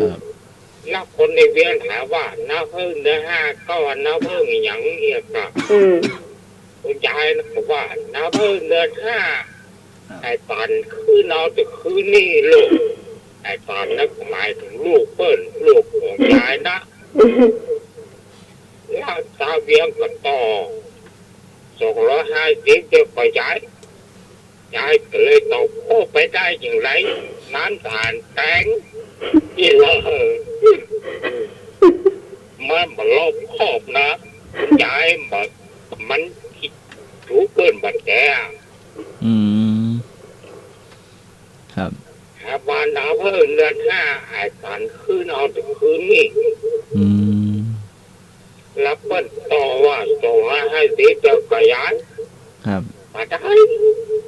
แล้วคนในเวียงถามว่าน้ำผึ้งเนื้อ5ก็ว่าน้ำผึ้งอย่างเอกะ อืม คุณยายนะบอกว่าน้ำผึ้งเนื้อ5ไอ้ปันคือเราจะคือนี่ลูกไอ้ปันนั่นหมายถึงลูกเปิ้ลลูกของยายนะแล้วตาเวียงก็ต่อ250เดียวไปยายก็เลยตอบโอ้ไปได้อย่างไรน้ำตาลแตงนี่เลยมันมาลบครอบนะคุณยายบอกมันถูกเกินบัดแก อืมครับ หาบ้านดาวเพิ่งเดือน5ไอ้ปันคืนเอาแต่คืนนี่ อืม รับเปิ้ลต่อว่า250เดียวก็ยาย ครับ มาได้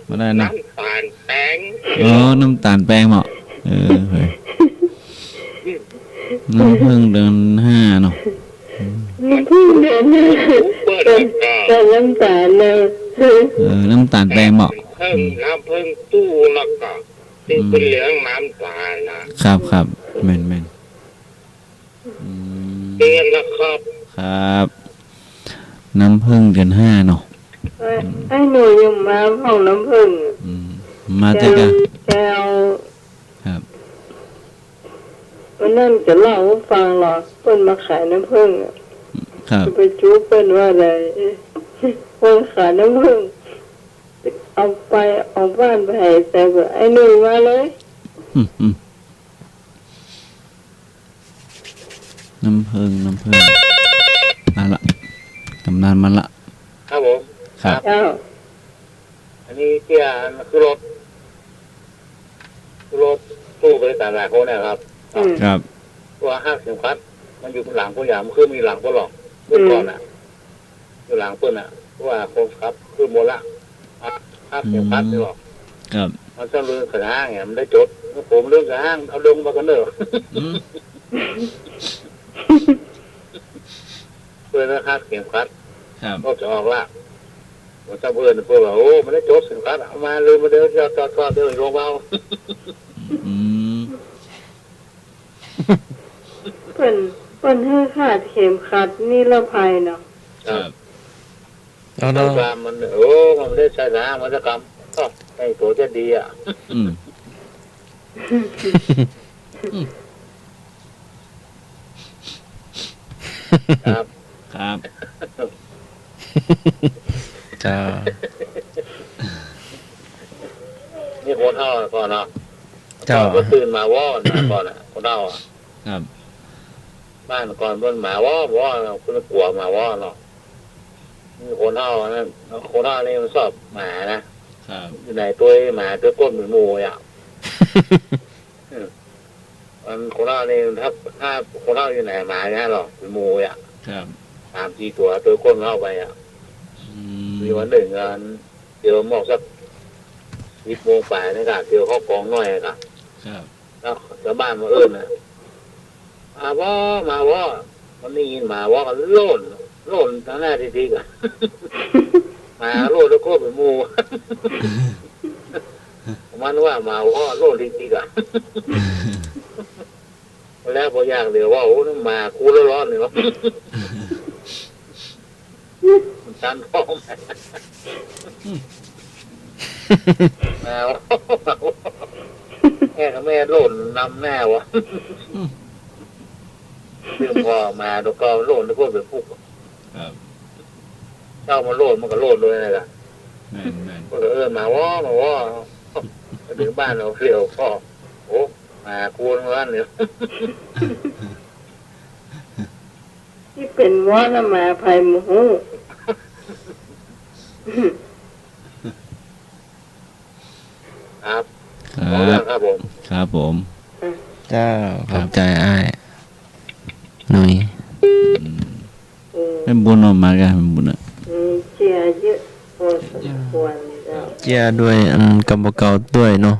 มาได้นะ น้ำตาลแตง อ๋อน้ำตาลแป้งเหมาะเออเฮ้ยน้ำผึ้งเดือน5เนาะ มันพูดเดินหน้า เปิด แต่น้ำตาลนะ น้ำตาลแป้งเหมาะ เพิ่งน้ำเพิ่งตู้แล้วก็ที่เป็นเหลืองน้ำตาลนะครับ ครับแม่นแม่นอืม เตือนนะครับ ครับ น้ำผึ้งเดือน5เนาะ ไอ้หนูยังมาห้องน้ำผึ้ง อืมมาเถอะกัน แกเอา ครับ วันนั้นจะเล่าให้ฟังหรอเปิ้นมาขายน้ำผึ้งอะ ครับ จะไปจู้เปิ้นว่าอะไรคนขายน้ำผึ้งเอาไปเอาบ้านไปให้แต่ว่าไอ้หนูมาเลย อืมอืมน้ำผึ้งมาละกำนันมาละ ครับผม ครับ เจ้า อันนี้เตี้ยคือรถตู้บริการหลายคนนะครับ อืม ครับ ตัว50 มันอยู่หลังผู้ใหญ่มันคือมีหลังผู้หลอกเมื่อก่อนอ่ะอยู่หลังเปิ้นอ่ะเพราะว่าคนครับคือโมละ50นี่หรอก ครับ มันต้องเรื่องกระห้างไงมันได้จดผมเรื่องกระห้างเอาลงมากันเด้อ อืม เพื่อนนะครับเข็มขัด ครับ ก็จะออกละผมจะเพื่อนว่าโอ้มันได้จดเข็มขัดเอามาลืมมาเดินจอดเดินลงเอา อืม เปิ้นให้ขาดเข็มขัดนี่ละภัยเนาะ ครับ เอา แล้ เนาะ วการมันโอ้มันไม่ได้ใช้น้ำมันจะกรรมก็ไอ้ตัวจะดีอ่ะ อืม ครับ ครับ จ้า นี่คนเท่าก่อนเนาะ เจ้า ก็ตื่นมาว่อนก่อนอ่ะคนเท่าอ่ะ ครับ บ้านก่อนเพิ่นหมาว่อคุณกลัวหมาว่อเนาะนี่คนเท่านั่นคนเท่านี่มันชอบหมานะครับ อยู่ในตัวหมาตัวก้นเหมือนหมูอ่ะ มันคนเท่านี่ถ้าคนเท่าอยู่ไหนหมาเนี่ยหรอกเป็นหมูอ่ะ ครับ 3-4 ตัวก้นเข้าไปอ่ะ อื มีวันหนึ่งเดี๋ยวหมอกสัก10 โมงป่ายนี่ค่ะเดี๋ยวเขากองน้อยค่ะ ครับ แล้วชาวบ้านมาเอิ้นนะมาว่ามันนี่ยินมาว่ากันโล่นทั้งหน้าทีๆกัน มาโล่นแล้วก็เป็นหมู มันว่ามาว่าโล่นทีๆกัน แล้วพอยากเดี๋ยวว่าโอ้น้ำมาคูร้อนๆเลยเนาะ มันตันท้องแม่แม่โล่นนำแม่วะเรื่องพอมาแล้วก็โล่นแล้วก็เป็นผู้ ครับ เจ้ามาโล่นมันก็โล่นด้วยนะล่ะ แม่นแม่น ก็เลยมาว่าถึงบ้านเราเรียวพ่อโอ้มาคูนร้านเนี่ย ที่เป็นว่าละมาภัยหมู ม ครับ ค ขอบ รับ ครับผม ครับผม เจ้าขอบใจอ้ายหนุ่ย เป็นบุญออกมากันเป็นบุญอ่ะ มีเจียเยอะพอสมควรเจ้า เจียด้วยกำบเก่าด้วยเนาะ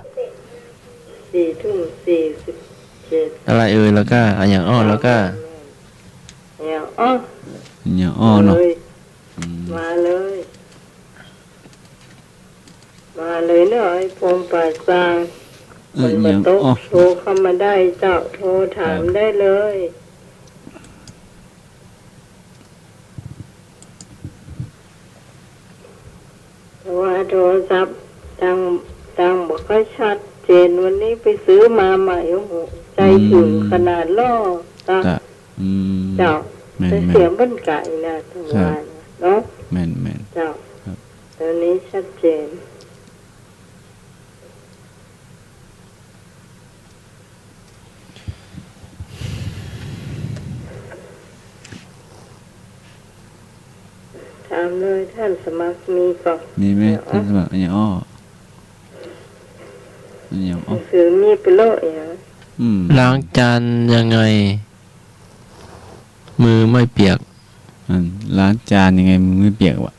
4:47 อะไรเอ่ยแล้วก็อะอย่างอ้อแล้วก็ เนี่ยอ๋อ อย่างอ้อเนาะ เลยมาเลย มาเลยเนอะไอ้พงป่าซาง มัน อ มา ย่าง โต๊ะ อ้อ โทรเข้ามาได้เจ้าโทรถามได้เลย แต่ว่าโทรศัพท์ดังบอกก็ชัดเจนวันนี้ไปซื้อมาใหม่โอ้โหใจถึงขนาดล่อตา ก็อืม เจ้า แม่น แต่ แม่ เสียง น บ้านไก่นะทั้งวันเนาะ แม่นแม่น เจ้า ครับ ตอนนี้ชัดเจนถามเลยท่านสมัครมีก่อน มีไหมท่านสมัครอย่างอ้ออย่าง ห อ้ นั อง สือมีไปโลดอย่าง อืม ล้างจานยังไง มือไม่เปียก ล้างจานยังไงมึงไม่เปียกวะ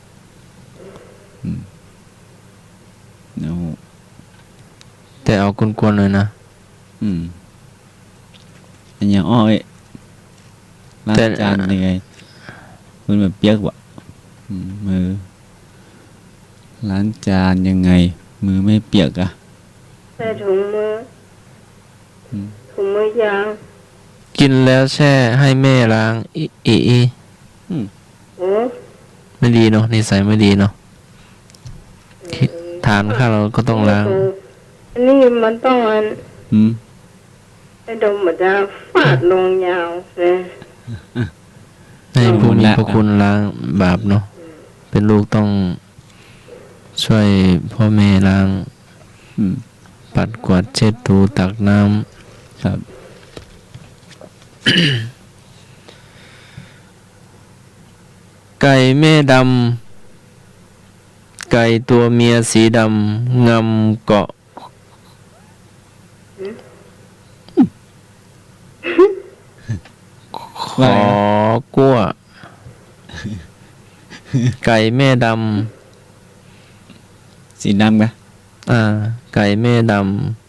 เดี๋ยว แต่เอากวนๆเลยนะ อันอย่างอ้อเอ้ยล้าง แต่ จานยังไงมันแบบเปียกวะมือล้างจานยังไง มือไม่เปียกอะ ใส่ถุงมืออ ม ถุงมือยาง กินแล้วแช่ให้แม่ล้างอี โอ้ ไม่ดีเนาะนิสัยไม่ดีเนาะทานข้าวเราก็ต้องล้าง อันนี้มันต้องอัน อืม ไอ้ดมมันจะฟาดลงยาวนะ ให้ผู้มีพระคุณล้างบาปเนาะเป็นลูกต้องช่วยพ่อแม่ล้าง อืม ปัดกวาดเช็ดถูตักน้ำ ครับ ไก่แม่ดำไก่ตัวเมียสีดำงำเกาะขอกลัวไก่แม่ด สีดำปะ ำไก่แม่ด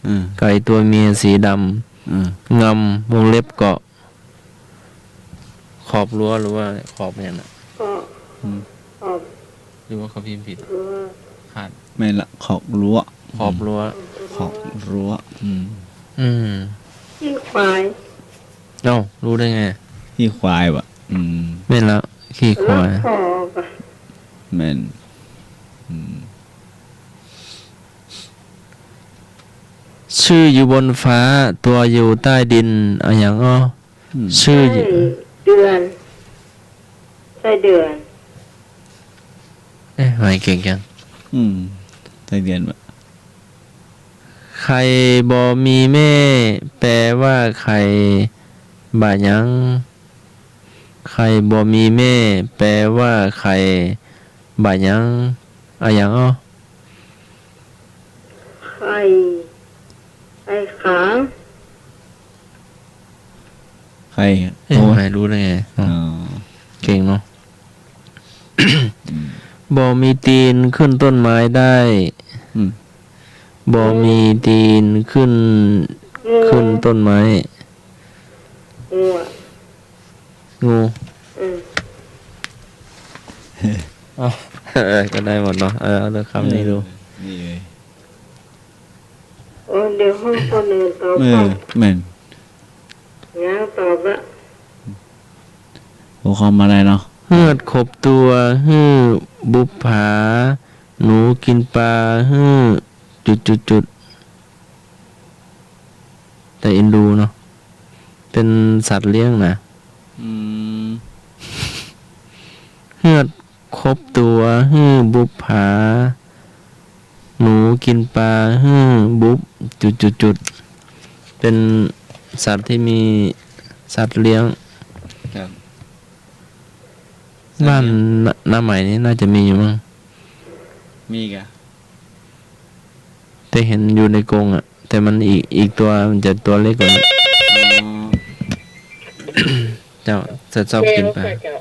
อืม ำไก่ตัวเมียสีด อืม ำงำวงเล็บเกาะ ขอบรั้วหรือว่าขอบเนี่ยนะ ก็ออก หรือว่าเขาพิมพ์ผิด ตัว ขาด ไม่ละขอบรั้ว ขอบรั้ว ขอบรั้ว อืม ขี้ควาย เอ้ารู้ได้ไง ที่ควายวะไม่นละขี้ควาย แล้วคอปะ แม่น ชื่ออยู่บนฟ้าตัวอยู่ใต้ดินอะไรอย่างอ้อชื่อ ใช่เดือนใช่เดือน ไม่เก่งจัง ใส่เดือนวะ ใครบ่มีแม่ แปลว่าใครบ่ายัง ใครบ่มีแม่ แปลว่าใครบ่ายังอะไรอย่างอ้อ ไอ้ขาง ใคร ไม่รู้ได้ไง อ๋อ เก่งเนาะ บ่มีตีนขึ้นต้นไม้ได้ บ่มีตีนขึ้น งู ขึ้นต้นไม้ งูอ่ะ งู อืม ก็ได้หมดเนาะเอาเลือกคำนี้ดู นี่เลย โอ้เดี๋ยวห้องคนอื่นตอบ แม่น งานตอบละ หัวคอมอะไรเนาะ เฮือดขบตัวฮื้อบุปผา หนูกินปลาฮื้อจุดแต่เอ็นดูเนาะเป็นสัตว์เลี้ยงนะเฮือดครบตัวฮื้อบุปผา หนูกินปลาฮื้อบุบจุดเป็นสัตว์ที่มีสัตว์เลี้ยง ครับ บ้านหน้าใหม่นี้น่าจะมีอยู่มั้ง มีกะ แ แต่เห็นอยู่ในกรงอ่ะ แต่มันอีกตัวมันจะตัวเล็กกว่านี้ เจ้าจะชอบกินปลา แม่ก็จะ